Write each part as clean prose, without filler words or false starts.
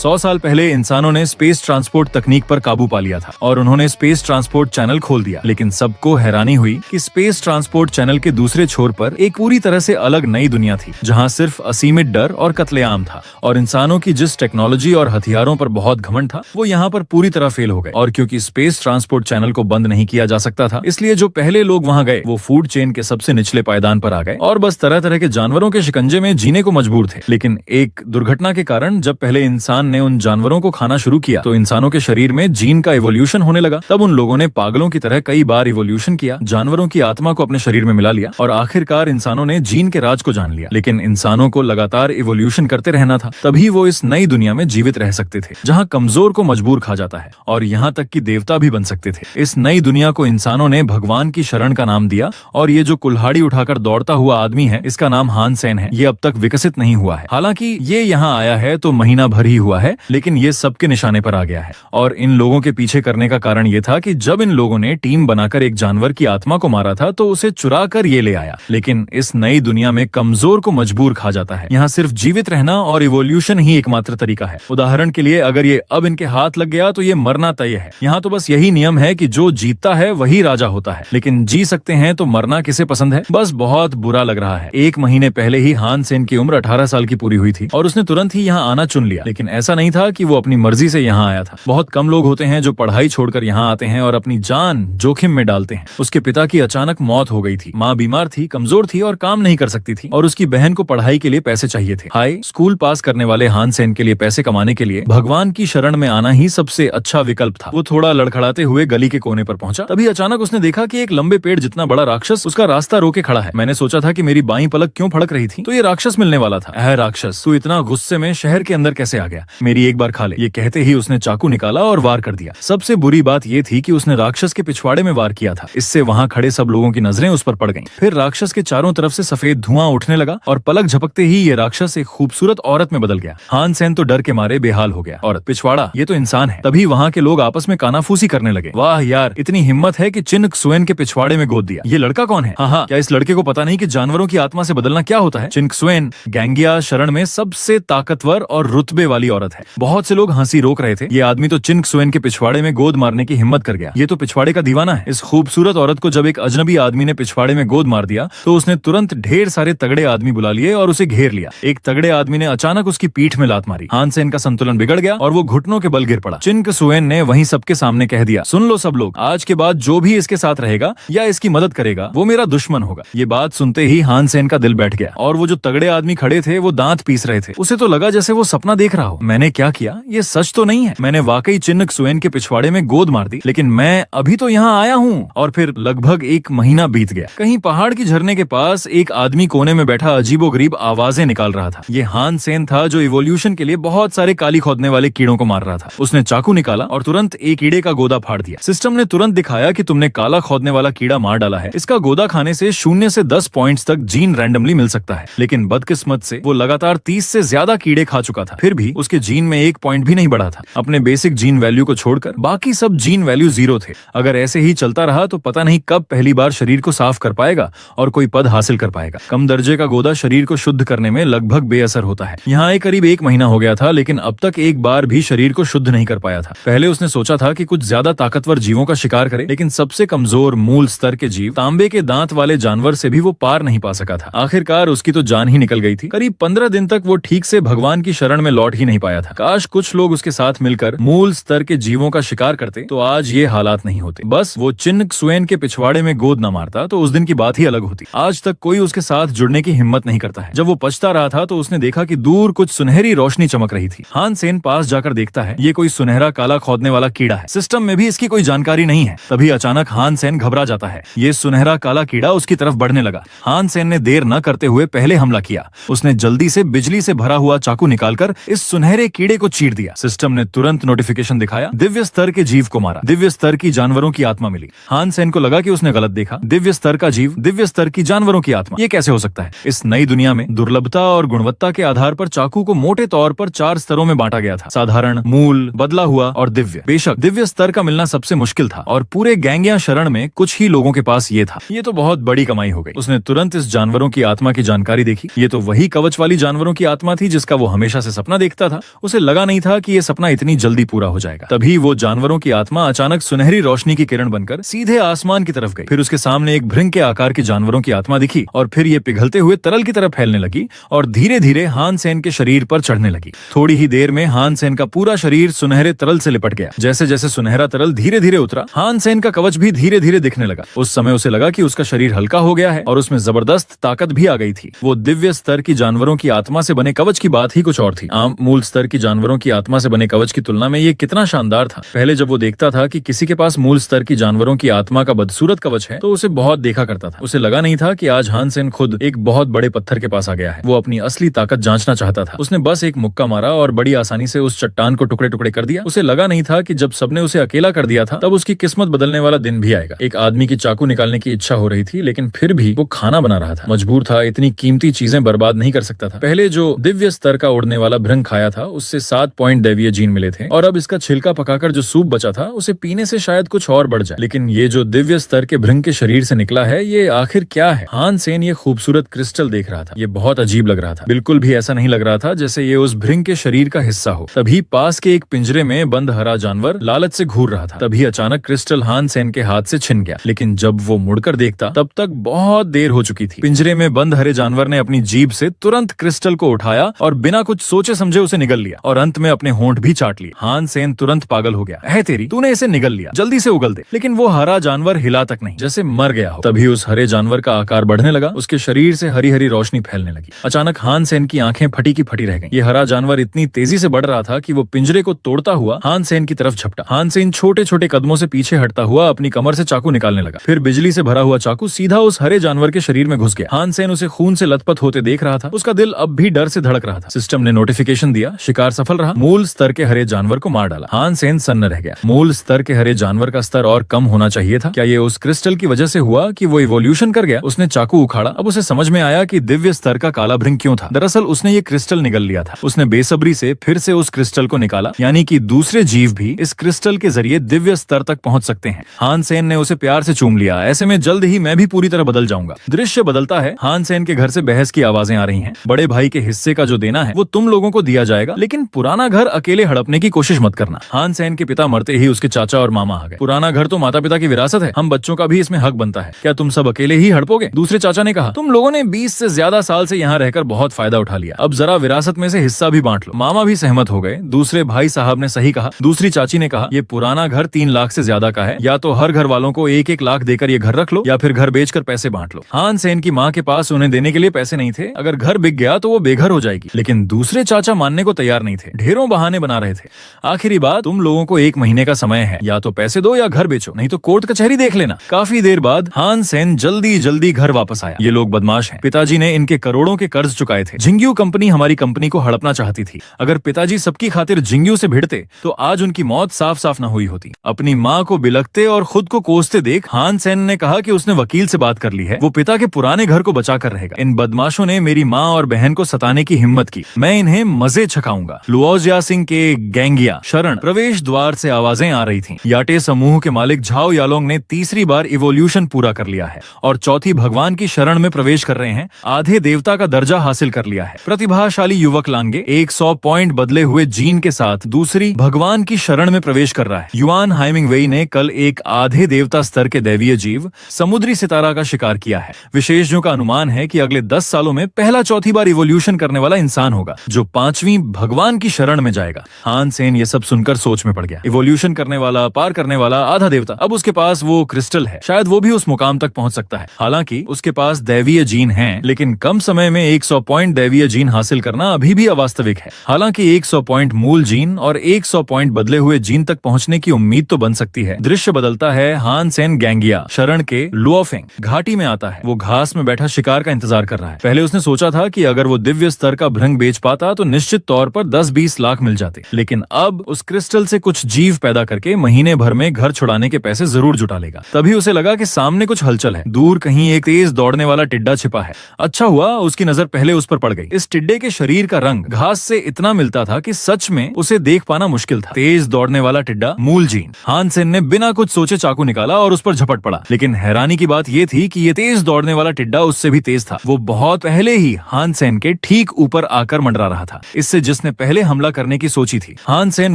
100 साल पहले इंसानों ने स्पेस ट्रांसपोर्ट तकनीक पर काबू पा लिया था और उन्होंने स्पेस ट्रांसपोर्ट चैनल खोल दिया। लेकिन सबको हैरानी हुई कि स्पेस ट्रांसपोर्ट चैनल के दूसरे छोर पर एक पूरी तरह से अलग नई दुनिया थी, जहां सिर्फ असीमित डर और कत्लेआम था। और इंसानों की जिस टेक्नोलॉजी और हथियारों पर बहुत घमंड था, वो यहाँ पर पूरी तरह फेल हो गए। और क्योंकि स्पेस ट्रांसपोर्ट चैनल को बंद नहीं किया जा सकता था, इसलिए जो पहले लोग वहाँ गए वो फूड चेन के सबसे निचले पायदान पर आ गए और बस तरह तरह के जानवरों के शिकंजे में जीने को मजबूर थे। लेकिन एक दुर्घटना के कारण जब पहले इंसान ने उन जानवरों को खाना शुरू किया तो इंसानों के शरीर में जीन का इवोल्यूशन होने लगा। तब उन लोगों ने पागलों की तरह कई बार इवोल्यूशन किया, जानवरों की आत्मा को अपने शरीर में मिला लिया और आखिरकार इंसानों ने जीन के राज को जान लिया। लेकिन इंसानों को लगातार इवोल्यूशन करते रहना था, तभी वो इस नई दुनिया में जीवित रह सकते थे, जहाँ कमजोर को मजबूर खा जाता है और यहाँ तक कि देवता भी बन सकते थे। इस नई दुनिया को इंसानों ने भगवान की शरण का नाम दिया और ये जो कुल्हाड़ी उठाकर दौड़ता हुआ आदमी है, इसका नाम हान सेन है। ये अब तक विकसित नहीं हुआ है। हालांकि ये यहाँ आया है तो महीना भर ही हुआ है, लेकिन ये सबके निशाने पर आ गया है। और इन लोगों के पीछे करने का कारण ये था कि जब इन लोगों ने टीम बनाकर एक जानवर की आत्मा को मारा था तो उसे चुरा कर ये ले आया। लेकिन इस नई दुनिया में कमजोर को मजबूर खा जाता है। यहाँ सिर्फ जीवित रहना और इवोल्यूशन ही एकमात्र तरीका है। उदाहरण के लिए अगर ये अब इनके हाथ लग गया तो ये मरना तय है। यहाँ तो बस यही नियम है कि जो जीतता है वही राजा होता है। लेकिन जी सकते हैं तो मरना किसे पसंद है? बस बहुत बुरा लग रहा है। 1 महीने पहले ही हान सेन की उम्र 18 साल की पूरी हुई थी और उसने तुरंत ही यहाँ आना चुन लिया। लेकिन ऐसा नहीं था कि वो अपनी मर्जी से यहाँ आया था। बहुत कम लोग होते हैं जो पढ़ाई छोड़कर यहाँ आते हैं और अपनी जान जोखिम में डालते हैं। उसके पिता की अचानक मौत हो गई थी। माँ बीमार थी, कमजोर थी और काम नहीं कर सकती थी और उसकी बहन को पढ़ाई के लिए पैसे चाहिए थे। हाई स्कूल पास करने वाले हान सेन के लिए पैसे कमाने के लिए भगवान की शरण में आना ही सबसे अच्छा विकल्प था। वो थोड़ा लड़खड़ाते हुए गली के कोने पर पहुंचा। तभी अचानक उसने देखा कि एक लंबे पेड़ जितना बड़ा राक्षस उसका रास्ता रोके खड़ा है। मैंने सोचा था कि मेरी बाईं पलक क्यों फड़क रही थी, तो ये राक्षस मिलने वाला था। ऐ राक्षस, तू इतना गुस्से में शहर के अंदर कैसे आ गया? मेरी एक बार खा ले। ये कहते ही उसने चाकू निकाला और वार कर दिया। सबसे बुरी बात ये थी कि उसने राक्षस के पिछवाड़े में वार किया था। इससे वहाँ खड़े सब लोगों की नजरें उस पर पड़ गईं। फिर राक्षस के चारों तरफ से सफेद धुआं उठने लगा और पलक झपकते ही ये राक्षस एक खूबसूरत औरत में बदल गया। हान सेन तो डर के मारे बेहाल हो गया। औरत, पिछवाड़ा, ये तो इंसान है। तभी वहाँ के लोग आपस में कानाफूसी करने लगे। वाह यार, इतनी हिम्मत है कि चिन क्सुएन के पिछवाड़े में गोद दिया। ये लड़का कौन है? हाँ, क्या इस लड़के को पता नहीं कि जानवरों की आत्मा से बदलना क्या होता है? चिन क्सुएन गैंगिया शरण में सबसे ताकतवर और रुतबे वाली औरत है। बहुत से लोग हंसी रोक रहे थे। ये आदमी तो चिन क्सुएन के पिछवाड़े में गोद मारने की हिम्मत कर गया। ये तो पिछवाड़े का दीवाना है। इस खूबसूरत औरत को जब एक अजनबी आदमी ने पिछवाड़े में गोद मार दिया तो उसने तुरंत ढेर सारे तगड़े आदमी बुला लिए और उसे घेर लिया। एक तगड़े आदमी ने अचानक उसकी पीठ में लात मारी। हान सेन का संतुलन बिगड़ गया और वो घुटनों के बल गिर पड़ा। चिन क्सुएन ने वहीं सबके सामने कह दिया, सुन लो सब लोग, आज के बाद जो भी इसके साथ रहेगा या इसकी मदद करेगा वो मेरा दुश्मन होगा। ये बात सुनते ही हान सेन का दिल बैठ गया और वो जो तगड़े आदमी खड़े थे वो दांत पीस रहे थे। उसे तो लगा जैसे वो सपना देख रहा हो। मैंने क्या किया? ये सच तो नहीं है। मैंने वाकई चिन क्सुएन के पिछवाड़े में गोद मार दी, लेकिन मैं अभी तो यहाँ आया हूँ। और फिर लगभग 1 महीना बीत गया। कहीं पहाड़ की झरने के पास एक आदमी कोने में बैठा अजीबोगरीब आवाजें निकाल रहा था। ये हान सेन था जो इवोल्यूशन के लिए बहुत सारे काली खोदने वाले कीड़ों को मार रहा था। उसने चाकू निकाला और तुरंत एक कीड़े का गोदा फाड़ दिया। सिस्टम ने तुरंत दिखाया कि तुमने काला खोदने वाला कीड़ा मार डाला है। इसका गोदा खाने से 0 से 10 पॉइंट्स तक जीन रैंडमली मिल सकता है। लेकिन बदकिस्मत से वो लगातार 30 से ज्यादा कीड़े खा चुका था, फिर भी उसके जीन में 1 पॉइंट भी नहीं बढ़ा था। अपने बेसिक जीन वैल्यू को छोड़कर बाकी सब जीन वैल्यू 0 थे। अगर ऐसे ही चलता रहा तो पता नहीं कब पहली बार शरीर को साफ कर पाएगा और कोई पद हासिल कर पाएगा। कम दर्जे का गोदा शरीर को शुद्ध करने में लगभग बेअसर होता है। यहाँ एक करीब 1 महीना हो गया था, लेकिन अब तक एक बार भी शरीर को शुद्ध नहीं कर पाया था। पहले उसने सोचा था कि कुछ ज्यादा ताकतवर जीवों का शिकार करे, लेकिन सबसे कमजोर मूल स्तर के जीव तांबे के दांत वाले जानवर से भी वो पार नहीं पा सका था। आखिरकार उसकी तो जान ही निकल गई थी। करीब 15 दिन तक वो ठीक से भगवान की शरण में लौट ही नहीं पाया था। काश कुछ लोग उसके साथ मिलकर मूल स्तर के जीवों का शिकार करते तो आज ये हालात नहीं होते। बस वो चिन क्सुएन के पिछवाड़े में गोद न मारता तो उस दिन की बात ही अलग होती। आज तक कोई उसके साथ जुड़ने की हिम्मत नहीं करता है। जब वो पछता रहा था तो उसने देखा कि दूर कुछ सुनहरी रोशनी चमक रही थी। हान सेन पास जाकर देखता है, ये कोई सुनहरा काला खोदने वाला कीड़ा है। सिस्टम में भी इसकी कोई जानकारी नहीं है। तभी अचानक हान सेन घबरा जाता है। ये सुनहरा काला कीड़ा उसकी तरफ बढ़ने लगा। हान सेन ने देर न करते हुए पहले हमला किया। उसने जल्दी से बिजली से भरा हुआ चाकू निकालकर इस सुनहरे कीड़े को चीर दिया। सिस्टम ने तुरंत नोटिफिकेशन दिखाया, दिव्य स्तर के जीव को मारा। दिव्य स्तर की जानवरों की आत्मा मिली। हान सेन को लगा कि उसने गलत देखा। दिव्य स्तर का जीव, दिव्य स्तर की जानवरों की आत्मा, ये कैसे हो सकता है? इस नई दुनिया में दुर्लभता और गुणवत्ता के आधार पर चाकू को मोटे तौर पर 4 स्तरों में बांटा गया था। साधारण, मूल, बदला हुआ और दिव्य। बेशक दिव्य स्तर का मिलना सबसे मुश्किल था और पूरे गैंगिया शरण में कुछ ही लोगों के पास ये था। ये तो बहुत बड़ी कमाई हो गई। उसने तुरंत इस जानवरों की आत्मा की जानकारी देखी। ये तो वही कवच वाली जानवरों की आत्मा थी जिसका वो हमेशा से सपना देखता था। उसे लगा नहीं था कि ये सपना इतनी जल्दी पूरा हो जाएगा। तभी वो जानवरों की आत्मा अचानक सुनहरी रोशनी की किरण बनकर सीधे आसमान की तरफ गई। फिर उसके सामने एक भृंग के आकार की जानवरों की आत्मा दिखी और फिर ये पिघलते हुए तरल की तरफ फैलने लगी और धीरे धीरे हान सेन के शरीर पर चढ़ने लगी। थोड़ी ही देर में हान सेन का पूरा शरीर सुनहरे तरल से लिपट गया। जैसे जैसे सुनहरा तरल धीरे धीरे उतरा, हान सेन का कवच भी धीरे धीरे दिखने लगा। उस समय उसे लगा कि उसका शरीर हल्का हो गया है और उसमें जबरदस्त ताकत भी आ गई थी। वो दिव्य स्तर की जानवरों की आत्मा से बने कवच की बात ही कुछ और थी। आम मूल स्तर की जानवरों की आत्मा से बने कवच की तुलना में ये कितना शानदार था। पहले जब वो देखता था कि किसी के पास मूल स्तर की जानवरों की आत्मा का बदसूरत कवच है तो उसे बहुत देखा करता था। उसे लगा नहीं था कि आज हान सेन खुद एक बहुत बड़े पत्थर के पास आ गया है। वो अपनी असली ताकत जांचना चाहता था। उसने बस एक मुक्का मारा और बड़ी आसानी से उस चट्टान को टुकड़े टुकड़े कर दिया। उसे लगा नहीं था कि जब सबने उसे अकेला कर दिया था तब उसकी किस्मत बदलने वाला दिन भी आएगा। एक आदमी की चाकू निकालने की इच्छा हो रही थी, लेकिन फिर भी वो खाना बना रहा था। मजबूर था, इतनी कीमती चीजें बर्बाद नहीं कर सकता था। पहले जो दिव्य स्तर का उड़ने वाला भृंग खाया था उससे 7 पॉइंट दैवीय जीन मिले थे और अब इसका छिलका पकाकर जो सूप बचा था उसे पीने से शायद कुछ और बढ़ जाए। लेकिन ये जो दिव्य स्तर के भृंग के शरीर से निकला है ये आखिर क्या है? हान सेन ये खूबसूरत क्रिस्टल देख रहा था। ये बहुत अजीब लग रहा था। बिल्कुल भी ऐसा नहीं लग रहा था जैसे ये उस भृंग के शरीर का हिस्सा हो। तभी पास के एक पिंजरे में बंद हरा जानवर लालच से घूर रहा था। तभी अचानक क्रिस्टल हान सेन के हाथ से छिन गया। लेकिन जब वो मुड़कर देखता तब तक बहुत देर हो चुकी थी। पिंजरे में बंद हरे जानवर ने अपनी जीभ से तुरंत क्रिस्टल को उठाया और बिना कुछ सोचे समझे उसे निगल लिया और अंत में अपने होंठ भी चाट लिए। हान सेन तुरंत पागल हो गया। है तेरी, तूने इसे निगल लिया, जल्दी से उगल दे। लेकिन वो हरा जानवर हिला तक नहीं, जैसे मर गया हो। तभी उस हरे जानवर का आकार बढ़ने लगा। उसके शरीर से हरी हरी रोशनी फैलने लगी। अचानक हान सेन की आंखें फटी की फटी रह गईं। ये हरा जानवर इतनी तेजी से बढ़ रहा था कि वो पिंजरे को तोड़ता हुआ हान सेन की तरफ झपटा। हान सेन छोटे छोटे कदमों से पीछे हटता हुआ अपनी कमर से चाकू निकालने लगा। फिर बिजली से भरा हुआ चाकू सीधा उस हरे जानवर के शरीर में घुस गया। हान सेन उसे खून से लथपथ होते देख रहा था। उसका दिल अब भी डर से धड़क रहा था। सिस्टम ने नोटिफिकेशन दिया, शिकार सफल रहा, मूल स्तर के हरे जानवर को मार डाला। हान सेन सन्न रह गया। मूल स्तर के हरे जानवर का स्तर और कम होना चाहिए था। क्या ये उस क्रिस्टल की वजह से हुआ कि वो इवोल्यूशन कर गया? उसने चाकू उखाड़ा। अब उसे समझ में आया कि दिव्य स्तर का काला भृंग क्यों था। दरअसल उसने ये क्रिस्टल निगल लिया था। उसने बेसब्री से फिर से उस क्रिस्टल को निकाला, यानी कि दूसरे जीव भी इस क्रिस्टल के जरिए दिव्य स्तर तक पहुंच सकते हैं। हान सेन ने उसे प्यार से चूम लिया। ऐसे में जल्द ही मैं भी पूरी तरह बदल जाऊंगा। दृश्य बदलता है। हान सेन के घर से बहस की आवाजें आ रही हैं। बड़े भाई के हिस्से का जो देना है वो तुम लोगों को दिया जाएगा, लेकिन पुराना घर अकेले हड़पने की कोशिश मत करना। हान सेन के पिता मरते ही उसके चाचा और मामा आ गए। पुराना घर तो माता पिता की विरासत है, हम बच्चों का भी इसमें हक बनता है। क्या तुम सब अकेले ही हड़पोगे? दूसरे चाचा ने कहा, तुम लोगों ने 20 से ज्यादा साल से यहाँ रहकर बहुत फायदा उठा लिया, अब जरा विरासत में से हिस्सा भी बांट लो। मामा भी सहमत हो गए। दूसरे भाई साहब ने सही कहा। दूसरी चाची ने कहा, ये पुराना घर 3 लाख से ज्यादा का है, या तो हर घर वालों को 1-1 लाख देकर ये घर रख लो या फिर घर बेचकर पैसे बांट लो। हान सेन की माँ के पास उन्हें देने के लिए पैसे नहीं थे। अगर घर बिक गया तो वो बेघर हो जाएगी। लेकिन दूसरे चाचा मानने को तैयार नहीं थे, ढेरों बहाने बना रहे थे। आखिरी बात, तुम लोगों को 1 महीने का समय है, या तो पैसे दो या घर बेचो, नहीं तो कोर्ट कचहरी देख लेना। काफी देर बाद हान सेन जल्दी जल्दी घर वापस आया। ये लोग बदमाश हैं। पिताजी ने इनके करोड़ों के कर्ज चुकाए थे। जिंग्यू कंपनी हमारी कंपनी को हड़पना चाहती थी। अगर पिताजी सबकी खातिर जिंग्यू से भिड़ते तो आज उनकी मौत साफ साफ न हुई होती। अपनी माँ को बिलखते और खुद को कोसते देख हान सेन ने कहा कि उसने वकील से बात कर ली है, वो पिता के पुराने घर को बचा कर रहेगा। इन बदमाशों ने मेरी माँ और बहन को सताने की हिम्मत की, मैं इन्हें मजे छकाऊंगा। लुओजिया सिंह के गैंगिया शरण प्रवेश द्वार से आवाजें आ रही थीं। याटे समूह के मालिक झाओ यालोंग ने तीसरी बार इवोल्यूशन पूरा कर लिया है और चौथी भगवान की शरण में प्रवेश कर रहे हैं। आधे देवता का दर्जा हासिल कर लिया है। प्रतिभाशाली युवक लांगे 100 पॉइंट बदले हुए जीन के साथ दूसरी भगवान की शरण में प्रवेश कर रहा है। युआन हाइमिंगवेई ने कल एक आधे देवता स्तर के दैवीय जीव समुद्री सितारा का शिकार किया है। विशेषज्ञों का अनुमान है कि अगले 10 सालों में पहला चौथी बार इवोल्यूशन करने वाला इंसान होगा जो 5वीं भगवान की शरण में जाएगा। हान सेन ये सब सुनकर सोच में पड़ गया। इवोल्यूशन करने वाला, पार करने वाला, आधा देवता। अब उसके पास वो क्रिस्टल है, शायद वो भी उस मुकाम तक पहुंच सकता है। हालांकि उसके पास दैवीय जीन हैं, लेकिन कम समय में 100 पॉइंट दैवीय जीन हासिल करना अभी भी अवास्तविक है। हालांकि 100 पॉइंट मूल जीन और 100 पॉइंट बदले हुए जीन तक पहुंचने की उम्मीद तो बन सकती है। दृश्य बदलता है। हान सेन गैंगिया शरण के लुओफेंग घाटी में आता है। वो घास में बैठा शिकार का इंतजार कर रहा है। पहले उसने सोचा था कि अगर वो दिव्य स्तर का भृंग बेच पाता तो निश्चित तौर पर 10-20 लाख मिल जाते, लेकिन अब उस क्रिस्टल से कुछ जीव पैदा करके महीने भर में घर छुड़ाने के पैसे जरूर जुटा लेगा। तभी उसे लगा कि सामने कुछ हलचल है। दूर कहीं एक तेज दौड़ने वाला टिड्डा छिपा है। अच्छा हुआ उसकी नजर पहले उस पर पड़ गई। इस टिड्डे के शरीर का रंग घास से इतना मिलता था कि सच में उसे देख पाना मुश्किल था। तेज दौड़ने वाला टिड्डा मूल जीन। हान सेन ने बिना कुछ सोचे चाकू निकाला और उस पर झपट पड़ा। लेकिन हैरानी की बात यह थी कि ये तेज दौड़ने वाला टिड्डा उससे भी तेज था। वो बहुत पहले ही हान सेन के ठीक ऊपर आकर मंडरा रहा था। इससे जिसने पहले हमला करने की सोची थी। हान सेन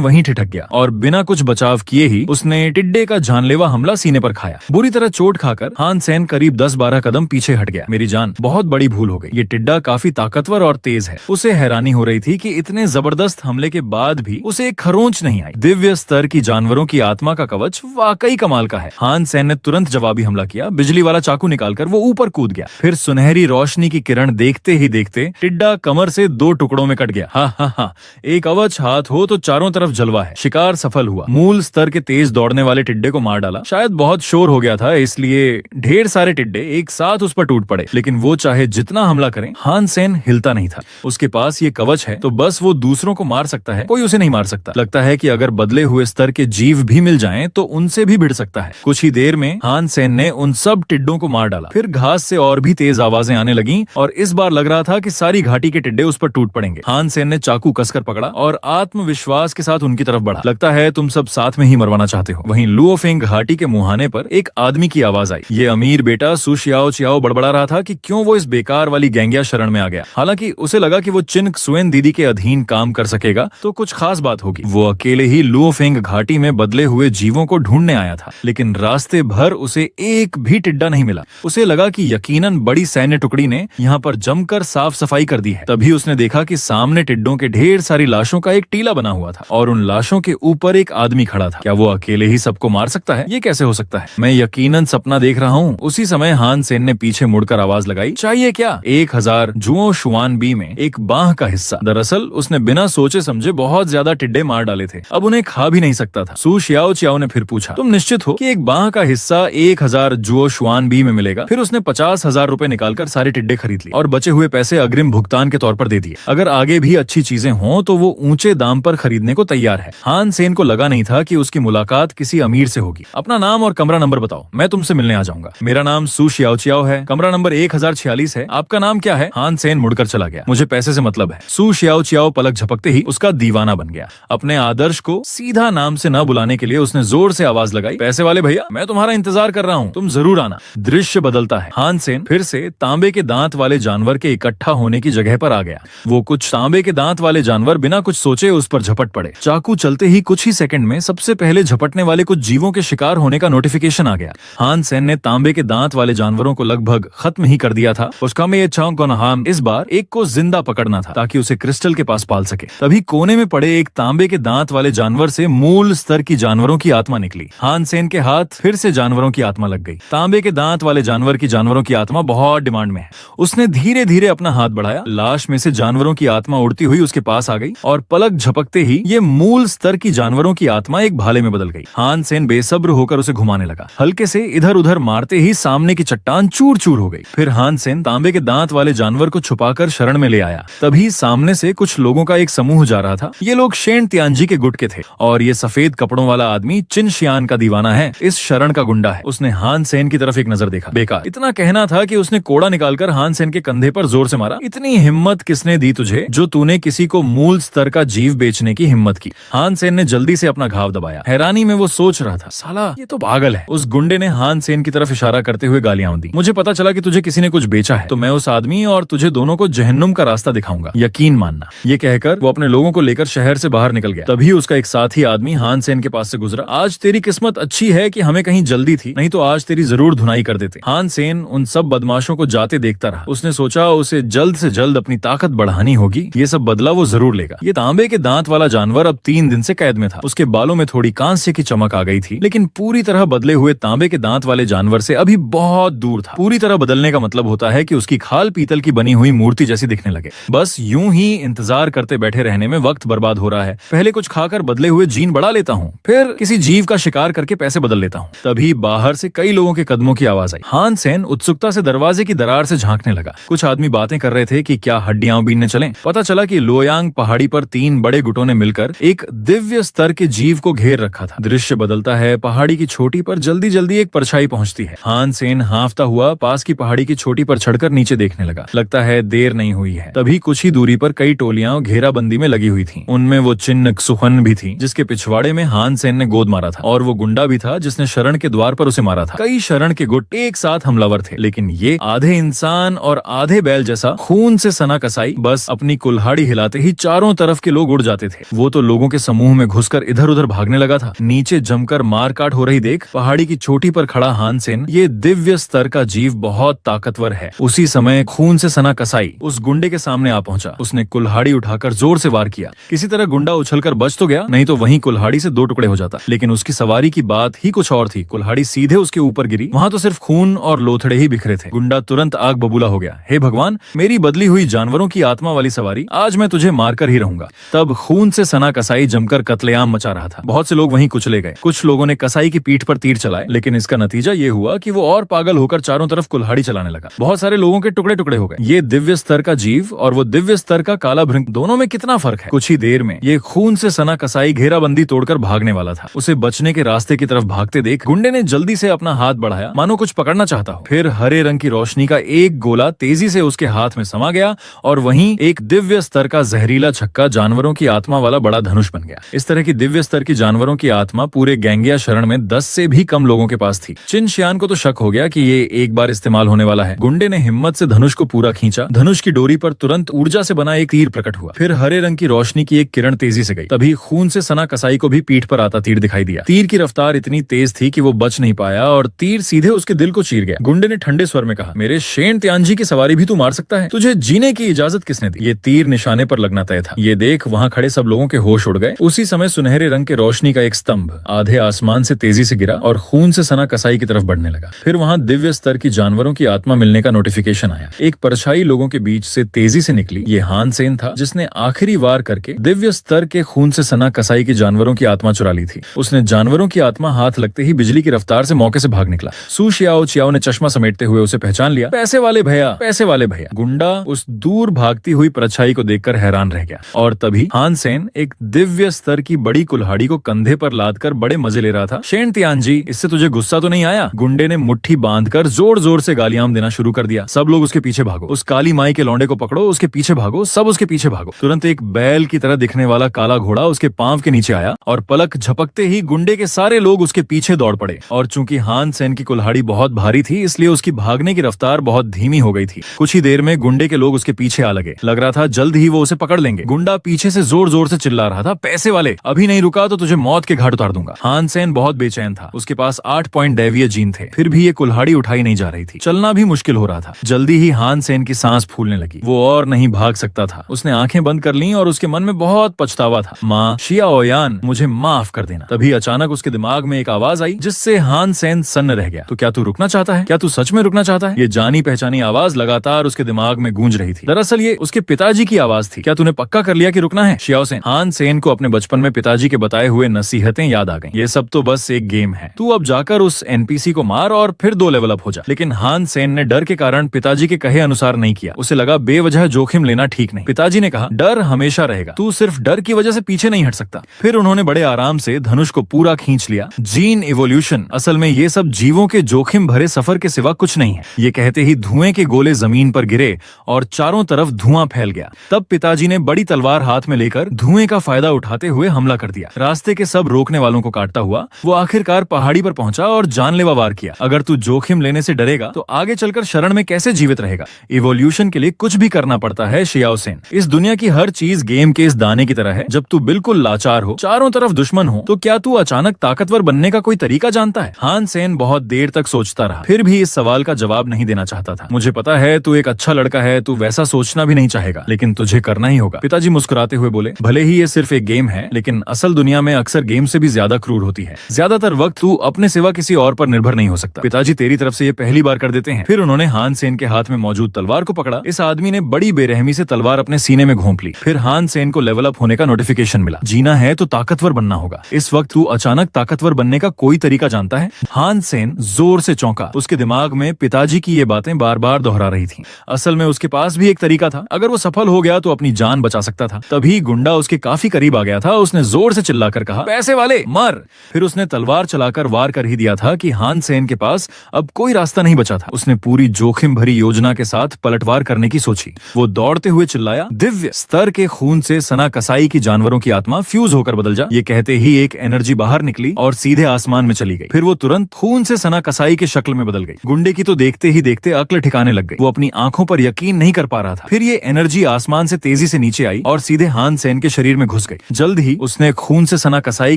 वहीं ठिठक गया और बिना कुछ बचाव किए ही उसने टिड्डे का जानलेवा हमला सीने पर खाया। बुरी तरह चोट खाकर हान सेन करीब 10-12 कदम पीछे हट गया। मेरी जान, बहुत बड़ी भूल हो गई। ये टिड्डा काफी ताकतवर और तेज है। उसे हैरानी हो रही थी कि इतने जबरदस्त हमले के बाद भी उसे एक खरोंच नहीं आई। दिव्य स्तर की जानवरों की आत्मा का कवच वाकई कमाल का है। हान सेन ने तुरंत जवाबी हमला किया। बिजली वाला चाकू निकालकर वो ऊपर कूद गया। फिर सुनहरी रोशनी की किरण देखते ही देखते टिड्डा कमर से 2 टुकड़ों में कट गया। हा, एक कवच हाथ हो तो चारों तरफ जलवा है। शिकार सफल हुआ। मूल स्तर के तेज दौड़ने वाले टिड्डे को मार डाला। शायद बहुत शोर हो गया था, इसलिए ढेर सारे टिड्डे एक साथ उस पर टूट पड़े। लेकिन वो चाहे जितना हमला करे, हान सेन हिलता नहीं था। उसके पास ये कवच है तो बस वो दूसरों को मार सकता है, कोई उसे नहीं मार सकता। लगता है कि अगर बदले हुए स्तर के जीव भी मिल जाएं तो उनसे भी भिड़ सकता है। कुछ ही देर में हान सेन ने उन सब टिड्डों को मार डाला। फिर घास से और भी तेज आवाजें आने लगीं और इस बार लग रहा था कि सारी घाटी के टिड्डे उस पर टूट पड़ेंगे। हान सेन ने चाकू कसकर पकड़ा और आत्मविश्वास के साथ उनकी तरफ बढ़ा। लगता है तुम सब साथ में ही मरवाना चाहते हो। वहीं लुओफेंग घाटी के मुहाने पर एक आदमी की आवाज आई। ये अमीर बेटा सु शियाओ चियाओ बड़बड़ा रहा था कि क्यों वो इस बेकार वाली गैंगिया शरण में आ गया। हालांकि उसे लगा कि वो चिन सुएन दीदी के अधीन काम कर सकेगा तो कुछ खास बात होगी। वो अकेले ही लुओफेंग घाटी में बदले हुए जीवों को ढूंढने आया था, लेकिन रास्ते भर उसे एक भी टिड्डा नहीं मिला। उसे लगा कि यकीनन बड़ी सैन्य टुकड़ी ने यहाँ पर जमकर साफ सफाई कर दी है। तभी उसने देखा कि सामने टिड्डों के ढेर सारी लाशों का एक टीला बना हुआ था और उन लाशों के ऊपर एक आदमी खड़ा था। क्या वो अकेले ही सबको मार सकता है? ये कैसे हो सकता है? मैं यकीनन सपना देख रहा हूँ। उसी समय हान सेन ने पीछे मुड़कर आवाज लगाई, चाहिए क्या? 1000 जुओ शुआन बी में एक बाह का हिस्सा। दरअसल उसने बिना सोचे समझे बहुत ज्यादा टिड्डे मार डाले थे, अब उन्हें खा भी नहीं सकता था। सु शियाओ चियाओ ने फिर पूछा, तुम निश्चित हो कि एक बाह का हिस्सा 1000 जुओ शुआन बी में मिलेगा? फिर उसने 50,000 रुपए निकालकर सारे टिड्डे खरीद लिए और बचे हुए पैसे अग्रिम भुगतान के तौर पर दे दिए। अगर आगे भी अच्छी चीजें हों तो वो ऊंचे दाम पर खरीदने को तैयार है। हान सेन को लगा नहीं था कि उसकी मुलाकात किसी अमीर से होगी। अपना नाम और कमरा नंबर बताओ, मैं तुमसे मिलने आ जाऊंगा। मेरा नाम सु शियाओ चियाओ है, कमरा नंबर 1046 है। आपका नाम क्या है? हान सेन मुड़कर चला गया। मुझे पैसे से मतलब है। सु शियाओ चियाओ पलक झपकते ही उसका दीवाना बन गया। अपने आदर्श को सीधा नाम से न बुलाने के लिए उसने जोर से आवाज लगाई, पैसे वाले भैया, मैं तुम्हारा इंतजार कर रहा हूँ, तुम जरूर आना। दृश्य बदलता है। हान सेन फिर से तांबे के दांत वाले जानवर के इकट्ठा होने की जगह पर आ गया। वो कुछ तांबे के दांत वाले जानवर बिना कुछ सोचे उस पर झपट पड़े। चाकू चलते ही कुछ ही सेकंड में सबसे पहले झपटने वाले कुछ जीवों के शिकार होने का नोटिफिकेशन आ गया। हान सेन ने तांबे के दांत वाले जानवरों को लगभग खत्म ही कर दिया था। उसका में ये चांग इस बार एक को जिंदा पकड़ना था ताकि उसे क्रिस्टल के पास पाल सके। तभी कोने में पड़े एक तांबे के दांत वाले जानवर से मूल स्तर की जानवरों की आत्मा निकली। हान सेन के हाथ फिर से जानवरों की आत्मा लग गई। तांबे के दांत वाले जानवर की जानवरों की आत्मा बहुत डिमांड में है। उसने धीरे धीरे अपना हाथ बढ़ाया। लाश में से जानवरों की आत्मा उड़ती हुई उसके पास आ गई और पलक झपकते ही ये मूल स्तर की जानवरों की आत्मा एक भाले में बदल गई। हान सेन बेसब्र होकर उसे घुमाने लगा। हल्के से इधर उधर मारते ही सामने की चट्टान चूर चूर हो गई। फिर हान सेन तांबे के दांत वाले जानवर को छुपाकर शरण में ले आया। तभी सामने से कुछ लोगों का एक समूह जा रहा था। ये लोग शेन तियानजी के गुट के थे और ये सफेद कपड़ों वाला आदमी चिन शियान का दीवाना है, इस शरण का गुंडा है। उसने हान सेन की तरफ एक नजर देखा। बेकार, इतना कहना था कि उसने कोड़ा निकालकर हान सेन के कंधे पर जोर से मारा। इतनी हिम्मत किसने दी तुझे जो तूने किसी को मूल स्तर का जीव बेचने की हिम्मत की? हान सेन ने जल्दी से अपना घाव दबाया। हैरानी में वो सोच रहा था, साला ये तो पागल है। उस गुंडे ने हान सेन की तरफ इशारा करते हुए गालियां दी। मुझे पता चला कि तुझे किसी ने कुछ बेचा है तो मैं उस आदमी और तुझे दोनों को जहन्नुम का रास्ता दिखाऊंगा, यकीन मानना। ये कहकर वो अपने लोगों को लेकर शहर से बाहर निकल गया। तभी उसका एक साथी आदमी हान सेन के पास से गुजरा। आज तेरी किस्मत अच्छी है कि हमें कहीं जल्दी थी, नहीं तो आज तेरी जरूर धुनाई कर देते। हान सेन उन सब बदमाशों को जाते देखता रहा। उसने सोचा उसे जल्द से जल्द अपनी ताकत बढ़ानी होगी, ये सब बदला वो जरूर लेगा। ये तांबे के दांत वाला जानवर अब 3 दिन से कैद में था। उसके बालों में थोड़ी कांस्य की चमक आ गई थी, लेकिन पूरी तरह बदले हुए तांबे के दांत वाले जानवर से अभी बहुत दूर था। पूरी तरह बदलने का मतलब होता है कि उसकी खाल पीतल की बनी हुई मूर्ति जैसी दिखने लगे। बस यूं ही इंतजार करते बैठे रहने में वक्त बर्बाद हो रहा है। पहले कुछ खाकर बदले हुए जीन बढ़ा लेता हूँ, फिर किसी जीव का शिकार करके पैसे बदल लेता हूँ। तभी बाहर से कई लोगों के कदमों की आवाज आई। हान सेन उत्सुकता से दरवाजे की दरार से झांकने लगा। कुछ आदमी बातें कर रहे थे कि क्या हड्डियां बीनने चलें। पता चला कि लोयांग पहाड़ी पर 3 बड़े गुटों ने मिलकर एक दिव्य स्तर के जीव को घेर रखा था। दृश्य बदलता है। पहाड़ी की चोटी पर जल्दी जल्दी एक परछाई पहुंचती है। हान सेन हांफता हुआ पास की पहाड़ी की चोटी पर चढ़कर नीचे देखने लगा। लगता है देर नहीं हुई है। तभी कुछ ही दूरी पर कई टोलियां घेराबंदी में लगी हुई थी। उनमें वो चिन्न सुहन भी थी जिसके पिछवाड़े में हान सेन ने गोद मारा था, और वो गुंडा भी था जिसने शरण के द्वार पर उसे मारा था। कई शरण के गुट एक साथ हमलावर थे, लेकिन ये आधे इंसान और आधे बैल जैसा खून से सना कसाई बस अपनी कुल्हाड़ी हिलाते आते ही चारों तरफ के लोग उड़ जाते थे। वो तो लोगों के समूह में घुसकर इधर उधर भागने लगा था। नीचे जमकर मार काट हो रही देख पहाड़ी की चोटी पर खड़ा हानसेन, ये दिव्य स्तर का जीव बहुत ताकतवर है। उसी समय खून से सना कसाई उस गुंडे के सामने आ पहुंचा। उसने कुल्हाड़ी उठाकर जोर से वार किया। किसी तरह गुंडा उछलकर बच तो गया, नहीं तो वहीं कुल्हाड़ी से 2 टुकड़े हो जाता। लेकिन उसकी सवारी की बात ही कुछ और थी। कुल्हाड़ी सीधे उसके ऊपर गिरी। वहां तो सिर्फ खून और लोथड़े ही बिखरे थे। गुंडा तुरंत आग बबूला हो गया। हे भगवान, मेरी बदली हुई जानवरों की आत्मा वाली सवारी, आज मैं तुझे मारकर ही रहूंगा। तब खून से सना कसाई जमकर कत्लेआम मचा रहा था। बहुत से लोग वहीं कुचले गए। कुछ लोगों ने कसाई की पीठ पर तीर चलाए, लेकिन इसका नतीजा ये हुआ कि वो और पागल होकर चारों तरफ कुल्हाड़ी चलाने लगा। बहुत सारे लोगों के टुकड़े टुकड़े हो गए। ये दिव्य स्तर का जीव और वो दिव्य स्तर का काला भृंग, दोनों में कितना फर्क है। कुछ ही देर में ये खून से सना कसाई घेराबंदी तोड़कर भागने वाला था। उसे बचने के रास्ते की तरफ भागते देख गुंडे ने जल्दी से अपना हाथ बढ़ाया, मानो कुछ पकड़ना चाहता हो। फिर हरे रंग की रोशनी का एक गोला तेजी से उसके हाथ में समा गया और वहीं एक दिव्य स्तर का जहरीला छक्का जानवरों की आत्मा वाला बड़ा धनुष बन गया। इस तरह की दिव्य स्तर की जानवरों की आत्मा पूरे गैंगिया शरण में 10 से भी कम लोगों के पास थी। चिन शियान को तो शक हो गया कि ये एक बार इस्तेमाल होने वाला है। गुंडे ने हिम्मत से धनुष को पूरा खींचा। धनुष की डोरी पर तुरंत ऊर्जा से बना एक तीर प्रकट हुआ। फिर हरे रंग की रोशनी की एक किरण तेजी से गई। तभी खून से सना कसाई को भी पीठ पर आता तीर दिखाई दिया। तीर की रफ्तार इतनी तेज थी कि वो बच नहीं पाया और तीर सीधे उसके दिल को चीर गया। गुंडे ने ठंडे स्वर में कहा, मेरे शेन त्यांजी की सवारी भी तू मार सकता है? तुझे जीने की इजाजत किसने दी? ये तीर निशाने पर लगना तय था। ये देख वहां खड़े सब लोगों के होश उड़ गए। उसी समय सुनहरे रंग के रोशनी का एक स्तंभ आधे आसमान से तेजी से गिरा और खून से सना कसाई की तरफ बढ़ने लगा। फिर वहां दिव्य स्तर की जानवरों की आत्मा मिलने का नोटिफिकेशन आया। एक परछाई लोगों के बीच से तेजी से निकली। ये हानसेन था, जिसने आखिरी वार करके दिव्य स्तर के खून से सना कसाई की जानवरों की आत्मा चुरा ली थी। उसने जानवरों की आत्मा हाथ लगते ही बिजली की रफ्तार से मौके से भाग निकला। सू शियाओ चियाओ ने चश्मा समेटते हुए उसे पहचान लिया। पैसे वाले भैया, पैसे वाले भैया। गुंडा उस दूर भागती हुई परछाई को देखकर हैरान रह गया। और तभी हानसेन एक दिव्य स्तर की बड़ी कुल्हाड़ी को कंधे पर लादकर बड़े मजे ले रहा था। शेन तियानजी, इससे तुझे गुस्सा तो नहीं आया? गुंडे ने मुट्ठी बांधकर जोर जोर से गालियां देना शुरू कर दिया। सब लोग उसके पीछे भागो, उस काली माई के लौंडे को पकड़ो, उसके पीछे भागो, सब उसके पीछे भागो। तुरंत एक बैल की तरह दिखने वाला काला घोड़ा उसके पांव के नीचे आया और पलक झपकते ही गुंडे के सारे लोग उसके पीछे दौड़ पड़े। और चूंकि हानसेन की कुल्हाड़ी बहुत भारी थी, इसलिए उसकी भागने की रफ्तार बहुत धीमी हो गई थी। कुछ ही देर में गुंडे के लोग उसके पीछे आ लगे। लग रहा था जल्द ही वो उसे पकड़ लेंगे। गुंडा पीछे से जोर जोर से चिल्ला रहा था, पैसे वाले, अभी नहीं रुका तो तुझे मौत के घाट उतार दूंगा। हानसेन बहुत बेचैन था। उसके पास 8 पॉइंट दैवीय जीन थे, फिर भी ये कुल्हाड़ी उठाई नहीं जा रही थी। चलना भी मुश्किल हो रहा था। जल्दी ही हानसेन की सांस फूलने लगी। वो और नहीं भाग सकता था। उसने आंखें बंद कर लीं और उसके मन में बहुत पछतावा था। माँ शियाओयान, मुझे माफ कर देना। तभी अचानक उसके दिमाग में एक आवाज आई जिससे हानसेन सन्न रह गया। तो क्या तू रुकना चाहता है? क्या तू सच में रुकना चाहता है? ये जानी पहचानी आवाज लगातार उसके दिमाग में गूंज रही थी। दरअसल ये उसके पिताजी की आवाज थी। क्या तूने पक्का कर लिया कि रुकना है? शियाओसेन, हानसेन को अपने बचपन में पिताजी के बताए हुए नसीहतें याद आ गईं। ये सब तो बस एक गेम है। तू अब जाकर उस एनपीसी को मार और फिर 2 लेवल अप हो जा। लेकिन हानसेन ने डर के कारण पिताजी के कहे अनुसार नहीं किया। उसे लगा बेवजह जोखिम लेना ठीक नहीं। पिताजी ने कहा, डर हमेशा रहेगा, तू सिर्फ डर की वजह से पीछे नहीं हट सकता। फिर उन्होंने बड़े आराम से धनुष को पूरा खींच लिया। जीन इवोल्यूशन, असल में ये सब जीवों के जोखिम भरे सफर के सिवा कुछ नहीं है। ये कहते ही धुएं के गोले जमीन पर गिरे और चारों तरफ धुआं फैल गया। तब पिताजी ने बड़ी तलवार हाथ में लेकर धुएं का फायदा उठाते हुए हमला कर दिया। रास्ते के सब रोकने वालों को काटता हुआ वो आखिरकार पहाड़ी पर पहुंचा और जानलेवा वार किया। अगर तू जोखिम लेने से डरेगा तो आगे चलकर शरण में कैसे जीवित रहेगा? इवोल्यूशन के लिए कुछ भी करना पड़ता है शियाओसेन। इस दुनिया की हर चीज गेम के इस दाने की तरह है। जब तू बिल्कुल लाचार हो, चारों तरफ दुश्मन हो, तो क्या तू अचानक ताकतवर बनने का कोई तरीका जानता है? हानसेन बहुत देर तक सोचता रहा, फिर भी इस सवाल का जवाब नहीं देना चाहता था। मुझे पता है तू एक अच्छा लड़का है, तू वैसा सोचना भी नहीं चाहेगा, लेकिन तुझे करना ही होगा। पिताजी मुस्कुराते हुए बोले, भले ही ये सिर्फ एक गेम है, लेकिन असल दुनिया में अक्सर गेम से भी ज्यादा क्रूर होती है। ज्यादातर वक्त तू अपने सिवा किसी और पर निर्भर नहीं हो सकता। पिताजी तेरी तरफ से ये पहली बार कर देते हैं। फिर उन्होंने हानसेन के हाथ में मौजूद तलवार को पकड़ा। इस आदमी ने बड़ी बेरहमी से तलवार अपने सीने में घोंप ली। फिर हानसेन को लेवल अप होने का नोटिफिकेशन मिला। जीना है तो ताकतवर बनना होगा। इस वक्त तू अचानक ताकतवर बनने का कोई तरीका जानता है? हानसेन जोर से चौंका। उसके दिमाग में पिताजी की ये बातें बार बार दोहरा रही थीं। असल में उसके पास भी एक तरीका था। अगर वो सफल हो गया तो अपनी जान बचा सकता था। तभी गुंडा उसके काफी करीब आ गया था। उसने जोर से चिल्लाकर कहा, पैसे वाले, मर। फिर उसने तलवार चलाकर वार कर ही दिया था कि हानसेन के पास अब कोई रास्ता नहीं बचा था। उसने पूरी जोखिम भरी योजना के साथ पलटवार करने की सोची। वो दौड़ते हुए चिल्लाया, दिव्य स्तर के खून से सना कसाई की जानवरों की आत्मा फ्यूज होकर बदल जा। ये कहते ही एक एनर्जी बाहर निकली और सीधे आसमान में चली गई। फिर वो तुरंत खून से सना कसाई की शक्ल में बदल गई। गुंडे की तो देखते ही देखते अक्ल ठिकाने लग गई। वो अपनी आंखों पर यकीन नहीं कर पा रहा था। फिर ये एनर्जी आसमान से तेजी तेजी से नीचे आई और सीधे हान सेन के शरीर में घुस गई। जल्द ही उसने खून से सना कसाई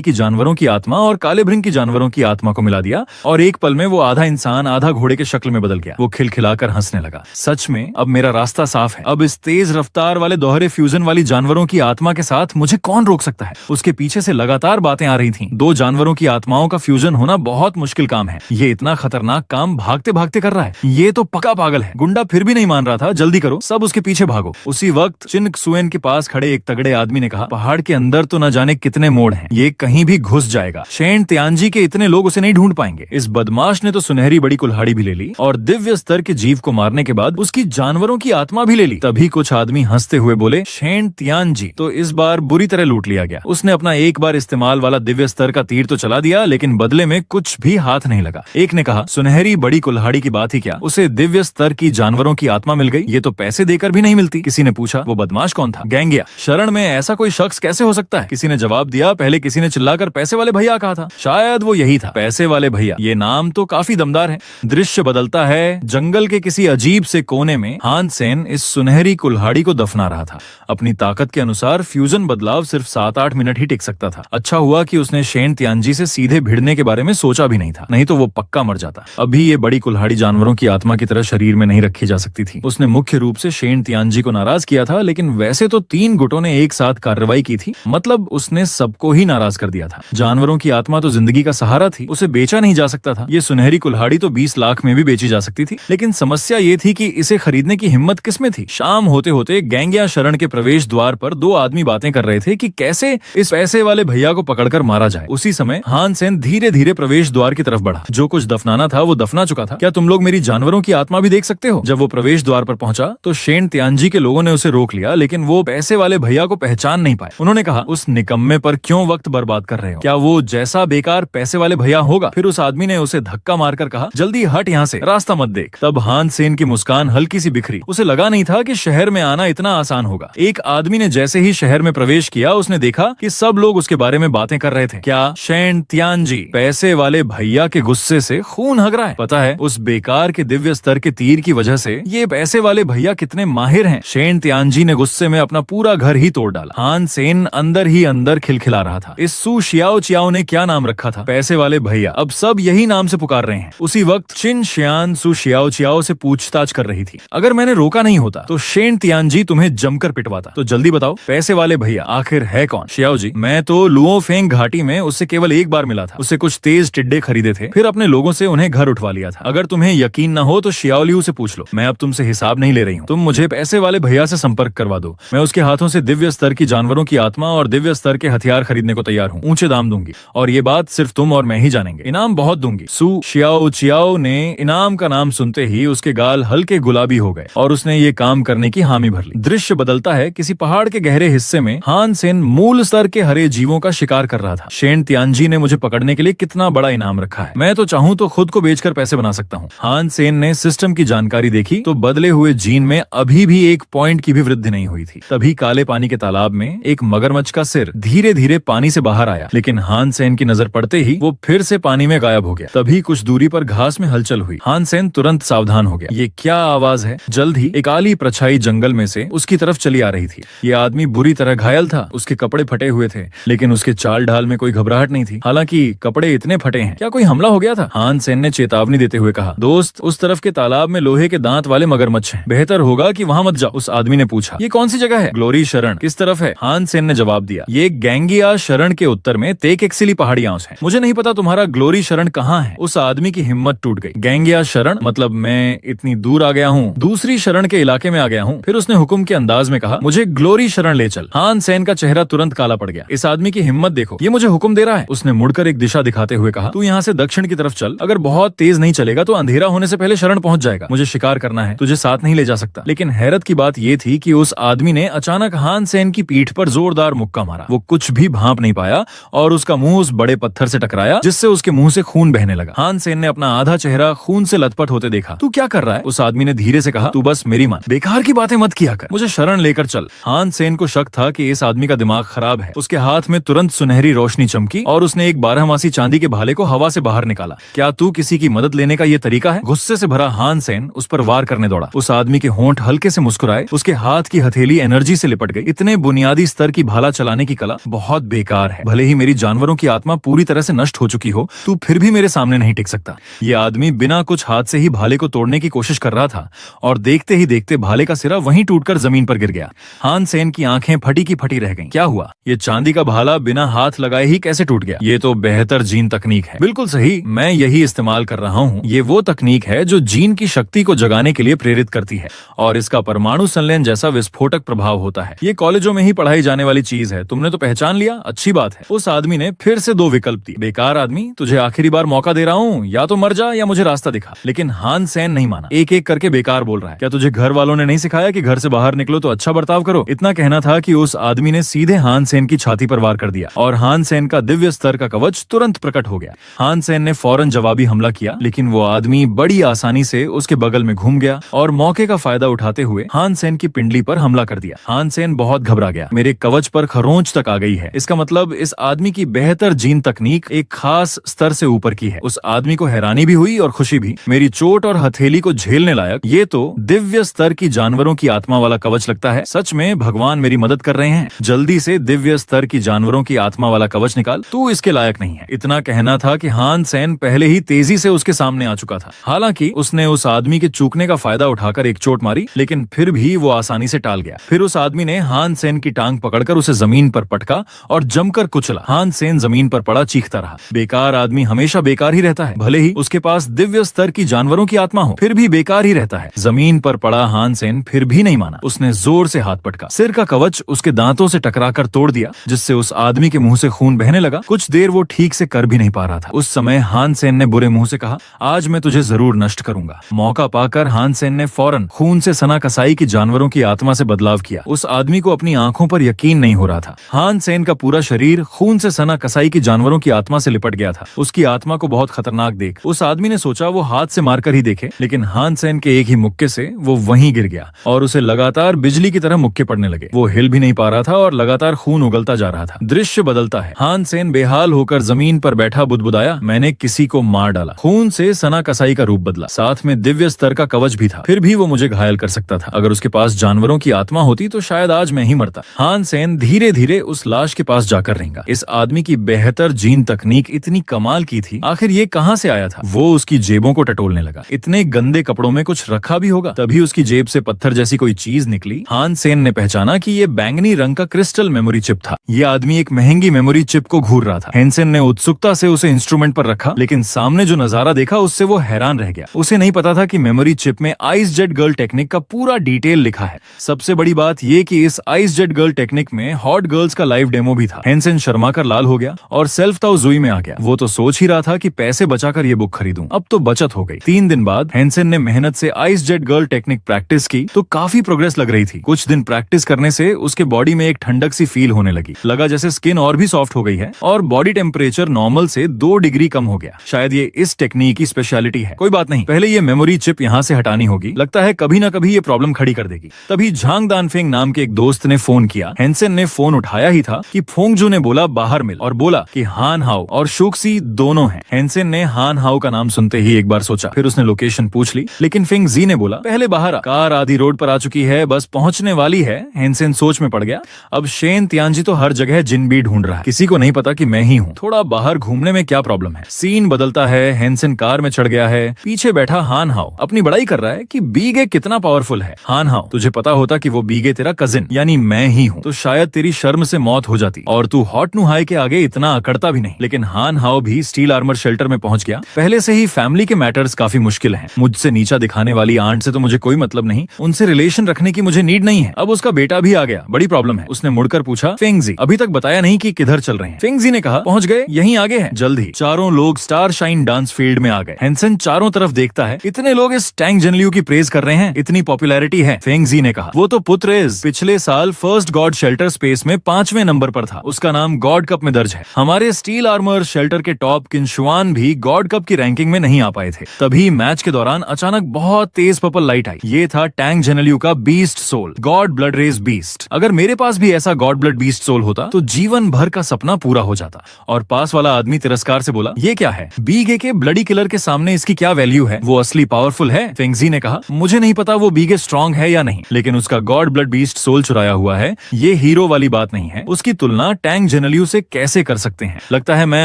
की जानवरों की आत्मा और काले भृंग की जानवरों की आत्मा को मिला दिया और एक पल में वो आधा इंसान आधा घोड़े के शक्ल में बदल गया। वो खिलखिलाकर हंसने लगा। सच में अब मेरा रास्ता साफ है। अब इस तेज रफ्तार वाले दोहरे फ्यूजन वाली जानवरों की आत्मा के साथ मुझे कौन रोक सकता है। उसके पीछे से लगातार बातें आ रही थीं। दो जानवरों की आत्माओं का फ्यूजन होना बहुत मुश्किल काम है। ये इतना खतरनाक काम भागते भागते कर रहा है। ये तो पक्का पागल है। गुंडा फिर भी नहीं मान रहा था। जल्दी करो, सब उसके पीछे भागो। उसी वक्त चिन्ह सुएन के पास खड़े एक तगड़े आदमी ने कहा, पहाड़ के अंदर तो न जाने कितने मोड़ हैं। ये कहीं भी घुस जाएगा। शेन त्यानजी के इतने लोग उसे नहीं ढूंढ पाएंगे। इस बदमाश ने तो सुनहरी बड़ी कुल्हाड़ी भी ले ली और दिव्य स्तर के जीव को मारने के बाद उसकी जानवरों की आत्मा भी ले ली। तभी कुछ आदमी हंसते हुए बोले, शेन त्यानजी तो इस बार बुरी तरह लूट लिया गया। उसने अपना एक बार इस्तेमाल वाला दिव्य स्तर का तीर तो चला दिया, लेकिन बदले में कुछ भी हाथ नहीं लगा। एक ने कहा, सुनहरी बड़ी कुल्हाड़ी की बात ही क्या, उसे दिव्य स्तर की जानवरों की आत्मा मिल गई। ये तो पैसे देकर भी नहीं मिलती। किसी ने पूछा, वो बदमाश कौन था? गैंगिया। शरण में ऐसा कोई शख्स कैसे हो सकता है? किसी ने जवाब दिया, पहले किसी ने चिल्लाकर पैसे वाले भैया कहा था। शायद वो यही था, पैसे वाले भैया। ये नाम तो काफी दमदार है। दृश्य बदलता है। जंगल के किसी अजीब से कोने में हान सेन इस सुनहरी कुल्हाड़ी को दफना रहा था। अपनी ताकत के अनुसार फ्यूजन बदलाव सिर्फ 7-8 मिनट ही टिक सकता था। अच्छा हुआ कि उसने शेन त्यानजी से सीधे भिड़ने के बारे में सोचा भी नहीं था, नहीं तो वो पक्का मर जाता। अभी ये बड़ी कुल्हाड़ी जानवरों की आत्मा की तरह शरीर में नहीं रखी जा सकती थी। उसने मुख्य रूप से शेन त्यानजी को नाराज किया था, लेकिन वैसे तो 3 गुटों ने एक साथ कार्रवाई की थी। मतलब उसने सबको ही नाराज कर दिया था। जानवरों की आत्मा तो जिंदगी का सहारा थी, उसे बेचा नहीं जा सकता था। ये सुनहरी कुल्हाड़ी तो 20 लाख में भी बेची जा सकती थी, लेकिन समस्या ये थी कि इसे खरीदने की हिम्मत किसमें थी। शाम होते होते गैंगिया शरण के प्रवेश द्वार पर 2 आदमी बातें कर रहे थे कि कैसे इस पैसे वाले भैया को पकड़कर मारा जाए। उसी समय हान सेन धीरे धीरे प्रवेश द्वार की तरफ बढ़ा। जो कुछ दफनाना था वो दफना चुका था। क्या तुम लोग मेरी जानवरों की आत्मा भी देख सकते हो? जब वो प्रवेश द्वार पर पहुंचा तो शेन त्यानजी के लोगों ने उसे रोक लिया, लेकिन वो पैसे वाले भैया को पहचान नहीं पाए। उन्होंने कहा, उस निकम्मे पर क्यों वक्त बर्बाद कर रहे हो? क्या वो जैसा बेकार पैसे वाले भैया होगा? फिर उस आदमी ने उसे धक्का मारकर कहा, जल्दी हट यहाँ से, रास्ता मत देख। तब हान सेन की मुस्कान हल्की सी बिखरी। उसे लगा नहीं था कि शहर में आना इतना आसान होगा। एक आदमी ने जैसे ही शहर में प्रवेश किया, उसने देखा कि सब लोग उसके बारे में बातें कर रहे थे। क्या शेन त्यानजी पैसे वाले भैया के गुस्से से खून हग रहा है? पता है, उस बेकार के दिव्य स्तर के तीर की वजह से ये पैसे वाले भैया कितने माहिर हैं। शेन त्यानजी ने गुस्से में अपना पूरा घर ही तोड़ डाला। हान सेन अंदर ही अंदर खिलखिला रहा था। इस सू शियाओ चियाओ ने क्या नाम रखा था? पैसे वाले भैया। अब सब यही नाम से पुकार रहे हैं। उसी वक्त चिन शियान सू शियाओ चियाओ से पूछताछ कर रही थी। अगर मैंने रोका नहीं होता तो शेन त्यानजी तुम्हें जमकर पिटवाता। तो जल्दी बताओ, पैसे वाले भैया आखिर है कौन? शियाओ जी, मैं तो लुओफेंग घाटी में उससे केवल एक बार मिला था। उससे कुछ तेज टिड्डे खरीदे थे, फिर अपने लोगों से उन्हें घर उठवा लिया था। अगर तुम्हें यकीन न हो तो शियाओलियू से पूछ लो। मैं अब तुमसे हिसाब नहीं ले रही हूँ। तुम मुझे पैसे वाले भैया से संपर्क करवा दो। मैं उसके हाथों से दिव्य स्तर की जानवरों की आत्मा और दिव्य स्तर के हथियार खरीदने को तैयार हूँ। ऊंचे दाम दूंगी और ये बात सिर्फ तुम और मैं ही जानेंगे। इनाम बहुत दूंगी। सू शियाओ चियाओ ने इनाम का नाम सुनते ही उसके गाल हल्के गुलाबी हो गए और उसने ये काम करने की हामी भर ली। दृश्य बदलता है। किसी पहाड़ के गहरे हिस्से में हान सेन मूल स्तर के हरे जीवों का शिकार कर रहा था। शेन त्यानजी ने मुझे पकड़ने के लिए कितना बड़ा इनाम रखा है। मैं तो चाहूँ तो खुद को बेचकर पैसे बना सकता हूँ। हान सेन ने सिस्टम की जानकारी देखी तो बदले हुए जीन में अभी भी 1 पॉइंट की भी वृद्धि नहीं हुई थी। तभी काले पानी के तालाब में एक मगरमच्छ का सिर धीरे धीरे पानी से बाहर आया, लेकिन हान सेन की नजर पड़ते ही वो फिर से पानी में गायब हो गया। तभी कुछ दूरी पर घास में हलचल हुई। हान सेन तुरंत सावधान हो गया। ये क्या आवाज है? जल्द ही एक काली परछाई जंगल में से उसकी तरफ चली आ रही थी। ये आदमी बुरी तरह घायल था। उसके कपड़े फटे हुए थे, लेकिन उसके चाल ढाल में कोई घबराहट नहीं थी। हालांकि कपड़े इतने फटे हैं, क्या कोई हमला हो गया था? हान सेन ने चेतावनी देते हुए कहा, दोस्त, उस तरफ के तालाब में लोहे के दांत वाले मगरमच्छ हैं। बेहतर होगा कि वहां मत जाओ। उस आदमी ने पूछा, ये कौन सी जगह है? ग्लोरी शरण किस तरफ है? हान सेन ने जवाब दिया, ये गैंगिया शरण के उत्तर में तेकेक्सिली पहाड़ियां है। मुझे नहीं पता तुम्हारा ग्लोरी शरण कहाँ है। उस आदमी की हिम्मत टूट गई। गैंगिया शरण मतलब मैं इतनी दूर आ गया हूँ, दूसरी शरण के इलाके में आ गया हूँ। फिर उसने हुक्म के अंदाज में कहा, मुझे ग्लोरी शरण ले चल। हान सेन का चेहरा तुरंत काला पड़ गया। इस आदमी की हिम्मत देखो, ये मुझे हुक्म दे रहा है। उसने मुड़कर एक दिशा दिखाते हुए कहा, तू यहाँ से दक्षिण की तरफ चल। अगर बहुत तेज नहीं चलेगा तो अंधेरा होने से पहले शरण पहुंच जाएगा। मुझे शिकार करना है, तुझे साथ नहीं ले जा सकता। लेकिन हैरत की बात यह थी कि उस आदमी ने अचानक हान सेन की पीठ पर जोरदार मुक्का मारा। वो कुछ भी भांप नहीं पाया और उसका मुंह उस बड़े पत्थर से टकराया, जिससे उसके मुंह से खून बहने लगा। हान सेन ने अपना आधा चेहरा खून से लथपथ होते देखा। तू क्या कर रहा है? उस आदमी ने धीरे से कहा, तू बस मेरी मान, बेकार की बातें मत किया कर, मुझे शरण लेकर चल। हान सेन को शक था कि इस आदमी का दिमाग खराब है। उसके हाथ में तुरंत सुनहरी रोशनी चमकी और उसने एक 12मासी चांदी के भाले को हवा से बाहर निकाला। क्या तू किसी की मदद लेने का ये तरीका है? गुस्से से भरा हान सेन उस पर वार करने दौड़ा। उस आदमी के होंठ हल्के से मुस्कुराए, उसके हाथ की हथेली एनर्जी से लिपट गई। इतने बुनियादी स्तर की भाला चलाने की कला बहुत बेकार है। भले ही मेरी जानवरों की आत्मा पूरी तरह से नष्ट हो चुकी हो, तू फिर भी मेरे सामने नहीं टिक सकता। ये आदमी बिना कुछ हाथ से ही भाले को तोड़ने की कोशिश कर रहा था और देखते ही देखते भाले का सिरा वहीं टूटकर जमीन पर गिर गया। हान सेन की आंखें फटी की फटी रह गईं। क्या हुआ? ये चांदी का भाला बिना हाथ लगाए ही कैसे टूट गया? ये तो बेहतर जीन तकनीक है। बिल्कुल सही, मैं यही इस्तेमाल कर रहा हूँ। ये वो तकनीक है जो जीन की शक्ति को जगाने के लिए प्रेरित करती है और इसका परमाणु संलयन जैसा विस्फोटक प्रभाव होता है। ये कॉलेजों में ही पढ़ाई जाने वाली चीज है। तुमने तो पहचान लिया, अच्छी बात है। उस आदमी ने फिर से दो विकल्प दिए। बेकार आदमी, तुझे आखिरी बार मौका दे रहा हूँ, या तो मर जा या मुझे रास्ता दिखा। लेकिन हान सेन नहीं माना, एक एक करके बेकार बोल रहा है। क्या तुझे घर वालों ने नहीं सिखाया कि घर से बाहर निकलो तो अच्छा बर्ताव करो? इतना कहना था कि उस आदमी ने सीधे हान सेन की छाती पर वार कर दिया और हान सेन का दिव्य स्तर का कवच तुरंत प्रकट हो गया। हान सेन ने फौरन जवाबी हमला किया, लेकिन वो आदमी बड़ी आसानी से उसके बगल में घूम गया और मौके का फायदा उठाते हुए हान सेन की पिंडली पर हमला कर दिया। हान सेन बहुत घबरा गया। मेरे कवच पर खरोंच तक आ गई है। इसका मतलब इस आदमी की बेहतर जीन तकनीक एक खास स्तर से ऊपर की है। उस आदमी को हैरानी भी हुई और खुशी भी। मेरी चोट और हथेली को झेलने लायक ये तो दिव्य स्तर की जानवरों की आत्मा वाला कवच लगता है। सच में भगवान मेरी मदद कर रहे हैं। जल्दी से दिव्य स्तर की जानवरों की आत्मा वाला कवच निकाल, तू इसके लायक नहीं है। इतना कहना था कि हान सेन पहले ही तेजी से उसके सामने आ चुका था। हालांकि उसने उस आदमी के चूकने का फायदा उठाकर एक चोट मारी, लेकिन फिर भी वो आसानी से टाल गया। फिर उस आदमी ने हान सेन की टांग पकड़कर उसे जमीन पर पटका और जमकर कुचला। हान सेन जमीन पर पड़ा चीखता रहा। बेकार आदमी हमेशा बेकार ही रहता है। भले ही उसके पास दिव्य स्तर की जानवरों की आत्मा हो, फिर भी बेकार ही रहता है। जमीन पर पड़ा हान सेन फिर भी नहीं माना। उसने जोर से हाथ पटका। सिर का कवच उसके दांतों से टकराकर तोड़ दिया, जिससे उस आदमी के मुंह से खून बहने लगा। कुछ देर वो ठीक से कर भी नहीं पा रहा था। उस समय हान सेन ने बुरे मुंह से कहा, आज मैं तुझे जरूर नष्ट करूंगा। मौका पाकर हान सेन ने फौरन खून से सना कसाई की जानवरों की आत्मा से बदलाव किया। उस आदमी को अपनी आंखों पर यकीन नहीं हो रहा था। हान सेन का पूरा शरीर खून से सना कसाई की जानवरों की आत्मा से लिपट गया था। उसकी आत्मा को बहुत खतरनाक देख उस आदमी ने सोचा वो हाथ से मारकर ही देखे, लेकिन हान सेन के एक ही मुक्के से वो वहीं गिर गया और उसे लगातार बिजली की तरह मुक्के पड़ने लगे। वो हिल भी नहीं पा रहा था और लगातार खून उगलता जा रहा था। दृश्य बदलता है। हान सेन बेहाल होकर जमीन पर बैठा बुदबुदाया, मैंने किसी को मार डाला। खून से सना कसाई का रूप बदला, साथ में दिव्य स्तर का कवच भी था। फिर भी वो मुझे घायल कर सकता था। अगर उसके पास जानवरों की आत्मा होती तो शायद आज मैं ही मरता। हान सेन धीरे धीरे उस लाश के पास जाकर रेंगा। इस आदमी की बेहतर जीन तकनीक इतनी कमाल की थी, आखिर ये कहां से आया था? वो उसकी जेबों को टटोलने लगा। इतने गंदे कपड़ों में कुछ रखा भी होगा। तभी उसकी जेब से पत्थर जैसी कोई चीज निकली। हान सेन ने पहचाना कि ये बैंगनी रंग का क्रिस्टल मेमोरी चिप था। ये आदमी एक महंगी मेमोरी चिप को घूर रहा था। हेंसेन ने उत्सुकता से उसे इंस्ट्रूमेंट पर रखा, लेकिन सामने जो नजारा देखा उससे वो हैरान रह गया। उसे नहीं पता था कि मेमोरी चिप में आइस जेट गर्ल टेक्निक का पूरा डिटेल लिखा है। सबसे बड़ी बात ये कि इस आइस जेट गर्ल टेक्निक में हॉट गर्ल्स का लाइव डेमो भी था। हेंसेन शर्मा कर लाल हो गया और सेल्फ ताओ जुई में आ गया। वो तो सोच ही रहा था कि पैसे बचाकर ये बुक खरीदूं। अब तो बचत हो गई। 3 दिन बाद हेंसेन ने मेहनत से ice jet girl technique practice की तो काफी प्रोग्रेस लग रही थी। कुछ दिन प्रैक्टिस करने से उसके बॉडी में एक ठंडक सी फील होने लगी। लगा जैसे स्किन और भी सॉफ्ट हो गई है और बॉडी टेम्परेचर नॉर्मल से 2 डिग्री कम हो गया। शायद ये इस टेक्निक की स्पेशलिटी है। कोई बात नहीं, पहले ये मेमोरी चिप यहाँ से हटानी होगी। लगता है कभी ना कभी ये प्रॉब्लम खड़ी कर देगी। तभी झांग दानफेंग नाम के एक दोस्त ने फोन किया। हेंसेन ने फोन उठाया ही था कि फोंगजू ने बोला बाहर मिल, और बोला कि हान हाउ और शुक्सी दोनों हैं। हेंसेन ने हान हाउ का नाम सुनते ही एक बार सोचा, फिर उसने लोकेशन पूछ ली, लेकिन फिंग जी ने बोला पहले बाहर आ, कार आधी रोड पर आ चुकी है, बस पहुंचने वाली है। हेंसेन सोच में पड़ गया। अब शेन तियानजी तो हर जगह जिन भी ढूंढ रहा है, किसी को नहीं पता कि मैं ही हूँ। थोड़ा बाहर घूमने में क्या प्रॉब्लम है? सीन बदलता है। हेंसेन कार में चढ़ गया है। पीछे बैठा हान हाउ अपनी बड़ाई कर रहा है कि बीगे कितना पावरफुल है। हान हाउ, तुझे पता होता कि वो बीगे तेरा कजिन यानी मैं ही हूँ तो शायद तेरी शर्म से मौत हो जाती और तू हॉट नु हाई के आगे इतना अकड़ता भी नहीं। लेकिन हान हाउ भी स्टील आर्मर शेल्टर में पहुंच गया। पहले से ही फैमिली के मैटर्स काफी मुश्किल हैं। मुझसे नीचा दिखाने वाली आंट से तो मुझे कोई मतलब नहीं, उनसे रिलेशन रखने की मुझे नीड नहीं है। अब उसका बेटा भी आ गया, बड़ी प्रॉब्लम है। उसने मुड़कर पूछा, फेंगजी अभी तक बताया नहीं कि किधर चल रहे हैं? फेंगजी ने कहा, पहुंच गए, यहीं आगे हैं। जल्द ही चारों लोग स्टार शाइन डांस फील्ड में आ गए। हेंसेन चारों तरफ देखता है, इतने लोग इस टैंग जनलियू की प्रेज कर रहे हैं, इतनी पॉपुलैरिटी है। फेंगजी ने कहा, वो तो पुत्र इज पिछले साल फर्स्ट गॉड शेल्टर स्पेस में 5वें नंबर पर था। उसका नाम गॉड कप में दर्ज है। हमारे स्टील आर्मर शेल्टर के टॉप किंशुआन भी गॉड कप की रैंकिंग में नहीं आ पाए थे। तभी मैच के दौरान अचानक बहुत तेज पर्पल लाइट आई। ये था टैंग जनलियू का beast soul, god blood race beast. अगर मेरे पास भी ऐसा गॉड ब्लड बीस्ट सोल होता तो जीवन भर का सपना पूरा हो जाता। और पास वाला आदमी तिरस्कार से बोला, ये क्या है? बीगे के ब्लडी किलर के सामने इसकी क्या वैल्यू है? वो असली पावरफुल है। फेंगजी ने कहा, मुझे नहीं पता वो बीगे स्ट्रॉन्ग है या नहीं, लेकिन उसका गॉड ब्लड बीस्ट सोल चुराया हुआ है, ये हीरो वाली बात नहीं है। उसकी तुलना टैंग जेनलियू से कैसे कर सकते हैं? लगता है मैं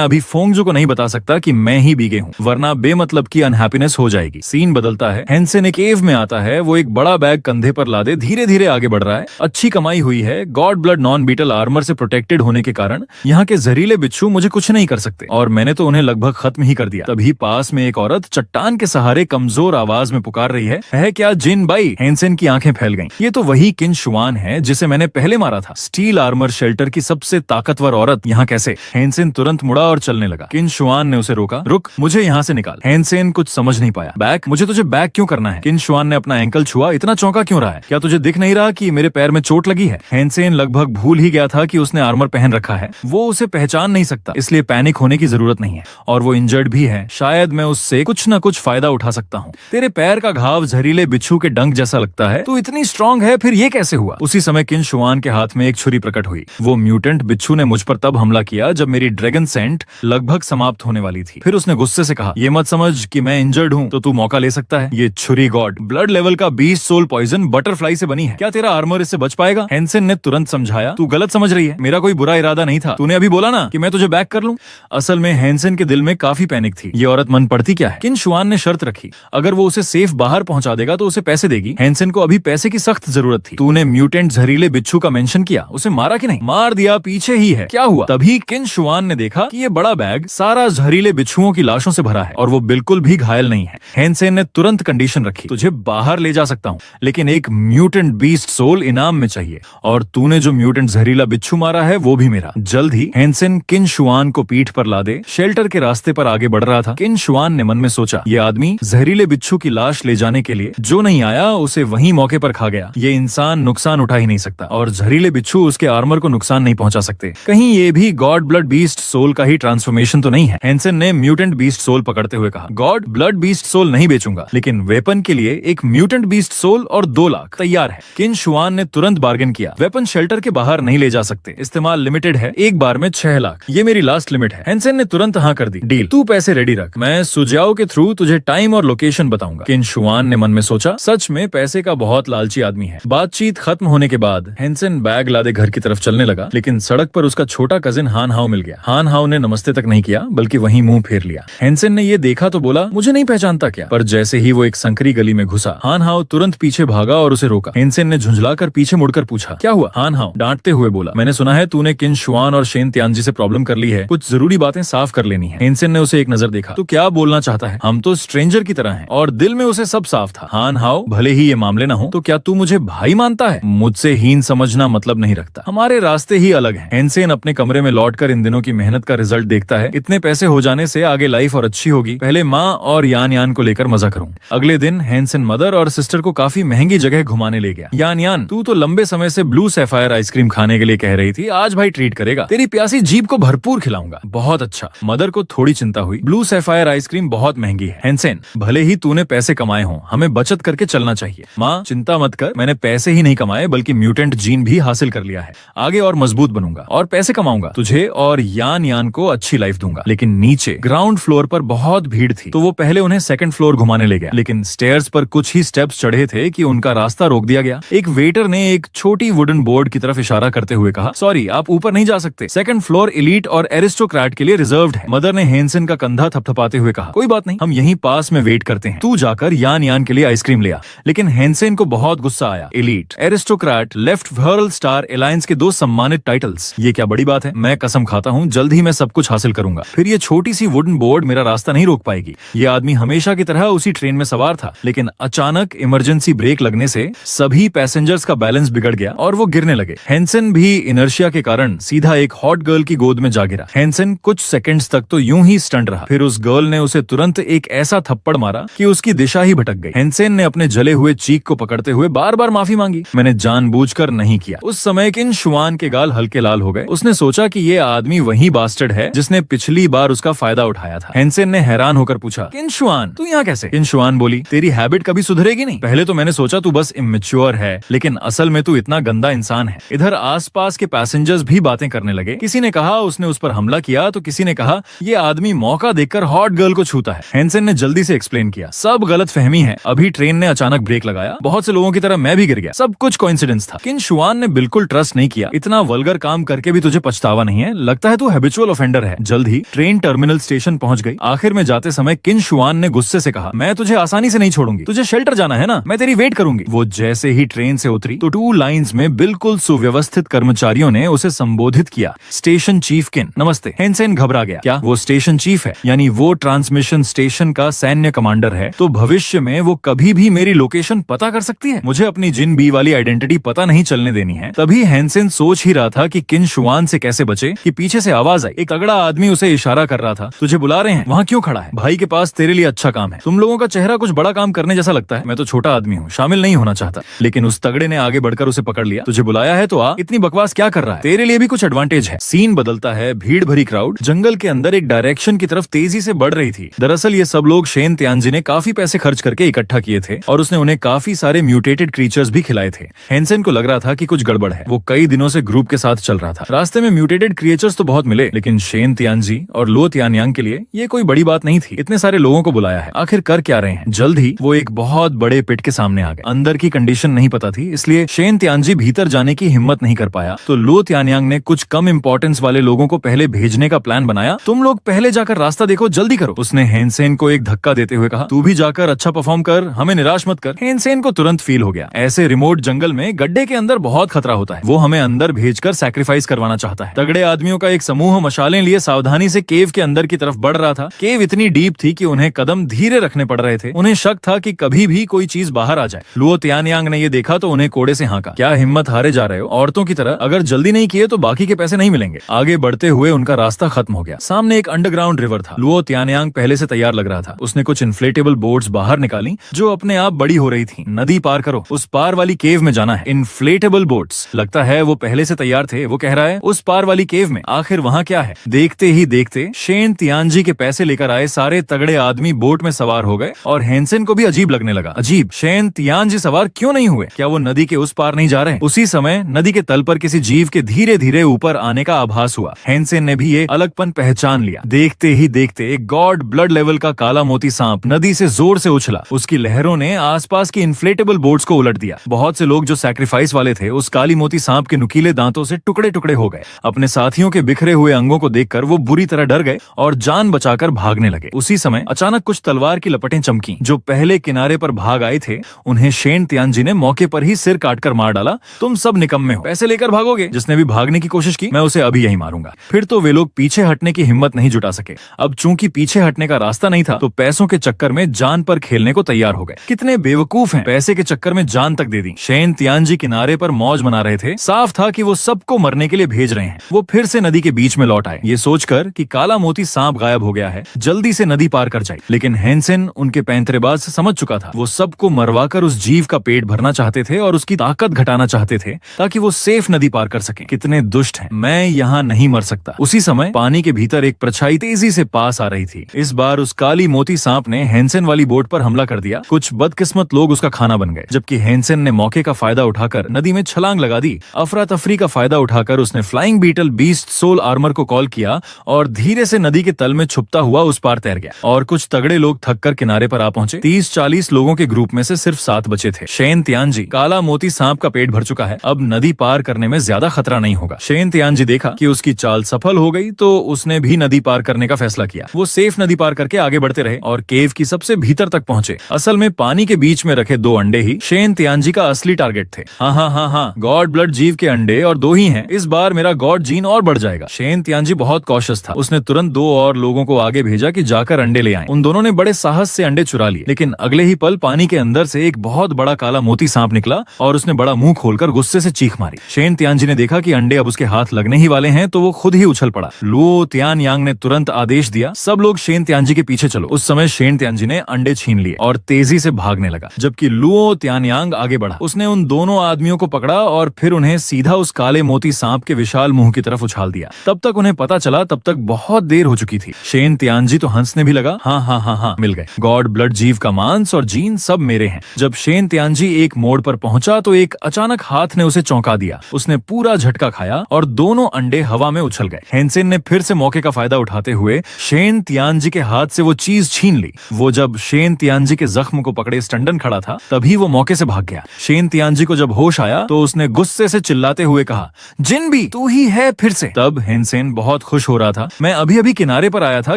अभी फोंगजो को नहीं बता सकता कि मैं ही बीगे हूँ, वरना बेमतलब की अनहैप्पीनेस हो जाएगी। सीन बदलता है, हेंसेन एक केव में आता है, वो एक बड़ा बैग कंधे पर लादे धीरे धीरे आगे बढ़ रहा है। अच्छी कमाई हुई है, god blood non beetle armour से प्रोटेक्टेड होने के कारण यहाँ के जहरीले बिच्छू मुझे कुछ नहीं कर सकते, और मैंने तो उन्हें लगभग खत्म ही कर दिया। तभी पास में एक औरत चट्टान के सहारे कमजोर आवाज में पुकार रही है क्या जिन बाई? हेंसेन की आंखें फैल गईं। ये तो वही किन शुआन है जिसे मैंने पहले मारा था। स्टील आर्मर शेल्टर की सबसे ताकतवर औरत यहाँ कैसे? हेंसेन तुरंत मुड़ा और चलने लगा। किन शुआन ने उसे रोका। रुक, मुझे यहाँ से निकाल। हेंसेन कुछ समझ नहीं पाया। बैक? मुझे तुझे बैक क्यों करना है? किन शुआन ने अपना एंकल छुआ। इतना चौंका क्यों रहा है? क्या तुझे दिख नहीं रहा कि मेरे पैर में चोट लगी है? हेंसेन लगभग भूल ही गया था कि उसने आर्मर पहन रखा है। वो उसे पहचान नहीं सकता, इसलिए पैनिक होने की जरूरत नहीं है, और वो इंजर्ड भी है। शायद मैं उससे कुछ न कुछ फायदा उठा सकता हूँ। तेरे पैर का घाव जहरीले बिच्छू के डंक जैसा लगता है, तू इतनी स्ट्रांग है, फिर ये कैसे हुआ? उसी समय किन शुआन के हाथ में एक छुरी प्रकट हुई। वो म्यूटेंट बिच्छू ने मुझ पर तब हमला किया जब मेरी ड्रैगन सेंट लगभग समाप्त होने वाली थी। फिर उसने गुस्से से कहा, ये मत समझ कि मैं इंजर्ड हूँ तो तू मौका ले सकता है। ये छुरी गॉड ब्लड लेवल का 20 सोल पॉइजन बटरफ्लाई से बनी है। क्या तेरा आर्मर इससे बच पाएगा? हेंसेन ने तुरंत समझाया, तू गलत समझ रही है, मेरा कोई बुरा इरादा नहीं था। तूने अभी बोला ना कि मैं तुझे बैक कर लूं। असल में हेंसेन के दिल में काफी पैनिक थी। ये औरत मन पड़ती क्या है? किन शुआन ने शर्त रखी, अगर वो उसे सेफ बाहर पहुंचा देगा तो उसे पैसे देगी। हेंसेन को अभी पैसे की सख्त जरूरत थी। तूने म्यूटेंट जहरीले बिच्छू का मेंशन किया, उसे मारा कि नहीं? मार दिया, पीछे ही है। क्या हुआ? तभी किन शुआन ने देखा कि ये बड़ा बैग सारा जहरीले बिच्छुओं की लाशों से भरा है, और वो बिल्कुल भी घायल नहीं है। हेंसेन ने तुरंत कंडीशन रखी, तुझे बाहर ले जा सकता हूँ, लेकिन एक म्यूटेंट बीस्ट सोल इनाम में चाहिए, और तूने जो म्यूटेंट जहरीला बिच्छू मारा है वो भी मेरा। जल्द ही हेंसेन किन शुआन को पीठ पर लादे शेल्टर के रास्ते पर आगे बढ़ रहा था। किन शुआन ने मन में सोचा, ये आदमी जहरीले बिच्छू की लाश ले जाने के लिए जो नहीं आया उसे वहीं मौके पर खा गया। ये इंसान नुकसान उठा ही नहीं सकता, और जहरीले बिच्छू उसके आर्मर को नुकसान नहीं पहुंचा सकते। कहीं ये भी गॉड ब्लड बीस्ट सोल का ही ट्रांसफॉर्मेशन तो नहीं है? हेंसेन ने म्यूटेंट बीस्ट सोल पकड़ते हुए कहा, गॉड ब्लड बीस्ट सोल नहीं बेचूंगा, लेकिन वेपन के लिए एक म्यूटेंट बीस्ट सोल और 2 लाख तैयार है। किन शुआन ने तुरंत बार्गेन किया, वेपन शेल्टर के बाहर नहीं ले जा सकते, इस्तेमाल लिमिटेड है, एक बार में 6 लाख, ये मेरी लास्ट लिमिट है। हेंसेन ने तुरंत हाँ कर दी, डील, तू पैसे रेडी रख, मैं सुजाओ के थ्रू तुझे टाइम और लोकेशन बताऊंगा। किन शुआन ने मन में सोचा, सच में पैसे का बहुत लालची आदमी है। बातचीत खत्म होने के बाद हेंसेन बैग लादे घर की तरफ चलने लगा, लेकिन सड़क पर उसका छोटा कजिन हान हाउ मिल गया। हान हाउ ने नमस्ते तक नहीं किया, बल्कि वहीं मुंह फेर लिया। हेंसेन ने ये देखा तो बोला, मुझे नहीं पहचानता क्या? पर जैसे ही वो एक संकरी गली में घुसा, हान हाउ तुरंत पीछे भागा और उसे रोका। हेंसेन ने झुंझलाकर पीछे मुड़कर पूछा, क्या हुआ? हान हाउ डांटते हुए बोला, मैंने सुना है तूने किन शुआन और शेन तियानजी से प्रॉब्लम कर ली है, कुछ जरूरी बातें साफ कर लेनी है। हेंसेन ने उसे एक नजर देखा, तू क्या बोलना चाहता है? हम तो स्ट्रेंजर की तरह हैं, और दिल में उसे सब साफ था। हान हाउ, भले ही ये मामले ना हो, तो क्या तू मुझे भाई मानता है? मुझसे हीन समझना मतलब नहीं रखता, हमारे रास्ते ही अलग हैं। हेंसेन अपने कमरे में लौटकर इन दिनों की मेहनत का रिजल्ट देखता है। इतने पैसे हो जाने से आगे लाइफ और अच्छी होगी, पहले माँ और यान यान को लेकर मजा करूं। अगले दिन हेंसेन मदर और सिस्टर को काफी महंगी जगह घुमाने ले गया। यान यान, तू तो लंबे समय से ब्लू सैफायर आइसक्रीम खाने के लिए कह रही थी, आज भाई ट्रीट करेगा, तेरी प्यासी जीभ को भरपूर खिलाऊंगा। बहुत अच्छा। मदर को थोड़ी चिंता हुई, ब्लू सैफायर आइसक्रीम बहुत महंगी है। हेंसेन, भले ही तूने पैसे कमाए हों, हमें बचत करके चलना चाहिए। माँ चिंता मत कर, मैंने पैसे ही नहीं कमाए बल्कि म्यूटेंट जीन भी हासिल कर लिया है। आगे और मजबूत बनूंगा और पैसे कमाऊंगा, तुझे और यान यान को अच्छी लाइफ दूंगा। लेकिन नीचे ग्राउंड फ्लोर पर बहुत भीड़ थी, तो वो पहले उन्हें सेकंड फ्लोर घुमाने ले गया, लेकिन स्टेयर्स पर कुछ ही स्टेप्स चढ़े थे कि उनका रास्ता रोक दिया गया। एक वेटर ने एक छोटी वुडन बोर्ड की तरफ इशारा करते हुए कहा, सॉरी आप ऊपर नहीं जा सकते, सेकंड फ्लोर एलीट और एरिस्टोक्रेट के लिए रिजर्व्ड है। मदर ने हेंसेन का कंधा थपथपाते हुए कहा, कोई बात नहीं, हम यहीं पास में वेट करते हैं, तू जाकर यान यान के लिए आइसक्रीम ले आ। लेकिन हेंसेन को बहुत गुस्सा आया। Elite, aristocrat, left world star alliance के 2 सम्मानित टाइटल्स, ये क्या बड़ी बात है? मैं कसम खाता हूँ जल्द ही मैं सब कुछ हासिल करूंगा, फिर ये छोटी सी वुडन बोर्ड मेरा रास्ता नहीं रोक पाएगी। ये आदमी हमेशा की तरह उसी ट्रेन में सवार था, लेकिन अचानक इमरजेंसी ब्रेक लगने से सभी पैसेंजर्स का बैलेंस बिगड़ गया और वो गिरने लगे। हेंसेन भी इनर्शिया के कारण सीधा एक हॉट गर्ल की गोद में जा गिरा। हेंसेन कुछ सेकंड्स तक तो यूं ही स्टंट रहा, फिर उस गर्ल ने उसे तुरंत एक ऐसा थप्पड़ मारा कि उसकी दिशा ही भटक गई। हेंसेन ने अपने जले हुए चीक को पकड़ते हुए बार बार माफी मांगी, मैंने जानबूझकर नहीं किया। उस समय किन शुआन के गाल हल्के लाल हो गए। उसने सोचा कि ये आदमी वही बास्टर्ड है जिसने पिछली बार उसका फायदा उठाया था। हेंसेन ने हैरान होकर पूछा, किन शुआन तू यहाँ कैसे? किन शुआन बोली, तेरी हैबिट कभी सुधरेगी नहीं। पहले तो मैंने सोचा तू बस इमेच्योर है, लेकिन असल में तू इतना गंदा इंसान है। इधर आसपास के पैसेंजर्स भी बातें करने लगे। किसी ने कहा उसने उस पर हमला किया, तो किसी ने कहा ये आदमी मौका देखकर हॉट गर्ल को छूता है। हेंसेन ने जल्दी से एक्सप्लेन किया, सब गलत फहमी है, अभी ट्रेन ने अचानक ब्रेक लगाया, बहुत से लोगों की तरह मैं भी गिर गया। सब कुछ कोइंसिडेंस था। किन शुआन ने बिल्कुल ट्रस्ट नहीं किया। इतना वल्गर काम करके भी तुझे पछतावा नहीं है? लगता है तू हैबिचुअल ऑफेंडर है। जल्द ही ट्रेन टर्मिनल स्टेशन पहुंच गई। आखिर में जाते समय किन शुआन ने गुस्से से कहा, मैं तुझे आसानी से नहीं छोड़ूंगी, तुझे शेल्टर जाना है ना, मैं तेरी वेट करूंगी। वो जैसे ही ट्रेन से उतरी तो 2 लाइन्स में बिल्कुल सुव्यवस्थित कर्मचारियों ने उसे संबोधित किया, स्टेशन चीफ किन, नमस्ते। हेनसेन घबरा गया। क्या वो स्टेशन चीफ है? यानी वो ट्रांसमिशन स्टेशन का सैन्य कमांडर है? तो भविष्य में वो कभी भी मेरी लोकेशन पता कर सकती है। मुझे अपनी जिन बी वाली आइडेंटिटी पता नहीं चलने देनी है। तभी हेनसेन सोच ही रहा था कि किन शुआन से कैसे बचे कि पीछे से आवाज आई। एक तगड़ा आदमी उसे इशारा कर रहा था, तुझे बुला रहे हैं, वहाँ क्यों खड़ा है? भाई के पास तेरे लिए अच्छा काम है। तुम लोगों का चेहरा कुछ बड़ा काम करने जैसा लगता है। मैं तो छोटा आदमी हूँ, शामिल नहीं होना चाहता। लेकिन उस तगड़े ने आगे बढ़कर उसे पकड़ लिया। तुझे बुलाया है तो आ, इतनी बकवास क्या कर रहा है? तेरे लिए भी कुछ एडवांटेज है। सीन बदलता है। भीड़ भरी क्राउड जंगल के अंदर एक डायरेक्शन की तरफ तेजी से बढ़ रही थी। दरअसल ये सब लोग शेन त्यानजी ने काफी पैसे खर्च करके इकट्ठा किए थे और उसने उन्हें काफी सारे म्यूटेटेड क्रीचर्स भी खिलाए थे। हेनसेन को लग रहा था कि कुछ गड़बड़ है। वो कई दिनों से ग्रुप के साथ चल रहा था। रास्ते में म्यूटेटेड क्रिएचर्स तो बहुत मिले, लेकिन शेन त्यानजी और लो त्यानयांग के लिए ये कोई बड़ी बात नहीं थी। इतने सारे लोगों को बुलाया है, आखिर कर क्या रहे हैं? जल्द ही वो एक बहुत बड़े पिट के सामने आ गए। अंदर की कंडीशन नहीं पता थी, इसलिए शेन त्यानजी भीतर जाने की हिम्मत नहीं कर पाया। तो लो त्यानयांग ने कुछ कम इंपॉर्टेंस वाले लोगों को पहले भेजने का प्लान बनाया। तुम लोग पहले जाकर रास्ता देखो, जल्दी करो। उसने हेनसेन को एक धक्का देते हुए कहा, तू भी जाकर अच्छा परफॉर्म कर, हमें निराश मत कर। हेनसेन को तुरंत फील हो गया, ऐसे रिमोट जंगल में गड्ढे के अंदर बहुत खतरा होता है। वो हमें अंदर भेजकर सैक्रिफाइस करवाना चाहता है। तगड़े आदमियों का एक समूह मशालें लिए सावधानी से केव के अंदर की तरफ बढ़ रहा था। केव इतनी डीप थी कि उन्हें कदम धीरे रखने पड़ रहे थे। उन्हें शक था कि कभी भी कोई चीज बाहर आ जाए। लुओ त्यानयांग ने ये देखा तो उन्हें कोड़े से हाँका, क्या हिम्मत हारे जा रहे हो? औरतों की तरह अगर जल्दी नहीं किए तो बाकी के पैसे नहीं मिलेंगे। आगे बढ़ते हुए उनका रास्ता खत्म हो गया। सामने एक अंडरग्राउंड रिवर था। लुओ त्यानयांग पहले से तैयार लग रहा था। उसने कुछ इन्फ्लेटेबल बोट्स बाहर निकाली जो अपने आप बड़ी हो रही थी। नदी पार करो, उस पार वाली केव में जाना है। इन्फ्लेटेबल बोट्स, लगता है वो पहले से तैयार थे। वो कह रहा है उस पार वाली केव में। आखिर वहाँ क्या है? देखते ही देखते शेन त्यानजी के पैसे लेकर आए सारे तगड़े आदमी बोट में सवार हो गए और हेनसेन को भी अजीब लगने लगा। अजीब, शेन त्यानजी सवार क्यों नहीं हुए? क्या वो नदी के उस पार नहीं जा रहे? उसी समय नदी के तल पर किसी जीव के धीरे धीरे ऊपर आने का आभास हुआ। हेनसेन ने भी ये अलगपन पहचान लिया। देखते ही देखते एक गॉड ब्लड लेवल का काला मोती सांप नदी से जोर से उछला। उसकी लहरों ने आसपास की इन्फ्लेटेबल बोट्स को उलट दिया। बहुत से लोग जो सैक्रिफाइस वाले थे उस काली मोती सांप के नुकीले दांतों से टुकड़े टुकड़े हो गए। अपने साथियों के बिखरे हुए अंगों को देखकर वो बुरी तरह डर गए और जान बचाकर भागने लगे। उसी समय अचानक कुछ तलवार की लपटें चमकी। जो पहले किनारे पर भाग आए थे उन्हें शेन त्यानजी ने मौके पर ही सिर काटकर मार डाला। तुम सब निकम्मे हो, पैसे लेकर भागोगे। जिसने भी भागने की कोशिश की मैं उसे अभी यही मारूंगा। फिर तो वे लोग पीछे हटने की हिम्मत नहीं जुटा सके। अब चूंकि पीछे हटने का रास्ता नहीं था तो पैसों के चक्कर में जान पर खेलने को तैयार हो गए। कितने बेवकूफ हैं, पैसे के चक्कर में जान तक दे दी। शेन त्यानजी किनारे पर मौज मना रहे थे। साफ था कि वो सबको मरने के लिए भेज रहे हैं। वो फिर से नदी के बीच में लौट आए, ये सोचकर कि काला मोती सांप गायब हो गया है, जल्दी से नदी पार कर जाए। लेकिन हेनसेन उनके पैंतरेबाज से समझ चुका था। वो सबको मरवाकर उस जीव का पेट भरना चाहते थे और उसकी ताकत घटाना चाहते थे ताकि वो सेफ नदी पार कर सके। कितने दुष्ट हैं, मैं यहाँ नहीं मर सकता। उसी समय पानी के भीतर एक परछाई तेजी से पास आ रही थी। इस बार उस काली मोती सांप ने हेनसेन वाली बोट पर हमला कर दिया। कुछ बदकिस्मत लोग उसका खाना बन गए, जबकि हेनसेन ने मौके का फायदा उठाकर नदी में छलांग लगा दी। अफरा तफरी का फायदा उठाकर उसने flying beetle beast soul armour को कॉल किया और धीरे से नदी के तल में छुपता हुआ उस पार तैर गया। और कुछ तगड़े लोग थककर किनारे पर आ पहुंचे। 30-40 लोगों के ग्रुप में से सिर्फ 7 बचे थे। शेन त्यानजी, काला मोती सांप का पेट भर चुका है, अब नदी पार करने में ज्यादा खतरा नहीं होगा। शेन त्यानजी देखा कि उसकी चाल सफल हो गई तो उसने भी नदी पार करने का फैसला किया। वो सेफ नदी पार करके आगे बढ़ते रहे और केव की सबसे भीतर तक पहुंचे। असल में पानी के बीच में रखे 2 अंडे ही शेन त्यानजी का असली टारगेट थे। हाँ, गॉड ब्लड जीव के अंडे और 2 ही हैं। इस बार मेरा गॉड जीन और बढ़ जाएगा। शेन त्यानजी बहुत कॉशियस था। उसने तुरंत 2 और लोगों को आगे भेजा कि जाकर अंडे ले आएं। उन दोनों ने बड़े साहस से अंडे चुरा लिए, लेकिन अगले ही पल पानी के अंदर से एक बहुत बड़ा काला मोती सांप निकला और उसने बड़ा मुंह खोलकर गुस्से से चीख मारी। शेन त्यानजी ने देखा कि अंडे अब उसके हाथ लगने ही वाले हैं तो वो खुद ही उछल पड़ा। लुओ त्यानयांग ने तुरंत आदेश दिया, सब लोग शेन त्यानजी के पीछे चलो। उस समय शेन त्यानजी ने अंडे छीन लिए और तेजी से भागने लगा, जबकि लुओ त्यानयांग आगे बढ़ा। उसने उन दोनों आदमियों को पकड़ा और फिर उन्हें सीधा उस काले मोती सांप के विशाल मुंह की तरफ उछाल दिया। तब तक उन्हें पता चला तब तक बहुत देर हो चुकी थी। शेन त्यानजी तो हंसने भी लगा। हाँ, मिल गए। गॉड ब्लड जीव का मांस और जीन सब मेरे हैं। जब शेन त्यानजी एक मोड़ पर पहुंचा तो एक अचानक हाथ ने उसे चौंका दिया। उसने पूरा झटका खाया और दोनों अंडे हवा में उछल गए। हेनसेन ने फिर से मौके का फायदा उठाते हुए शेन त्यानजी के हाथ से वो चीज छीन ली। वो जब शेन त्यानजी के जख्म को पकड़े स्टंडन खड़ा था तभी वो मौके से भाग गया। गया। शेन तियानजी को जब होश आया तो उसने गुस्से से चिल्लाते हुए कहा, जिनबी तू ही है फिर से। तब हेनसेन बहुत खुश हो रहा था। मैं अभी अभी किनारे पर आया था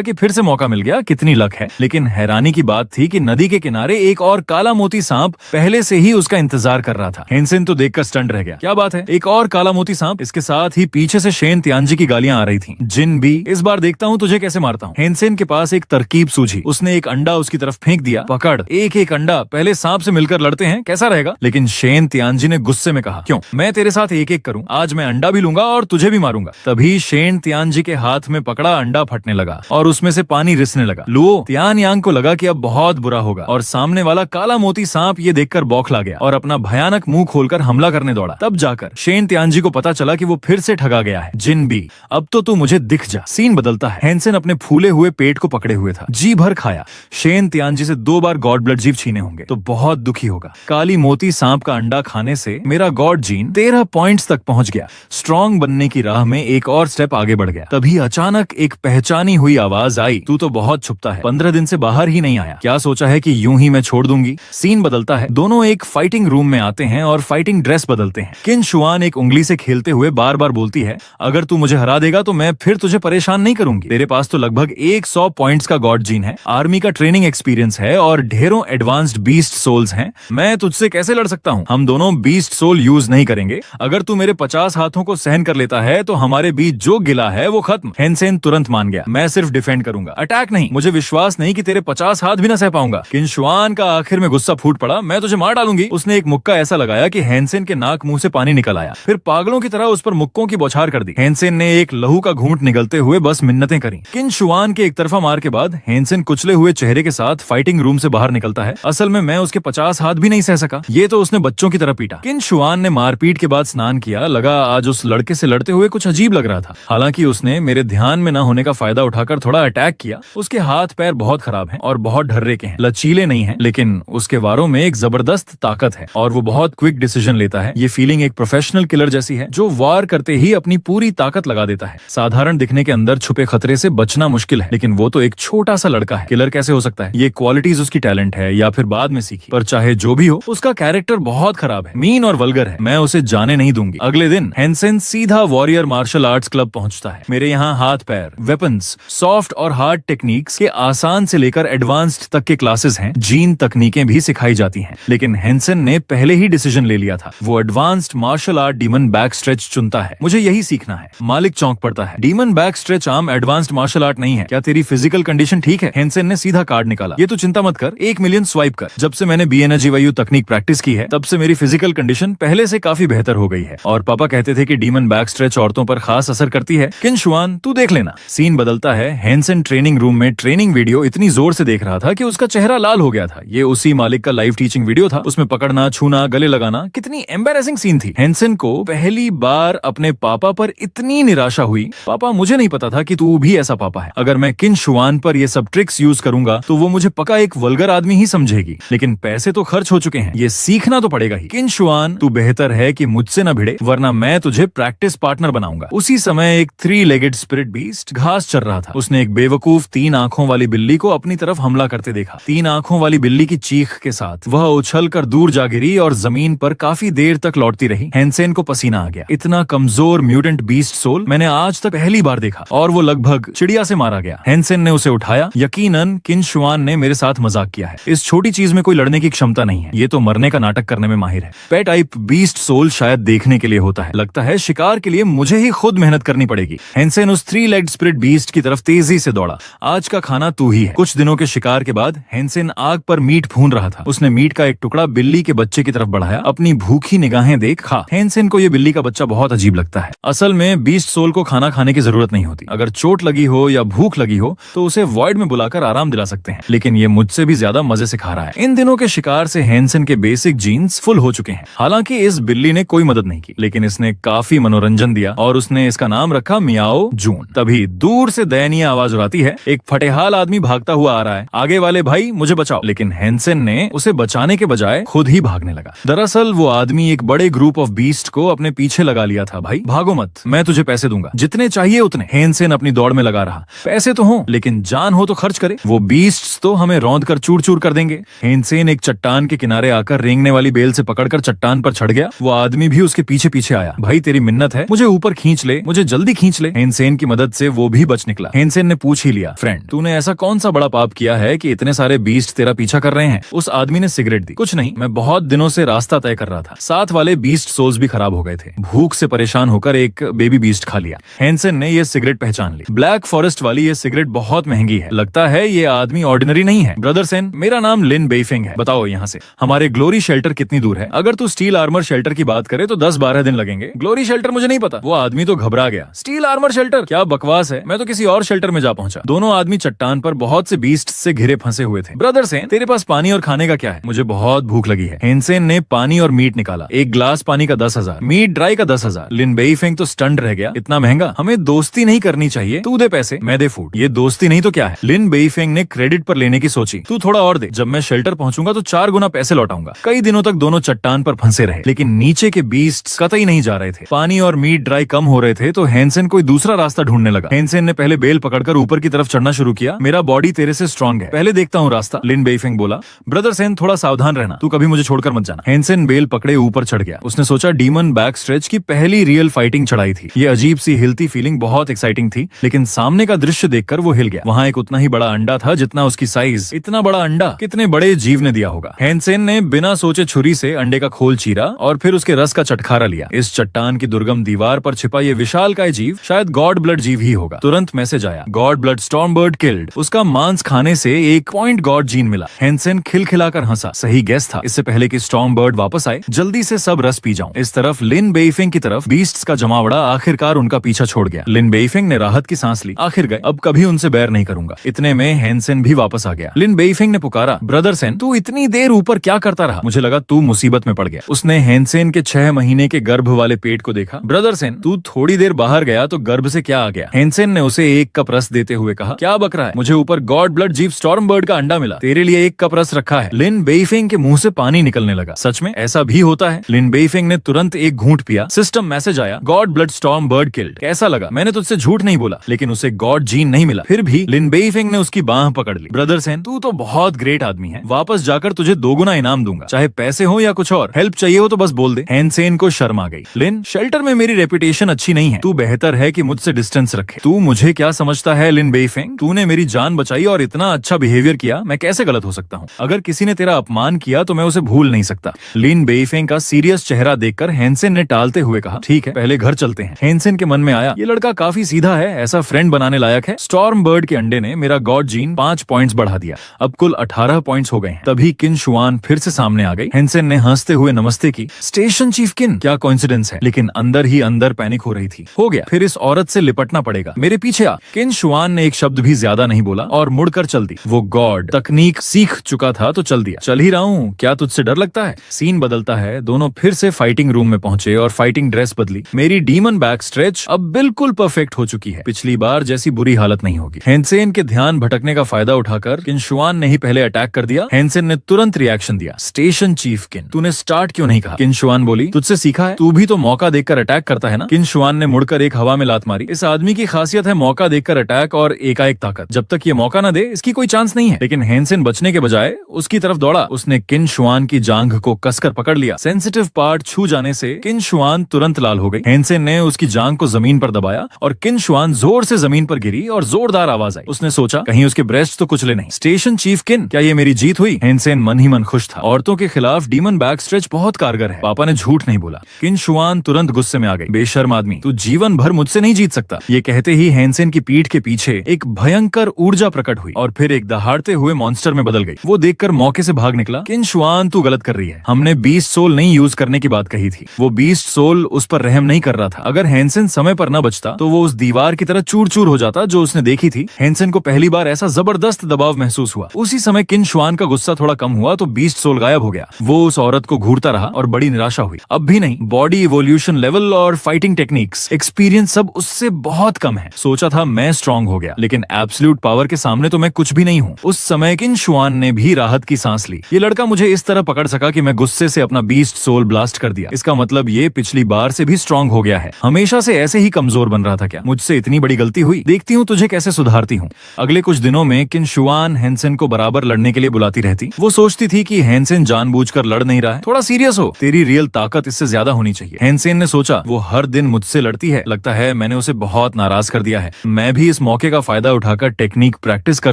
कि फिर से मौका मिल गया, कितनी लक है। लेकिन हैरानी की बात थी कि नदी के किनारे एक और काला मोती सांप पहले से ही उसका इंतजार कर रहा था। हेनसेन तो देखकर स्टंट रह गया। क्या बात है, एक और काला मोती सांप। इसके साथ ही पीछे से शेन तियानजी की गालियां आ रही थी। जिनबी, इस बार देखता हूँ तुझे कैसे मारता हूँ। हेनसेन के पास एक तरकीब सूझी। उसने एक अंडा उसकी तरफ फेंक दिया। पकड़, एक एक अंडा, पहले सांप से मिलकर लड़ते हैं, कैसा रहेगा। लेकिन शेन तियानजी ने गुस्से में कहा, क्यों, मैं तेरे साथ एक एक करूं, आज मैं अंडा भी लूंगा और तुझे भी मारूंगा। तभी शेन तियानजी के हाथ में पकड़ा अंडा फटने लगा और उसमें से पानी रिसने लगा। लुओ तियान यांग को लगा कि अब बहुत बुरा होगा और सामने वाला काला मोती सांप ये देखकर बौखला गया और अपना भयानक मुंह खोलकर हमला करने दौड़ा। तब जाकर शेन तियानजी को पता चला कि वो फिर से ठगा गया है। जिनबी, अब तो तू मुझे दिख जा। सीन बदलता है। हेनसेन अपने फूले हुए पेट को पकड़े हुए था, जी भर खाया। शेन तियानजी से 2 बार गॉड ब्लड जीव छीने होंगे तो बहुत दुखी होगा। काली मोती सांप का अंडा खाने से मेरा गॉड जीन 13 पॉइंट्स तक पहुंच गया। स्ट्रॉन्ग बनने की राह में एक और स्टेप आगे बढ़ गया। तभी अचानक एक पहचानी हुई आवाज आई, तू तो बहुत छुपता है, 15 दिन से बाहर ही नहीं आया, क्या सोचा है कि यूं ही मैं छोड़ दूंगी। सीन बदलता है। दोनों एक फाइटिंग रूम में आते हैं और फाइटिंग ड्रेस बदलते हैं। किन शुआन एक उंगली से खेलते हुए बार बार बोलती है, अगर तू मुझे हरा देगा तो मैं फिर तुझे परेशान नहीं करूंगी। तेरे पास तो लगभग 100 पॉइंट्स का गॉड जीन है, आर्मी का ट्रेनिंग एक्सपीरियंस है और ढेरों एडवांस्ड बीस्ट सोल्स हैं। मैं तुझसे कैसे लड़ सकता हूँ। हम दोनों बीस्ट सोल यूज नहीं करेंगे। अगर तू मेरे 50 हाथों को सहन कर लेता है तो हमारे बीच जो गिला है वो खत्म। हेनसेन तुरंत मान गया, मैं सिर्फ डिफेंड करूंगा, अटैक नहीं। मुझे विश्वास नहीं कि तेरे 50 हाथ भी ना सह पाऊंगा। किन शुआन का आखिर में गुस्सा फूट पड़ा, मैं तुझे मार डालूंगी। उसने एक मुक्का ऐसा लगाया कि हेनसेन के नाक मुंह से पानी निकल आया। फिर पागलों की तरह उस पर मुक्कों की बौछार कर दी। हेनसेन ने एक लहू का घूंट निगलते हुए बस मिन्नतें करी। किन शुआन के एक तरफा मार के बाद हेनसेन कुचले हुए चेहरे के साथ फाइटिंग रूम से बाहर निकलता है। असल में मैं उसके 50 हाथ भी नहीं सह सका। ये तो उसने बच्चों की तरह पीटा। किन शुआन ने मारपीट के बाद स्नान किया। लगा आज उस लड़के से लड़ते हुए कुछ अजीब लग रहा था। हालांकि उसने मेरे ध्यान में न होने का फायदा उठाकर थोड़ा अटैक किया। उसके हाथ पैर बहुत खराब हैं और बहुत ढर्रे के हैं, लचीले नहीं हैं, लेकिन उसके वारों में एक जबरदस्त ताकत है और वो बहुत क्विक डिसीजन लेता है। ये फीलिंग एक प्रोफेशनल किलर जैसी है जो वार करते ही अपनी पूरी ताकत लगा देता है। साधारण दिखने के अंदर छुपे खतरे से बचना मुश्किल है, लेकिन वो तो एक छोटा सा लड़का है, किलर कैसे हो सकता है। ये क्वालिटीज उसकी टैलेंट है या फिर बाद में सीखी, पर चाहे जो भी हो उसका कैरेक्टर बहुत खराब है, मीन और वल्गर है। मैं उसे जाने नहीं दूंगी। अगले दिन हेनसेन सीधा वॉरियर मार्शल आर्ट्स क्लब पहुंचता है। मेरे यहाँ हाथ पैर, वेपन्स, सॉफ्ट और हार्ड टेक्निक्स के आसान से लेकर एडवांस्ड तक के क्लासेस हैं। जीन तकनीकें भी सिखाई जाती हैं। लेकिन हेनसेन ने पहले ही डिसीजन ले लिया था। वो advanced martial art demon back stretch चुनता है। मुझे यही सीखना है। मालिक चौंक पड़ता है। डीमन बैक स्ट्रेच आम एडवांस्ड मार्शल आर्ट नहीं है। क्या तेरी फिजिकल कंडीशन ठीक है। हेनसेन ने सीधा कार्ड निकाला। ये तो चिंता मत कर, 1 मिलियन स्वाइप कर। जब से मैंने BNGYU तकनीक प्रैक्टिस की है तब से मेरी फिजिकल कंडीशन पहले से काफी बेहतर हो गई है। और पापा कहते थे कि डीमन बैक स्ट्रेच औरतों पर खास असर करती है। किन शुआन, तू देख लेना। सीन बदलता है। हेनसेन ट्रेनिंग रूम में ट्रेनिंग वीडियो इतनी जोर से देख रहा था कि उसका चेहरा लाल हो गया था। ये उसी मालिक का लाइव टीचिंग वीडियो था। उसमें पकड़ना, छूना, गले लगाना, कितनी एम्बैरेसिंग सीन थी। हेनसेन को पहली बार अपने पापा पर इतनी निराशा हुई। पापा, मुझे नहीं पता था कि तू भी ऐसा पापा है। अगर मैं किन शुआन पर ये सब ट्रिक्स यूज करूंगा तो वो मुझे पक्का एक वल्गर आदमी ही समझेगी। लेकिन पैसे तो खर्च हो चुके हैं, ये सीखना तो पड़ेगा ही। किन शुआन, तू बेहतर है कि मुझसे न भिड़े, वरना मैं तुझे प्रैक्टिस पार्टनर बनाऊंगा। उसी समय एक 3-लेगेड स्पिरिट बीस्ट घास चर रहा था। उसने एक बेवकूफ 3 आंखों वाली बिल्ली को अपनी तरफ हमला करते देखा। 3 आंखों वाली बिल्ली की चीख के साथ वह उछलकर दूर जा गिरी और जमीन पर काफी देर तक लौटती रही। हेनसेन को पसीना आ गया। इतना कमजोर म्यूटेंट बीस्ट सोल मैंने आज तक पहली बार देखा और वो लगभग चिड़िया से मारा गया। हेनसेन ने उसे उठाया। यकीनन किन शुआन ने मेरे साथ मजाक किया है। इस छोटी चीज में कोई लड़ने की क्षमता नहीं है। ये तो मरने का नाटक करने में माहिर है। पेट टाइप बीस्ट सोल शायद देखने के लिए होता है। लगता है शिकार के लिए मुझे ही खुद मेहनत करनी पड़ेगी। हेनसेन उस 3-लेग्ड स्पिरिट बीस्ट की तरफ तेजी से दौड़ा। आज का खाना तू ही है। कुछ दिनों के शिकार के बाद हेनसेन आग पर मीट भून रहा था। उसने मीट का एक टुकड़ा बिल्ली के बच्चे की तरफ बढ़ाया। अपनी भूखी निगाहें देख खा। हेनसेन को ये बिल्ली का बच्चा बहुत अजीब लगता है। असल में बीस्ट सोल को खाना खाने की जरूरत नहीं होती। अगर चोट लगी हो या भूख लगी हो तो उसे वॉइड में बुलाकर आराम दिला सकते हैं, लेकिन ये मुझसे भी ज्यादा मजे से खा रहा है। इन दिनों के शिकार से हेनसेन के बेसिक जीन्स फुल हो चुके हैं। हालांकि इस बिल्ली ने कोई मदद नहीं की, लेकिन इसने काफी मनोरंजन दिया और उसने इसका नाम रखा मियाओ जून। तभी दूर से दयनीय आवाज उड़ाती है। एक फटेहाल आदमी भागता हुआ आ रहा है। आगे वाले भाई मुझे बचाओ। लेकिन हेनसेन ने उसे बचाने के बजाय खुद ही भागने लगा। दरअसल वो आदमी एक बड़े ग्रुप ऑफ बीस्ट को अपने पीछे लगा लिया था। भाई भागो मत, मैं तुझे पैसे दूंगा, जितने चाहिए उतने। हेनसेन अपनी दौड़ में लगा रहा। पैसे तो हो लेकिन जान हो तो खर्च करे। वो बीस्ट्स तो हमें रौंद कर चूर चूर कर देंगे। हेनसेन एक चट्टान के किनारे आकर रेंगने वाली बेल से पकड़कर चट्टान पर चढ़ गया। वो आदमी भी उसके पीछे पीछे आया। भाई तेरी मिन्नत है, मुझे ऊपर खींच ले, मुझे जल्दी खींच ले। हेनसेन की मदद से वो भी बच निकला। हेनसेन ने पूछ ही लिया, फ्रेंड तूने ऐसा कौन सा बड़ा पाप किया है कि इतने सारे बीस्ट तेरा पीछा कर रहे हैं? उस आदमी ने सिगरेट दी। कुछ नहीं, मैं बहुत दिनों से रास्ता तय कर रहा था। साथ वाले बीस्ट सोल्स भी खराब हो गए थे। भूख से परेशान होकर एक बेबी बीस्ट खा लिया। हेनसेन ने ये सिगरेट पहचान ली। ब्लैक फॉरेस्ट वाली ये सिगरेट बहुत महंगी है। लगता है ये आदमी ऑर्डिनरी नहीं है। ब्रदर सेन, मेरा नाम लिन बेइफिंग है। बताओ यहाँ से हमारे ग्लोरी शेल्टर कितनी दूर है? अगर तू स्टील आर्मर शेल्टर की बात करे तो 10-12 दिन लगेंगे। ग्लोरी शेल्टर मुझे नहीं पता। वो आदमी तो घबरा गया। स्टील आर्मर शेल्टर क्या बकवास है, मैं तो किसी और शेल्टर में जा पहुंचा। दोनों आदमी चट्टान पर बहुत से बीस्ट से घिरे फंसे हुए थे। ब्रदर सेन, तेरे पास पानी और खाने का क्या है? मुझे बहुत भूख लगी है। हेनसेन ने पानी और मीट निकाला। एक ग्लास पानी का 10,000, मीट ड्राई का 10,000। लिन बेइफिंग तो स्टंड रह गया। इतना महंगा? हमें दोस्ती नहीं करनी चाहिए। तू दे पैसे, मैं दे फूड। ये दोस्ती नहीं तो क्या है? लिन बेइफिंग ने क्रेडिट पर लेने की सोची। तू थोड़ा और दे, जब मैं शेल्टर पहुंचूंगा तो 4 गुना पैसे लौटाऊंगा। कई दिनों तक दोनों चट्टान पर फंसे रहे, लेकिन नीचे के बीस्ट्स कतई नहीं जा रहे थे। पानी और मीट ड्राई कम हो रहे थे तो हेनसेन कोई दूसरा रास्ता ढूंढने लगा। हेनसेन ने पहले बेल पकड़कर ऊपर की तरफ चढ़ना शुरू किया। मेरा बॉडी तेरे से स्ट्रांग है, पहले देखता हूँ रास्ता, लिन बेइफिंग बोला। ब्रदर सेन, थोड़ा सावधान रहना, तू कभी मुझे छोड़कर मत जाना। हेनसेन बेल पकड़े ऊपर चढ़ गया। उसने सोचा डीमन बैक स्ट्रेच की पहली रियल फाइटिंग चढ़ाई थी। ये अजीब सी हिलती फीलिंग बहुत एक्साइटिंग थी, लेकिन सामने का दृश्य देखकर वो हिल गया। वहाँ एक उतना ही बड़ा अंडा था जितना उसकी साइज। इतना बड़ा अंडा कितने बड़े जीव ने दिया होगा। हेनसेन ने बिना सोचे छुरी से अंडे का खोल चीरा और फिर उसके रस का चटखारा लिया। इस चट्टान की दुर्गम दीवार पर छिपा ये विशालकाय जीव शायद गॉड ब्लड जीव ही होगा। तुरंत मैसेज आया, God blood storm bird killed. उसका मांस खाने से 1 पॉइंट गॉड जीन मिला। हेनसेन खिलखिलाकर हंसा। सही गेस था। इससे पहले कि स्टॉर्म बर्ड वापस आए, जल्दी से सब रस पी जाऊं। इस तरफ लिन बेइफिंग की तरफ बीस्ट्स का जमावड़ा आखिरकार उनका पीछा छोड़ गया। लिन बेइफिंग ने राहत की सांस ली। आखिर गए, अब कभी उनसे बैर नहीं करूंगा। इतने में हेनसेन भी वापस आ गया। लिन बेइफिंग ने पुकारा, ब्रदर सेन, तू इतनी देर ऊपर क्या करता रहा? मुझे लगा तू मुसीबत में पड़ गया। उसने हेनसेन के 6 महीने के गर्भ वाले पेट को देखा। ब्रदर सेन, तू थोड़ी देर बाहर गया तो गर्भ से क्या आ गया? हेनसेन ने उसे 1 कप रस देते हुए कहा, क्या बक रहा है? मुझे ऊपर गॉड ब्लड जीव स्टॉर्म बर्ड का अंडा मिला, तेरे लिए 1 कप रस रखा है। लिन बेइफिंग के मुंह से पानी निकलने लगा। सच में ऐसा भी होता है? लिन बेइफिंग ने तुरंत एक घूंट पिया। सिस्टम मैसेज आया, God blood storm bird killed. कैसा लगा? मैंने तुझसे झूठ नहीं बोला, लेकिन उसे गॉड जीन नहीं मिला। फिर भी लिन बेइफिंग ने उसकी बाह पकड़ ली। ब्रदर सेन, तू तो बहुत ग्रेट आदमी है। वापस जाकर तुझे 2 गुना इनाम दूंगा, चाहे पैसे हो या कुछ और। हेल्प चाहिए हो तो बस बोल दे। हेनसेन को शर्म आ गई। लिन, शेल्टर में मेरी रेपुटेशन अच्छी नहीं है। तू बेहतर है कि मुझसे डिस्टेंस रखे। तू मुझे क्या समझता है लिन बेइफिंग? तूने मेरी जान बचाई और इतना अच्छा बिहेवियर किया, मैं कैसे गलत हो सकता हूँ? अगर किसी ने तेरा अपमान किया तो मैं उसे भूल नहीं सकता। लिन बेइफिंग का सीरियस चेहरा देखकर हेनसेन ने टालते हुए कहा, ठीक है, पहले घर चलते हैं। हेनसेन के मन में आया, ये लड़का काफी सीधा है, ऐसा फ्रेंड बनाने लायक है। स्टॉर्म बर्ड के अंडे ने मेरा गॉड जीन 5 पॉइंट्स बढ़ा दिया। अब कुल 18 पॉइंट्स हो गए हैं। तभी किन शुआन फिर से सामने आ गई। हेनसेन ने हंसते हुए नमस्ते की। स्टेशन चीफ किन, क्या कोइंसिडेंस है। लेकिन अंदर ही अंदर पैनिक हो रही थी। हो गया, फिर इस औरत से लिपटना पड़ेगा। मेरे पीछे आ। किन शुआन ने एक शब्द भी ज्यादा नहीं बोला और मुड़कर चल दी। वो गॉड तकनीक सीख चुका था तो चल दिया। चल ही रहा हूँ, क्या तुझसे डर लगता है? सीन बदलता है। दोनों फिर से फाइटिंग रूम में पहुंचे और फाइटिंग ड्रेस बदली। मेरी डीमन बैक स्ट्रेच अब बिल्कुल परफेक्ट हो चुकी है। पिछली बार जैसी बुरी हालत नहीं होगी। हेनसेन के ध्यान भटकने का फायदा उठाकर किन शुआन ने ही पहले अटैक कर दिया। हेनसेन ने तुरंत रिएक्शन दिया, स्टेशन चीफ किन, तूने स्टार्ट क्यों नहीं कहा? किन शुआन बोली, तुझसे सीखा है, तू भी तो मौका देखकर अटैक करता है ना। किन शुआन ने मुड़कर एक हवा में लात मारी। इस आदमी की खासियत है मौका देखकर अटैक और एकाएक ताकत। जब तक ये मौका न दे इसकी कोई चांस नहीं है। लेकिन हेनसेन बचने के बजाय उसकी तरफ दौड़ा। उसने किन शुआन की जांघ को कसकर पकड़ लिया। सेंसिटिव पार्ट छू जाने से किन शुआन तुरंत लाल हो गई। हेनसेन ने उसकी जांघ को जमीन पर दबाया और किन शुआन जोर से जमीन पर गिरी और जोरदार आवाज आई। उसने सोचा कहीं उसके ब्रेस्ट तो कुचले नहीं। स्टेशन चीफ किन, क्या ये मेरी जीत हुई? हेनसेन मन ही मन खुश था। औरतों के खिलाफ डीमन बैक स्ट्रेच बहुत कारगर है। पापा ने झूठ नहीं बोला। किन शुआन तुरंत गुस्से में आ गई। बेशर्म आदमी, तू जीवन भर मुझसे नहीं जीत सकता। ये कहते ही हेनसेन की पीठ के पीछे एक भयंकर ऊर्जा प्रकट हुई और फिर एक दहाड़ते हुए मॉन्स्टर में बदल गई। वो देखकर मौके से भाग निकला। किन शुआन, तू गलत कर रही है। हमने बीस्ट सोल नहीं यूज करने की बात कही थी। वो बीस्ट सोल उस पर रहम नहीं कर रहा था। अगर हेनसेन समय पर न बचता तो वो उस दीवार की तरह चूर चूर हो जाता जो उसने देखी थी। हेनसेन को पहली बार ऐसा जबरदस्त दबाव महसूस हुआ। उसी समय किन शुआन का गुस्सा थोड़ा कम हुआ तो बीस्ट सोल गायब हो गया। वो उस औरत को घूरता रहा और बड़ी निराशा हुई। अब भी नहीं, बॉडी इवोल्यूशन लेवल और फाइटिंग टेक्निक्स एक्सपीरियंस सब उससे बहुत कम है। सोचा था मैं स्ट्रांग हो गया, लेकिन एब्सोल्यूट पावर के सामने तो मैं कुछ भी नहीं हूँ। उस समय किन शुआन ने भी राहत की सांस ली। ये लड़का मुझे इस तरह पकड़ सका कि मैं गुस्से से अपना बीस्ट सोल ब्लास्ट कर दिया। इसका मतलब ये पिछली बार से भी स्ट्रांग हो गया है। हमेशा से ऐसे ही कमजोर बन रहा था क्या? मुझसे इतनी बड़ी गलती हुई। देखती हूँ तुझे कैसे सुधारती हूँ। अगले कुछ दिनों में किन शुआन हेनसेन को बराबर लड़ने के लिए बुलाती रहती। वो सोचती थी कि हेनसेन जानबूझकर लड़ नहीं रहा है, थोड़ा सीरियस हो, तेरी रियल ताकत इससे ज्यादा होनी चाहिए। हैनसेन ने सोचा, वो हर दिन मुझसे लड़ती है, लगता है मैंने उसे बहुत नाराज कर दिया है। मैं भी इस मौके का फायदा उठाकर टेक्निक प्रैक्टिस कर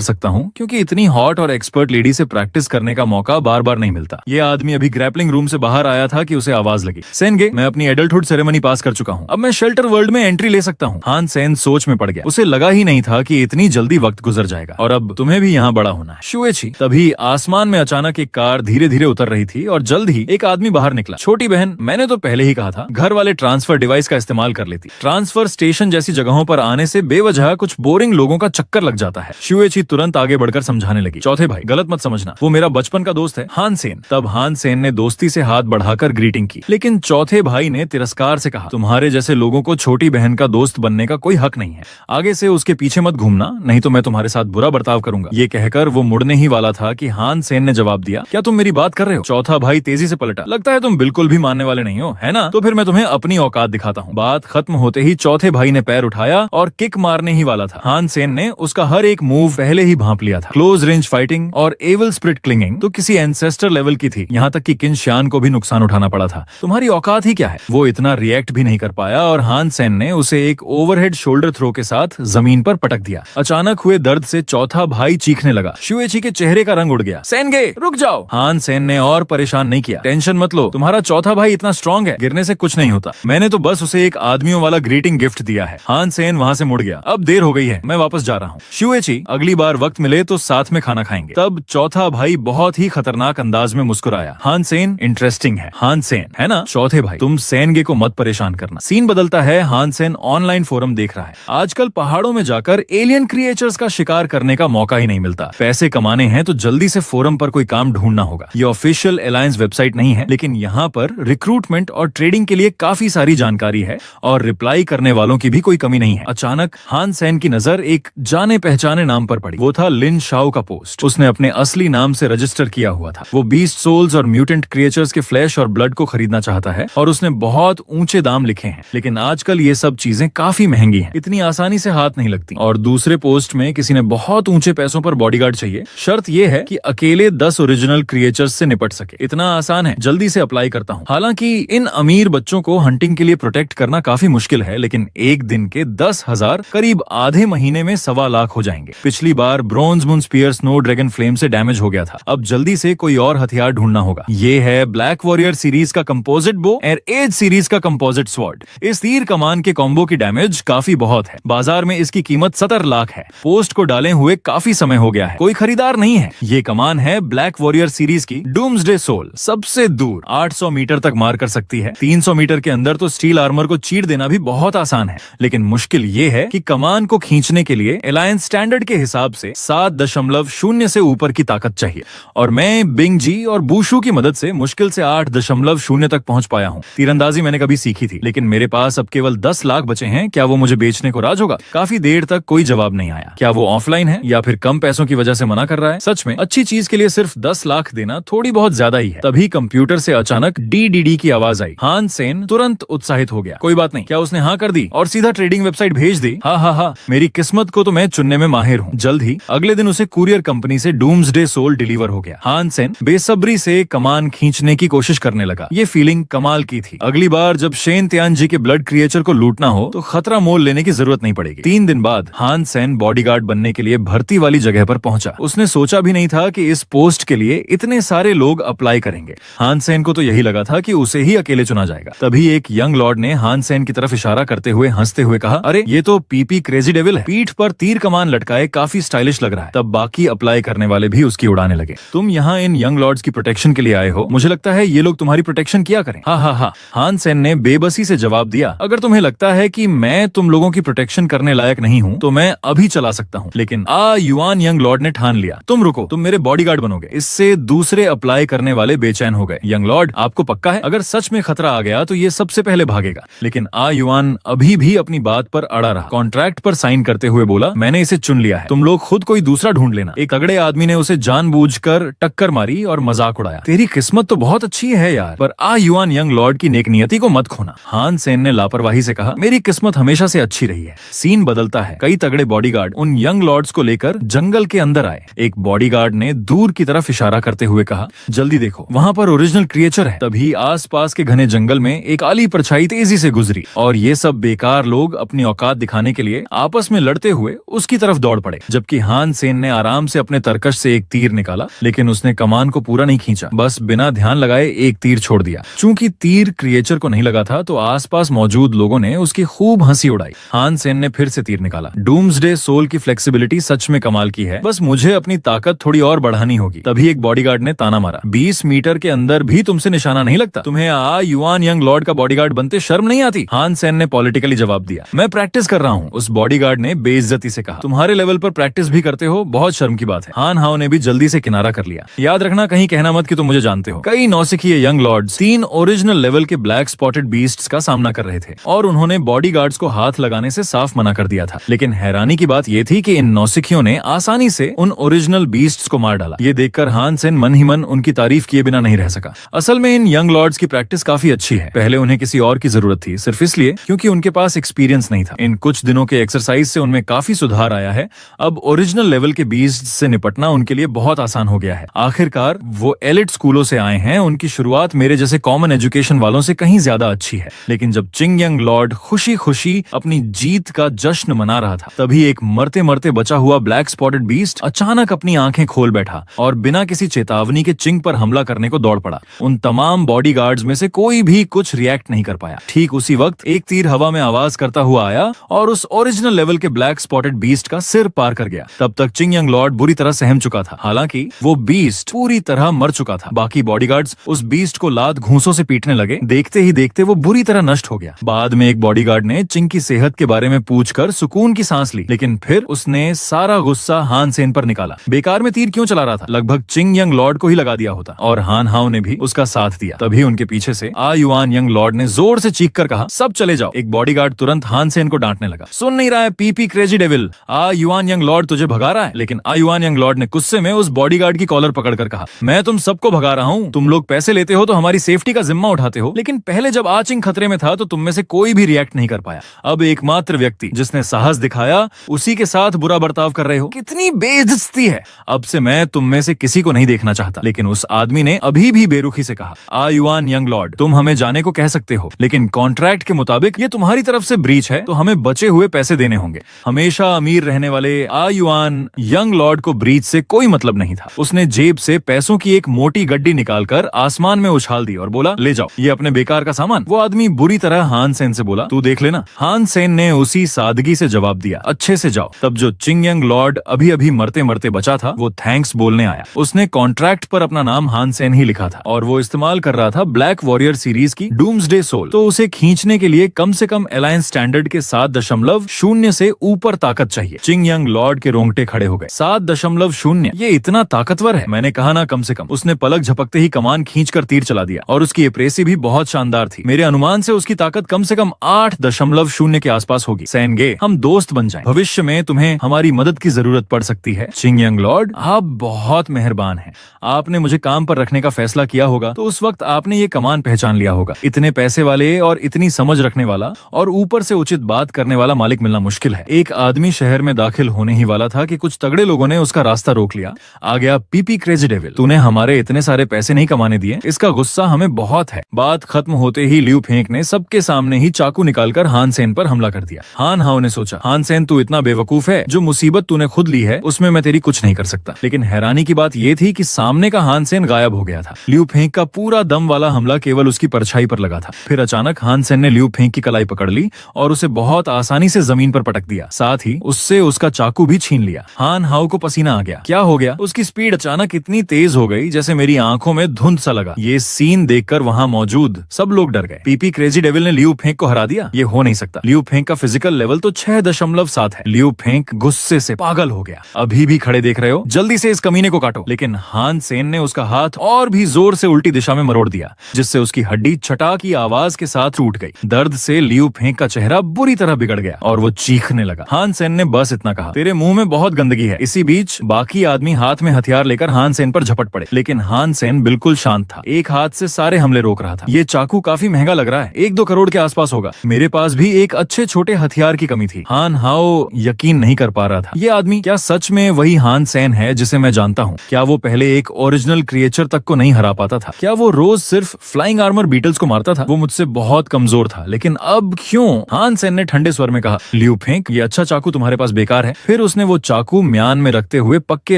सकता हूँ, क्योंकि इतनी हॉट और एक्सपर्ट लेडी से प्रैक्टिस करने का मौका बार बार नहीं मिलता। ये आदमी अभी ग्रैपलिंग रूम से बाहर आया था कि उसे आवाज लगी, सेनगे, मैं अपनी एडल्टहुड सेरेमनी पास कर चुका हूँ, अब मैं शेल्टर वर्ल्ड में एंट्री ले सकता हूँ। हान सेन सोच में पड़ गया, उसे लगा ही नहीं था कि इतनी जल्दी वक्त गुजर जाएगा और अब तुम्हें भी यहाँ बड़ा होना है। शुएची, तभी आसमान में अचानक एक कार धीरे धीरे उतर रही थी और जल्द ही एक आदमी बाहर निकला। छोटी बहन, मैंने तो पहले ही कहा था, घर वाले ट्रांसफर डिवाइस का इस्तेमाल कर लेती। ट्रांसफर स्टेशन जैसी जगहों पर आने से बेवजह कुछ बोरिंग लोगों का चक्कर लग जाता है। शुएची तुरंत आगे बढ़कर समझाने लगी, चौथे भाई, गलत मत समझना, वो मेरा बचपन का दोस्त है, हान सेन। तब हान सेन ने दोस्ती से हाथ बढ़ाकर ग्रीटिंग की, लेकिन चौथे भाई ने तिरस्कार से कहा, तुम्हारे जैसे लोगों को छोटी बहन का दोस्त बनने का कोई हक नहीं है, आगे से उसके पीछे मत घूमना, नहीं तो मैं तुम्हारे साथ बुरा बर्ताव करूंगा। ये कहकर वो मुड़ने ही वाला था कि हान सेन ने जवाब दिया, क्या तुम मेरी बात कर रहे हो? चौथा भाई तेजी से पलटा, लगता है तुम बिल्कुल भी मानने वाले नहीं हो, है ना? तो फिर मैं तुम्हें अपनी औकात दिखाता हूँ। बात खत्म होते ही चौथे भाई ने पैर उठाया और किक मारने ही वाला था। हान सेन ने उसका हर एक मूव पहले ही भांप लिया था। क्लोज रेंज फाइटिंग और एविल स्प्रिट क्लिंगिंग तो किसी एंसेस्टर लेवल की थी, यहाँ तक कि किन शियान को भी नुकसान उठाना पड़ा था। तुम्हारी औकात ही क्या है? वो इतना रिएक्ट भी नहीं कर पाया और हान सेन ने उसे एक ओवरहेड शोल्डर थ्रो के साथ जमीन पर पटक दिया। अचानक हुए दर्द से चौथा भाई चीखने लगा। शुएची के चेहरे का रंग उड़ गया। सेनगे, रुक जाओ। हान सेन ने और परेशान नहीं किया, टेंशन मत लो, तुम्हारा चौथा भाई इतना स्ट्रांग है, गिरने से कुछ नहीं होता, मैंने तो बस उसे एक आदमियों वाला ग्रीटिंग गिफ्ट दिया है। हान सेन वहाँ से मुड़ गया, अब देर हो गई है, मैं वापस जा रहा हूँ। शुएची, अगली बार वक्त मिले तो साथ में खाना खाएंगे। तब चौथा भाई बहुत ही खतरनाक अंदाज में मुस्कुराया। हान सेन, इंटरेस्टिंग है। हान सेन, है ना? चौथे भाई, तुम सेनगे को मत परेशान करना। सीन बदलता है, हान सेन ऑनलाइन फोरम देख रहा है। आजकल पहाड़ों में जाकर एलियन क्रिएचर्स का शिकार करने का मौका ही नहीं मिलता। पैसे कमाने हैं तो जल्दी से फोरम पर कोई काम ढूंढना होगा। ये ऑफिशियल अलायंस वेबसाइट नहीं है, लेकिन यहाँ पर रिक्रूटमेंट और ट्रेडिंग के लिए काफी सारी जानकारी है और रिप्लाई करने वालों की भी कोई कमी नहीं है। अचानक हान सेन की नजर एक जाने पहचाने नाम पर पड़ी। वो था लिन शाओ का पोस्ट। उसने अपने असली नाम से रजिस्टर किया हुआ था। वो बीस्ट सोल्स और म्यूटेंट क्रिएचर्स के फ्लैश और ब्लड को खरीदना चाहता है और उसने बहुत ऊंचे दाम लिखे हैं, लेकिन आजकल ये सब चीजें काफी महंगी हैं, इतनी आसानी से हाथ नहीं लगती। और दूसरे पोस्ट में किसी ने बहुत ऊंचे पैसों पर बॉडीगार्ड चाहिए, शर्त ये है कि अकेले 10 ओरिजिनल क्रिएचर्स से निपट सके। इतना आसान है, जल्दी से अप्लाई करता हूँ। हालांकि इन अमीर बच्चों को हंटिंग के लिए प्रोटेक्ट करना काफी मुश्किल है, लेकिन एक दिन के 10,000 करीब आधे महीने में 1.25 लाख हो जाएंगे। पिछली बार bronze moon spear snow dragon flame से डैमेज हो गया था, अब जल्दी से कोई और हथियार ढूंढना होगा। ये है ब्लैक वॉरियर सीरीज का कंपोजिट बो और एज सीरीज का कंपोजिट स्वॉर्ड। इस तीर कमान के कॉम्बो की डैमेज काफी बहुत है। बाजार में इसकी कीमत 70 लाख है। पोस्ट को डाले हुए काफी समय हो गया है, कोई खरीदार नहीं है। ये कमान है ब्लैक वॉरियर सीरीज की डूम्सडे सोल। सबसे दूर 800 मीटर तक मार कर सकती है। 300 मीटर के अंदर तो स्टील आर्मर को चीर देना भी बहुत आसान है, लेकिन मुश्किल ये है कि कमान को खींचने के लिए अलायंस स्टैंडर्ड के हिसाब से 7.0 से ऊपर की ताकत चाहिए, और मैं बिंग जी और बूशू की मदद से मुश्किल से 8.0 तक पहुंच पाया हूँ। तीरंदाजी मैंने कभी सीखी थी, लेकिन मेरे पास अब केवल 10 लाख बचे हैं। क्या वो मुझे बेचने को राज होगा? काफी देर तक कोई जवाब नहीं आया। क्या वो ऑफलाइन है या फिर कम पैसों की वजह से मना कर रहा है? सच में अच्छी चीज के लिए सिर्फ 10 लाख देना थोड़ी बहुत ज्यादा ही है। तभी कंप्यूटर से अचानक DDD की आवाज आई। हान सेन तुरंत उत्साहित हो गया। कोई बात नहीं, क्या उसने हाँ कर दी और सीधा ट्रेडिंग वेबसाइट भेज दी? हाँ, मेरी किस्मत को तो मैं चुनने में माहिर हूँ। जल्द ही अगले दिन उसे कुरियर कंपनी से डूम्सडे सोल डिलीवर हो गया। हान सेन बेसब्री से कमान खींचने की कोशिश करने लगा। ये फीलिंग कमाल की थी। अगली बार जब शेन त्यानजी के ब्लड क्रिएचर को लूटना हो तो खतरा मोल लेने की जरूरत नहीं पड़ेगी। 3 दिन बाद हान सेन बॉडीगार्ड बनने के लिए भर्ती वाली जगह पर पहुंचा। उसने सोचा भी नहीं था कि इस पोस्ट के लिए इतने सारे लोग अप्लाई करेंगे। हान सेन को तो यही लगा था कि उसे ही अकेले चुना जाएगा। तभी एक यंग लॉर्ड ने हान सेन की तरफ इशारा करते हुए हंसते हुए कहा, अरे ये तो पीपी क्रेजी डेविल है, पीठ पर तीर कमान लटकाए काफी स्टाइलिश लग रहा है। तब बाकी अप्लाई करने वाले भी उसकी उड़ाने लगे। तुम यहाँ इन यंग लॉर्ड्स की प्रोटेक्शन के लिए आए हो, मुझे लगता है ये लोग तुम्हारी प्रोटेक्शन किया करें। हाँ। हान सेन ने बेबसी से जवाब दिया, अगर तुम्हें लगता है कि मैं तुम लोगों की प्रोटेक्शन करने लायक नहीं हूँ तो मैं अभी चला सकता हूँ, लेकिन युआन यंग लॉर्ड ने ठान लिया, तुम रुको, तुम मेरे बॉडीगार्ड बनोगे। इससे दूसरे अप्लाई करने वाले बेचैन हो गए। यंग लॉर्ड, आपको पक्का है? अगर सच में खतरा आ गया तो ये सबसे पहले भागेगा। लेकिन युआन अभी भी अपनी बात पर अड़ा रहा। कॉन्ट्रैक्ट पर साइन करते हुए बोला, मैंने इसे चुन लिया है, तुम लोग खुद कोई दूसरा ढूंढ लेना। एक तगड़े आदमी ने उसे जानबूझकर टक्कर मारी और मजाक उड़ाया, तेरी किस्मत तो बहुत अच्छी है यार, पर युआन यंग लॉर्ड की नेक नियति को मत खोना। हान सेन ने लापरवाही से कहा, मेरी किस्मत हमेशा से अच्छी रही है। सीन बदलता है। कई तगड़े बॉडीगार्ड उन यंग लॉर्ड्स को लेकर जंगल के अंदर आए। एक बॉडीगार्ड ने दूर की तरफ इशारा करते हुए कहा, जल्दी देखो, वहाँ पर ओरिजिनल क्रिएचर है। तभी आसपास के घने जंगल में एक काली परछाई तेजी से गुजरी और ये सब बेकार लोग अपनी औकात दिखाने के लिए आपस में लड़ते हुए उसकी तरफ दौड़ पड़े। जबकि हान सेन ने आराम से अपने तरकश से एक तीर निकाला, लेकिन उसने कमान को पूरा नहीं खींचा, बस बिना ध्यान लगाए एक तीर छोड़ दिया। चूंकि तीर क्रिएचर को नहीं लगा था तो आसपास मौजूद लोगों ने उसकी खूब हंसी उड़ाई। हान सेन ने फिर से तीर निकाला। डूम्सडे सोल की फ्लेक्सिबिलिटी सच में कमाल की है, बस मुझे अपनी ताकत थोड़ी और बढ़ानी होगी। तभी एक बॉडीगार्ड ने ताना मारा, 20 मीटर के अंदर भी तुमसे निशाना नहीं लगता, तुम्हें युआन यंग लॉर्ड का बॉडीगार्ड बनते शर्म नहीं आती? हान सेन ने पॉलिटिकली जवाब दिया, मैं प्रैक्टिस कर रहा हूँ। उस बॉडीगार्ड ने बेइज्जती से कहा, तुम्हारे लेवल पर प्रैक्टिस भी करते हो, बहुत शर्म की बात है। हान हाओ ने भी जल्दी से किनारा कर लिया, याद रखना कहीं कहना मत कि तुम मुझे जानते हो। कई नौसिखिए यंग लॉर्ड्स 3 ओरिजिनल लेवल के ब्लैक स्पॉटेड बीस्ट्स का सामना कर रहे थे और उन्होंने बॉडीगार्ड्स को हाथ लगाने से साफ मना कर दिया था। लेकिन हैरानी की बात यह थी कि इन नौसिखियों ने आसानी से उन ओरिजिनल बीस्ट्स को मार डाला। ये देखकर हान सेन मन ही मन उनकी तारीफ किए बिना नहीं रह सका। असल में इन यंग लॉर्ड्स की प्रैक्टिस काफी अच्छी है। पहले उन्हें किसी और की जरूरत थी, सिर्फ इसलिए क्योंकि उनके पास एक्सपीरियंस नहीं था। इन कुछ दिनों के एक्सरसाइज से उनमें काफी सुधार आया है। अब ओरिजिनल लेवल के बीस्ट से निपटना उनके लिए बहुत आसान हो गया है। आखिरकार वो एलिट स्कूलों से आए हैं, उनकी शुरुआत मेरे जैसे कॉमन एजुकेशन वालों से कहीं ज्यादा अच्छी है। लेकिन जब चिंग यंग लॉर्ड खुशी खुशी अपनी जीत का जश्न मना रहा था, तभी एक मरते मरते बचा हुआ ब्लैक स्पॉटेड बीस्ट अचानक अपनी आंखें खोल बैठा और बिना किसी चेतावनी के चिंग पर हमला करने को दौड़ पड़ा। उन तमाम बॉडीगार्ड्स में से कोई भी कुछ रिएक्ट नहीं कर पाया। ठीक उसी वक्त एक तीर हवा में आवाज करता हुआ आया और उस ओरिजिनल लेवल के ब्लैक स्पॉटेड बीस्ट का सिर पार कर गया। तब तक चिंग यंग लॉर्ड बुरी तरह सहम चुका था। हालांकि वो बीस्ट पूरी तरह मर चुका था। बाकी बॉडीगार्ड्स उस बीस्ट को लात घूंसों से पीटने लगे। देखते ही देखते वो बुरी तरह नष्ट हो गया। बाद में एक बॉडीगार्ड ने चिंग की सेहत के बारे में पूछकर सुकून की सांस ली, लेकिन फिर उसने सारा गुस्सा हान सेन पर निकाला। बेकार में तीर क्यों चला रहा था? लगभग चिंग यंग लॉर्ड को ही लगा दिया होता। और हान हाओ ने भी उसका साथ दिया। तभी उनके पीछे से युआन यंग लॉर्ड ने जोर से चीख कर कहा, सब चले जाओ। एक बॉडीगार्ड तुरंत हान सेन को डांटने लगा, सुन नहीं रहा है PP crazy devil, yuan young Lord तुझे भगा रहा है। लेकिन युआन यंग लॉर्ड ने गुस्से में उस बॉडीगार्ड की कॉलर पकड़कर कहा, मैं तुम सबको भगा रहा हूँ। तुम लोग पैसे लेते हो तो हमारी सेफ्टी का जिम्मा उठाते हो, लेकिन पहले जब चिंग खतरे में था तो तुम में से कोई भी रिएक्ट नहीं कर पाया। अब एकमात्र व्यक्ति जिसने साहस दिखाया उसी के साथ बुरा बर्ताव कर रहे हो। कितनी बेइज्जती है। अब से मैं तुम में से किसी को नहीं देखना चाहता। लेकिन उस आदमी ने अभी भी बेरुखी से कहा, युआन यंग लॉर्ड, तुम हमें जाने को कह सकते हो, लेकिन कॉन्ट्रैक्ट के मुताबिक ये तुम्हारी तरफ से ब्रीच है तो हमें बचे हुए पैसे देने होंगे। हमेशा अमीर रहने वाले युआन यंग लॉर्ड को ब्रीच से कोई मतलब नहीं था। उसने जेब से पैसों की एक मोटी गड्डी निकालकर आसमान में उछाल दी और बोला, ले जाओ ये अपने बेकार का सामान। वो आदमी बुरी तरह हान सेन से बोला, तू देख लेना। हान सेन ने उसी सादगी से जवाब दिया, अच्छे से जाओ। तब जो चिंग यंग लॉर्ड अभी अभी मरते मरते बचा था वो थैंक्स बोलने आया। उसने कॉन्ट्रैक्ट पर अपना नाम हान सेन ही लिखा था और वो इस्तेमाल कर रहा था ब्लैक वॉरियर सीरीज की डूम्सडे सोल। तो उसे खींचने के लिए कम से कम अलायंस स्टैंडर्ड के 7.0 से ऊपर ताकत चाहिए। चिंग यंग लॉर्ड के रोंगटे खड़े हो गए। 7.0 ये इतना ताकतवर है? मैंने कहा ना कम से कम। उसने पलक झपकते ही कमान खींचकर तीर चला दिया और उसकी एप्रेसी भी बहुत शानदार थी। मेरे अनुमान से उसकी ताकत कम से कम 8.0 के आसपास होगी। सेनगे, हम दोस्त बन जाएं। भविष्य में तुम्हें हमारी मदद की जरूरत पड़ सकती है। चिंग यंग लॉर्ड, आप बहुत मेहरबान हैं। आपने मुझे काम पर रखने का फैसला किया होगा तो उस वक्त आपने ये कमान पहचान लिया होगा। इतने पैसे वाले और इतनी समझ रखने वाला और ऊपर से उचित बात करने वाला मालिक मिलना मुश्किल है। एक आदमी शहर में दाखिल होने ही वाला था कि कुछ तगड़े लोगों ने उसका रास्ता रोक लिया। आ गया पीपी क्रेजी डेविल, तूने हमारे इतने सारे पैसे नहीं कमाने दिए, इसका गुस्सा हमें बहुत है। बात खत्म होते ही लियू फेंक ने सबके सामने ही चाकू निकालकर हान सेन पर हमला कर दिया। हान हाओ ने सोचा, हान सेन तू इतना बेवकूफ है, जो मुसीबत तूने खुद ली है उसमें मैं तेरी कुछ नहीं कर सकता। लेकिन हैरानी की बात यह थी कि सामने का हान सेन गायब हो गया था। लियू फेंक का पूरा दम वाला हमला केवल उसकी परछाई पर लगा था। फिर अचानक हान सेन ने लियू फेंक की कलाई पकड़ ली और उसे बहुत आसानी से जमीन पर पटक दिया। साथ ही उससे उसका चाकू भी छीन लिया। हान हाओ को पसीना आ गया। क्या हो गया? उसकी स्पीड अचानक इतनी तेज हो गई जैसे मेरी आंखों में धुंध सा लगा। ये सीन देखकर वहां मौजूद सब लोग डर गए। पीपी क्रेजी डेविल ने लियू फेंक को हरा दिया? ये हो नहीं सकता। लियू फेंक का फिजिकल लेवल तो 6.7 है। लियू फेंक गुस्से से पागल हो गया। अभी भी खड़े देख रहे हो? जल्दी से इस कमीने को काटो। लेकिन हान सेन ने उसका हाथ और भी जोर से उल्टी दिशा में मरोड़ दिया, जिससे उसकी हड्डी छटा की आवाज के साथ टूट गई। दर्द से लियू फेंक का चेहरा बुरी तरह बिगड़ गया और वो चीखने लगा। हान सेन ने बस इतना कहा, तेरे मुंह में बहुत गंदगी है। इसी बीच बाकी आदमी हाथ में हथियार लेकर हान सेन पर झपट पड़े, लेकिन हान सेन बिल्कुल शांत था। एक हाथ से सारे हमले रोक रहा था। ये चाकू काफी महंगा लग रहा है, 1-2 करोड़ के आसपास होगा। मेरे पास भी एक अच्छे छोटे हथियार की कमी थी। हान हाओ यकीन नहीं कर पा रहा था। ये आदमी क्या सच में वही हान सेन है जिसे मैं जानता हूँ? क्या वो पहले एक ओरिजिनल क्रिएचर तक को नहीं हरा पाता था? क्या वो रोज सिर्फ फ्लाइंग आर्मर बीटल्स को मारता था? वो मुझसे बहुत कमजोर था, लेकिन अब क्यों? हान सेन ने ठंडे स्वर में कहा, लियू फेंग, ये अच्छा चाकू तुम्हारे पास बेकार है। फिर उसने वो चाकू म्यान में रखते हुए पक्के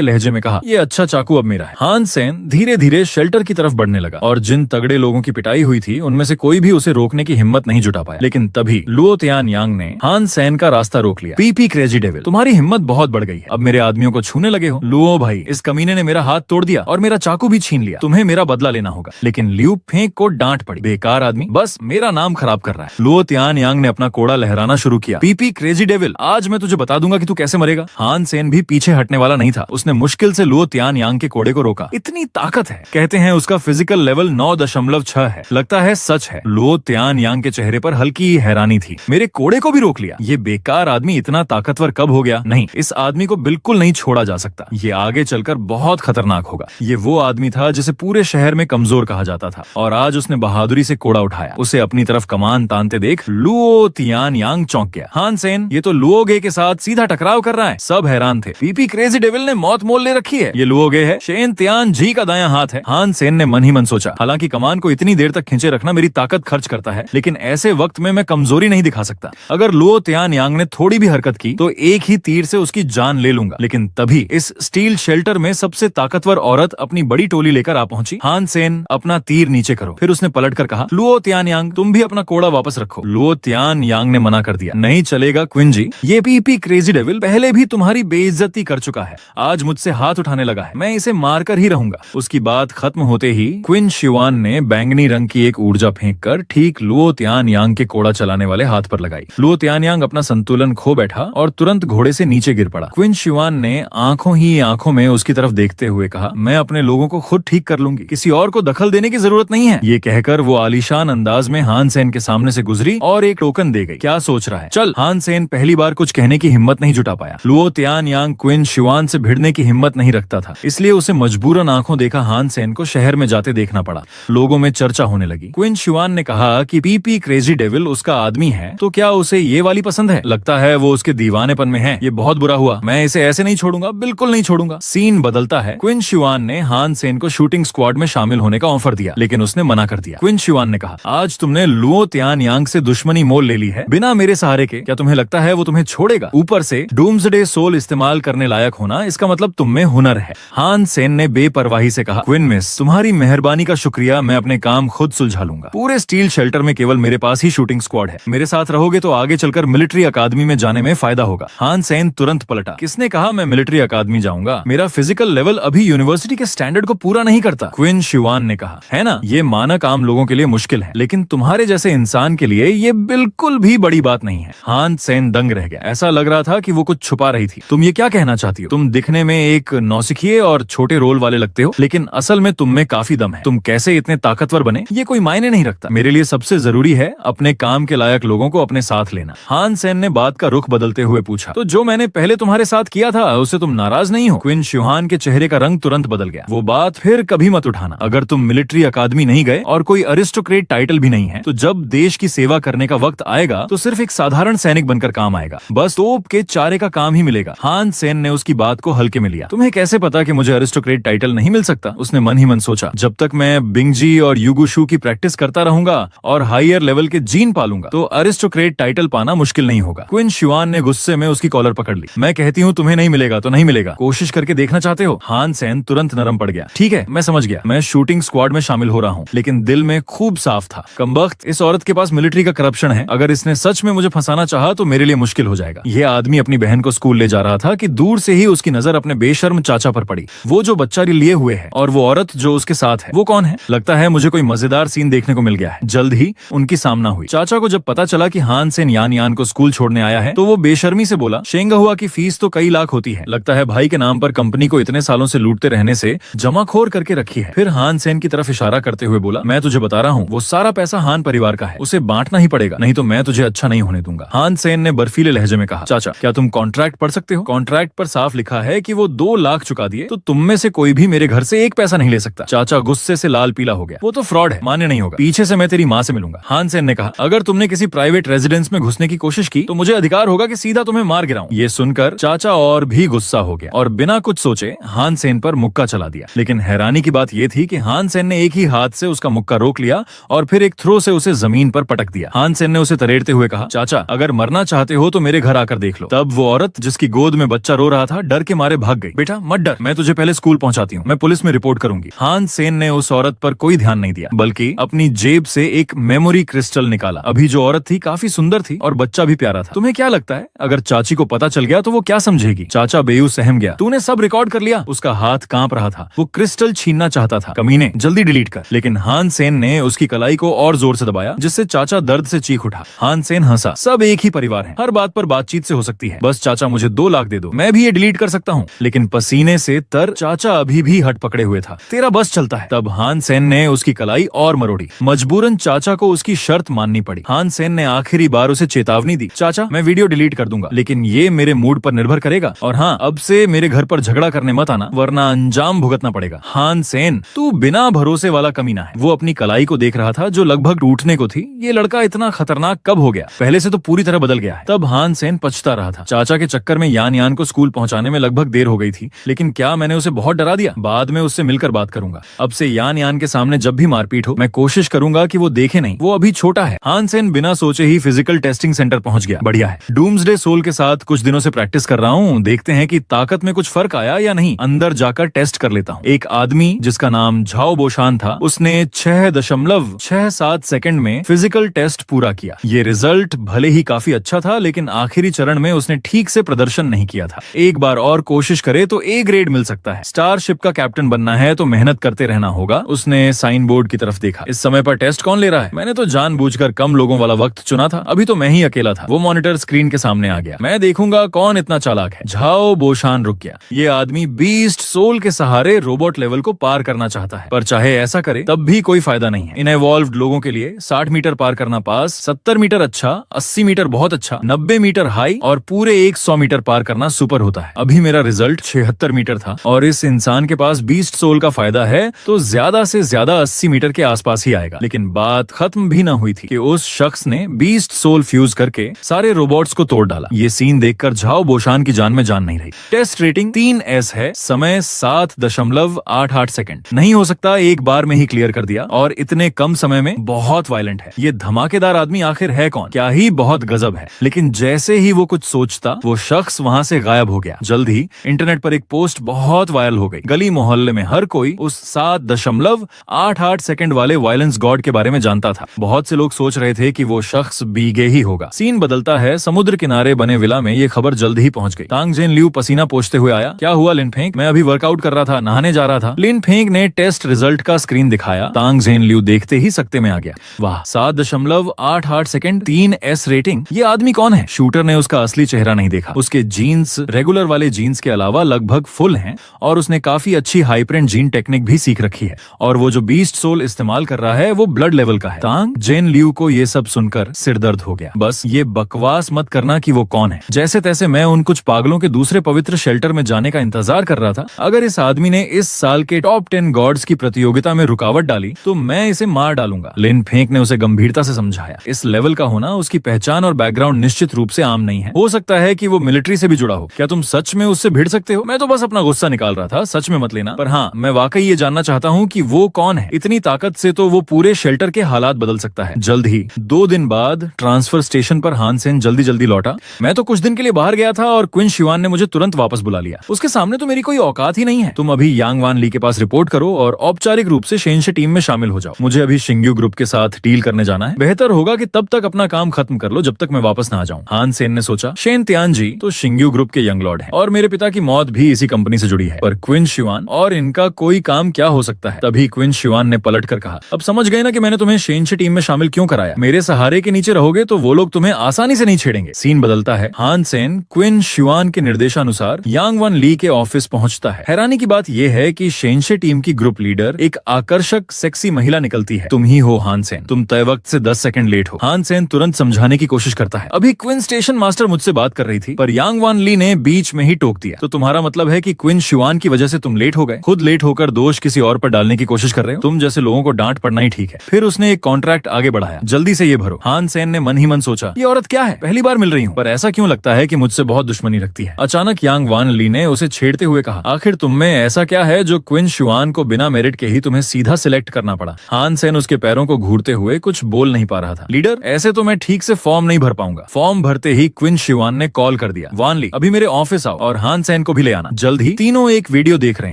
लहजे में कहा, ये अच्छा चाकू अब मेरा है। हान सेन धीरे धीरे शेल्टर की तरफ बढ़ने लगा और जिन तगड़े लोगों की पिटाई हुई थी उनमें से कोई भी उसे रोकने की हिम्मत नहीं जुटा पाया। लेकिन तभी लुओ तियानयांग ने हान सेन का रास्ता रोक लिया। पीपी क्रेजी डेविल, तुम्हारी हिम्मत बहुत बढ़ गई है, अब मेरे आदमियों को छूने लगे हो। लुओ भाई, इस कमीने ने मेरा हाथ तोड़ दिया और मेरा चाकू भी छीन लिया, तुम्हें मेरा बदला लेना होगा। लेकिन लियू फेंग को डांट पड़ी, बेकार आदमी, बस मेरा नाम खराब कर रहा है। लुओ तियानयांग ने अपना कोड़ा लहराना शुरू किया। पीपी क्रेजी डेविल, आज मैं तुझे बता दूंगा कि तू कैसे मरेगा। हान सेन भी पीछे हटने वाला नहीं था। उसने मुश्किल से लुओ तियानयांग के कोड़े को रोका। इतनी ताकत है, कहते हैं उसका फिजिकल लेवल 9.6 है। लगता है सच है। लुओ तियानयांग के चेहरे पर हल्की हैरानी थी। मेरे कोड़े को भी रोक लिया? ये बेकार आदमी इतना ताकतवर कब हो गया? नहीं, इस आदमी को बिल्कुल नहीं छोड़ा जा सकता। ये आगे चलकर बहुत खतरनाक होगा। ये वो आदमी था जिसे पूरे शहर में कमजोर कहा जाता था और आज उसने बहादुरी से कोड़ा उठाया। उसे अपनी तरफ कमान तानते देख लुओ तियानयांग चौंक गया। हान सेन, ये तो लुओगे के साथ सीधा टकराव कर रहा है। सब हैरान थे। पीपी क्रेजी डेविल ने मौत मोल ले रखी है। ये लुओगे है, शेन तियान जी का दायां हाथ है। हान सेन ने मन ही मन सोचा, हालांकि कमान को इतनी देर तक खींचे रखना मेरी ताकत खर्च करता है, लेकिन ऐसे वक्त में मैं कमजोरी नहीं दिखा सकता। अगर लुओ तियानयांग ने थोड़ी भी हरकत की तो एक ही तीर से उसकी जान ले लूंगा। लेकिन तभी इस स्टील शेल्टर में सबसे ताकतवर औरत अपनी बड़ी टोली लेकर आ पहुंची। हान सेन, अपना तीर नीचे करो। फिर उसने पलटकर कहा, लुओ तियानयांग, तुम भी अपना कोड़ा वापस रखो। लुओ तियानयांग ने मना कर दिया, नहीं चलेगा क्विन जी, ये पीपी क्रेजी डेविल पहले भी तुम्हारी बेइज्जती कर चुका है, आज मुझसे हाथ उठाने लगा है, मैं इसे मारकर ही रहूंगा। उसकी बात खत्म होते ही क्विन शिवान ने बैंगनी रंग की एक ऊर्जा फेंककर ठीक लुओ तियानयांग के कोड़ा चलाने वाले हाथ पर लगाई। लुओ तियानयांग अपना संतुलन खो बैठा और तुरंत घोड़े से नीचे गिर पड़ा। क्विन शिवान ने आंखों ही आंखों में उसकी तरफ देखते हुए कहा, मैं अपने लोगों को खुद ठीक कर लूंगी, किसी और को दखल देने की जरूरत नहीं है। ये कहकर वो आलीशान अंदाज में हान सेन के सामने से गुजरी और एक टोकन दे गई। क्या सोच रहा है, चल। हान सेन पहली बार कुछ कहने की हिम्मत नहीं जुटा पाया। लुओ तियानयांग क्विन शिवान से भिड़ने की हिम्मत नहीं रखता था, इसलिए उसे मजबूरन आंखों देखा हान सेन को शहर में जाते देखना पड़ा। लोगों में चर्चा होने लगी। क्विन शिवान ने कहा कि पीपी क्रेजी डेविल उसका आदमी है, तो क्या उसे ये वाली पसंद है? लगता है वो उसके दीवानेपन में है। ये बहुत बुरा हुआ, मैं इसे ऐसे नहीं छोड़ूंगा, बिल्कुल नहीं छोड़ूंगा। सीन बदलता है। क्विन शिवान ने हान सेन को शूटिंग स्क्वाड में शामिल होने का ऑफर दिया, लेकिन उसने मना कर दिया। क्विन शिवान ने कहा, आज तुमने लुओ तियानयांग से दुश्मनी मोल ले ली है बिना मेरे सहारे के, क्या तुम्हें लगता है वो तुम्हें छोड़ेगा? ऊपर से डूम्सडे सोल इस्तेमाल करने लायक होना, इसका मतलब तुम में हुनर है। हान सेन ने बेपरवाही से कहा, क्विन मिस, तुम्हारी मेहरबानी का शुक्रिया, मैं अपने काम खुद सुलझा लूंगा। पूरे स्टील शेल्टर में केवल मेरे पास ही शूटिंग स्क्वाड है, मेरे साथ रहोगे तो आगे चलकर मिलिट्री अकादमी में जाने में फायदा होगा। हान सेन तुरंत पलटा, किसने कहा मैं मिलिट्री अकादमी जाऊंगा? मेरा फिजिकल लेवल अभी यूनिवर्सिटी के स्टैंडर्ड को पूरा नहीं करता। क्विन शिवान ने कहा, है ना, ये मानक आम लोगों के लिए मुश्किल है, लेकिन तुम्हारे जैसे इंसान के लिए ये बिल्कुल भी बड़ी बात नहीं है। हान सेन दंग रह गया। ऐसा लग रहा था कि वो कुछ छुपा रही थी। तुम ये क्या कहना चाहती हो? तुम दिखने में एक नौसिखिए और छोटे रोल वाले लगते हो, लेकिन असल में तुम में काफी दम है। तुम कैसे इतने ताकतवर बने ये कोई मायने नहीं रखता। मेरे लिए सबसे जरूरी है अपने काम के लायक लोगों को अपने साथ लेना। हान सेन ने बात का रुख बदलते हुए पूछा, तो जो मैंने पहले तुम्हारे साथ किया था उससे तुम नाराज नहीं हो? क्विन शिवान के चेहरे का रंग तुरंत बदल गया। वो बात फिर कभी मत उठाना। अगर तुम मिलिट्री अकादमी नहीं गए और कोई अरिस्टोक्रेट टाइटल भी नहीं है, तो जब देश की सेवा करने का वक्त आएगा तो सिर्फ एक साधारण सैनिक बनकर काम आएगा, बस तोप के चारे का काम ही मिलेगा। हान सेन ने उसकी बात को हल्के में लिया। तुम्हें कैसे पता कि मुझे अरिस्टोक्रेट टाइटल नहीं मिल सकता? उसने मन ही मन सोचा, जब तक मैं बिंगजी और युगुशु की प्रैक्टिस करता रहूंगा और हायर लेवल के जीन पालूंगा तो अरिस्टोक्रेट टाइटल पाना मुश्किल नहीं होगा। क्विन शिवान ने गुस्से में उसकी कॉलर पकड़ ली। मैं कहती हूँ तुम्हें नहीं मिलेगा तो नहीं मिलेगा, कोशिश करके देखना चाहते हो? हान सेन तुरंत नरम पड़ गया। ठीक है, मैं समझ गया, मैं शूटिंग स्क्वाड में शामिल हो रहा हूँ, लेकिन दिल में खूब साफ था, कमबख्त, इस औरत के पास मिलिट्री का करप्शन है। अगर इसने सच में मुझे फंसाना चाहा तो मेरे लिए मुश्किल हो जाएगा। यह आदमी अपनी बहन को स्कूल ले जा रहा था कि दूर से ही उसकी नजर अपने बेशर्म चाचा पर पड़ी। वो जो बच्चा लिए हुए है और वो औरत जो उसके साथ है, वो कौन है? लगता है मुझे कोई मजेदार सीन देखने को मिल गया है। जल्द ही उनकी सामना हुई। चाचा को जब पता चला कि हान सेन यान यान को स्कूल छोड़ने आया है तो वो बेशर्मी से बोला, शेंगा हुआ की फीस तो कई लाख होती है, लगता है भाई के नाम पर कंपनी को इतने सालों से लूटते रहने से जमाखोर करके रखी है। फिर हान सेन की तरफ इशारा करते हुए बोला, मैं तुझे बता रहा हूँ वो सारा पैसा हान परिवार का है, उसे बांटना ही पड़ेगा, नहीं तो मैं तुझे अच्छा नहीं होने दूंगा। हान सेन ने बर्फीले लहजे में कहा, चाचा क्या तुम कॉन्ट्रैक्ट पढ़ सकते हो? कॉन्ट्रैक्ट पर साफ लिखा है कि वो 2 लाख चुका दिए तो तुम में से कोई भी मेरे घर से 1 पैसा नहीं ले सकता। चाचा गुस्से से लाल पीला हो गया। वो तो फ्रॉड है, मान्य नहीं होगा, पीछे से मैं तेरी माँ से मिलूंगा। हान सेन ने कहा, अगर तुमने किसी प्राइवेट रेजिडेंस में घुसने की कोशिश की तो मुझे अधिकार होगा कि सीधा तुम्हें मार गिराऊं। ये सुनकर चाचा और भी गुस्सा हो गया और बिना कुछ सोचे हान सेन पर मुक्का चला चला दिया। लेकिन हैरानी की बात यह थी कि हान सेन ने एक ही हाथ से उसका मुक्का रोक लिया और फिर एक थ्रो से उसे जमीन पर पटक दिया। हान सेन ने उसे तरेड़ते हुए कहा, चाचा अगर मरना चाहते हो तो मेरे घर आकर देख लो। तब वो औरत जिसकी गोद में बच्चा रो रहा था डर के मारे भाग गई। बेटा मत डर, मैं तुझे पहले स्कूल पहुंचाती हूँ, मैं पुलिस में रिपोर्ट करूंगी। हान सेन ने उस औरत पर कोई ध्यान नहीं दिया बल्कि अपनी जेब से एक मेमोरी क्रिस्टल निकाला। अभी जो औरत थी काफी सुंदर थी और बच्चा भी प्यारा था। तुम्हें क्या लगता है अगर चाची को पता चल गया तो वो क्या समझेगी? चाचा बेयूस सहम गया। तूने सब रिकॉर्ड कर लिया? उसका हाथ कांप रहा था। वो क्रिस्टल छीनना चाहता था। कमीने, जल्दी डिलीट कर। लेकिन हान सेन ने उसकी कलाई को और जोर से दबाया जिससे चाचा दर्द से चीख उठा। हान सेन हंसा। सब एक ही परिवार है, हर बात पर बातचीत से हो सकती है। बस चाचा मुझे 2 लाख दे दो, मैं भी ये डिलीट कर सकता हूँ। लेकिन पसीने से तर चाचा अभी भी हट पकड़े हुए था। तेरा बस चलता है। तब हान सेन ने उसकी कलाई और मरोड़ी। मजबूरन चाचा को उसकी शर्त माननी पड़ी। हान सेन ने आखिरी बार उसे चेतावनी दी, चाचा मैं वीडियो डिलीट कर दूंगा लेकिन ये मेरे मूड पर निर्भर करेगा। और हाँ, अब से मेरे घर पर झगड़ा करने मत आना वरना अंजाम भुगतना पड़ेगा। हान सेन तू बिना भरोसे वाला कमीना है। वो अपनी कलाई को देख रहा था जो लगभग टूटने को थी। ये लड़का इतना खतरनाक कब हो गया? पहले से तो पूरी तरह बदल गया है। तब हान सेन पछता रहा था। चाचा के चक्कर में यान यान को स्कूल पहुंचाने में लगभग देर हो गई थी। लेकिन क्या मैंने उसे बहुत डरा दिया? बाद में उससे मिलकर बात करूंगा। अब से यान यान के सामने जब भी मारपीट हो मैं कोशिश करूंगा कि वो देखे नहीं, वो अभी छोटा है। हान सेन बिना सोचे ही फिजिकल टेस्टिंग सेंटर पहुंच गया। बढ़िया है, डूम्सडे सोल के साथ कुछ दिनों से प्रैक्टिस कर रहा हूँ, देखते हैं कि ताकत में कुछ फर्क आया या नहीं। अंदर जाकर टेस्ट कर लेता हूँ। एक आदमी जिसका नाम झाओ बोशान था, उसने 6.67 सेकंड में फिजिकल टेस्ट पूरा किया। ये रिजल्ट भले ही काफी अच्छा था लेकिन आखिरी चरण में उसने ठीक से प्रदर्शन नहीं किया था। एक बार और कोशिश करे तो A ग्रेड मिल सकता है। स्टारशिप का कैप्टन बनना है तो मेहनत करते रहना होगा। उसने साइन बोर्ड की तरफ देखा। इस समय पर टेस्ट कौन ले रहा है? मैंने तो जानबूझकर कम लोगों वाला वक्त चुना था। अभी तो मैं ही अकेला था। वो मॉनिटर स्क्रीन के सामने आ गया। मैं देखूंगा कौन इतना चालाक है। झाओ बोशान रुक गया। ये आदमी बीस्ट सोल के सहारे रोबोट लेवल को पार करना चाहता है, पर चाहे ऐसा करे तब भी कोई फायदा नहीं है। इन एवॉल्व्ड लोगों के लिए 60 मीटर पार करना पास, 70 मीटर अच्छा, 80 मीटर बहुत अच्छा, 90 मीटर हाई और पूरे 100 मीटर पार करना सुपर होता है। अभी मेरा रिजल्ट 76 मीटर था और इस इंसान के पास बीस्ट सोल का फायदा है तो ज्यादा से ज्यादा 80 मीटर के आसपास ही आएगा। लेकिन बात खत्म भी ना हुई थी कि उस शख्स ने बीस्ट सोल फ्यूज करके सारे रोबोट्स को तोड़ डाला। ये सीन देखकर झाओ बोशान की जान में जान नहीं रही। टेस्ट रेटिंग 3S है, समय 7.88 सेकंड। नहीं हो सकता एक बार में ही क्लियर कर दिया और इतने कम समय में। बहुत वायलेंट है। ये धमाकेदार आदमी आखिर है कौन? क्या ही बहुत गजब है। लेकिन जैसे ही वो कुछ सोचता वो शख्स वहां से गायब हो गया। जल्द ही इंटरनेट पर एक पोस्ट बहुत वायरल हो गई। गली मोहल्ले में हर कोई उस 7.88 सेकंड वाले वायलेंस गॉड के बारे में जानता था। बहुत से लोग सोच रहे थे कि वो शख्स बीगे ही होगा। सीन बदलता है। समुद्र किनारे बने विला में ये खबर जल्द ही पहुंच गई। तांग जेन लियू पसीना पोंछते हुए आया। क्या हुआ लिन फेंग? मैं अभी वर्कआउट कर रहा था, नहाने जा रहा था। लिन फेंग ने टेस्ट रिजल्ट का स्क्रीन दिखाया। तांग जेन लियू देखते ही सकते में आ गया। वाह, 7.88 सेकंड, 3S रेटिंग। ये आदमी कौन है? शूटर ने उसका असली चेहरा नहीं देखा। उसके जीन्स रेगुलर वाले जीन्स के अलावा लगभग फुल हैं और उसने काफी अच्छी हाई प्रिंट जीन टेक्निक भी सीख रखी है। और वो जो बीस्ट सोल इस्तेमाल कर रहा है वो ब्लड लेवल का है। तांग जेन लियू को ये सब सुनकर सिरदर्द हो गया। बस ये बकवास मत करना कि वो कौन है। जैसे तैसे मैं उन कुछ पागलों के दूसरे पवित्र शेल्टर में जाने का इंतजार कर रहा था। अगर इस आदमी ने इस साल के टॉप 10 गॉड्स की प्रतियोगिता में रुकावट डाली तो मैं इसे मार डालूंगा। लिन फेंक ने उसे गंभीरता से समझाया। इस लेवल का होना, उसकी पहचान और बैकग्राउंड निश्चित रूप से आम नहीं है। हो सकता है कि वो मिलिट्री से भी जुड़ा हो। क्या तुम सच में उससे भिड़ सकते हो? मैं तो बस अपना गुस्सा निकाल रहा था, सच में मत लेना। पर हाँ, मैं वाकई ये जानना चाहता हूँ कि वो कौन है। इतनी ताकत से तो वो पूरे शेल्टर के हालात बदल सकता है। जल्द ही 2 दिन बाद ट्रांसफर स्टेशन पर हान सेन जल्दी लौटा। मैं तो कुछ दिन के लिए बाहर गया था और क्विन शिवान ने मुझे तुरंत वापस बुला लिया। उसके सामने तो मेरी कोई औकात ही नहीं है। तुम अभी यांग वान ली के पास रिपोर्ट करो और औपचारिक रूप से शेनशे टीम में शामिल हो जाओ। मुझे अभी शिंग्यू ग्रुप के साथ डील करने जाना है। बेहतर होगा कि तब तक अपना काम खत्म कर लो जब तक मैं वापस ना आ जाऊं। हान सेन ने सोचा, शेन त्यानजी तो शिंग्यू ग्रुप के यंग लॉर्ड हैं और मेरे पिता की मौत भी इसी कंपनी से जुड़ी है। पर क्विन शिवान और इनका कोई काम क्या हो सकता है? तभी क्विन शिवान ने पलट कर कहा, अब समझ गए ना कि मैंने तुम्हें शेनशे टीम में शामिल क्यों कराया। मेरे सहारे के नीचे रहोगे तो वो लोग तुम्हें आसानी से नहीं छेड़ेंगे। सीन बदलता है। हान सेन क्विन शिवान के निर्देशानुसार यांग वन ली के ऑफिस पहुंचता है। हैरानी की बात यह है कि शेनशे टीम की ग्रुप लीडर एक आकर्षक सेक्सी महिला निकलती है। तुम ही हो हान सेन, तुम तय वक्त से 10 सेकंड लेट हो। हान सेन तुरंत समझाने की कोशिश करता है, अभी क्विन स्टेशन मास्टर मुझसे बात कर रही थी पर यांग वान ली ने बीच में ही टोक दिया। तो तुम्हारा मतलब है कि क्विन शिवान की वजह से तुम लेट हो गए? खुद लेट होकर दोष किसी और पर डालने की कोशिश कर रहे हो? तुम जैसे लोगों को डांट पड़ना ही ठीक है। फिर उसने एक कॉन्ट्रैक्ट आगे बढ़ाया, जल्दी से ये भरो। हान सेन ने मन ही मन सोचा, ये औरत क्या है, पहली बार मिल रही हूँ, पर ऐसा क्यों लगता है कि मुझसे बहुत दुश्मनी रखती है। अचानक यांग वान ली ने उसे छेड़ते हुए कहा, आखिर तुम में ऐसा क्या है जो क्विन शुआन को बिना मेरिट के ही तुम्हें सीधा सिलेक्ट करना पड़ा? हान सेन उसके पैरों को घूरते हुए कुछ बोल नहीं पा रहा था। लीडर, ऐसे तो मैं ठीक से फॉर्म नहीं भर पाऊंगा। फॉर्म भरते ही क्विन शुआन ने कॉल कर दिया, वान ली, अभी मेरे ऑफिस आओ और हान सेन को भी ले आना जल्द ही। तीनों एक वीडियो देख रहे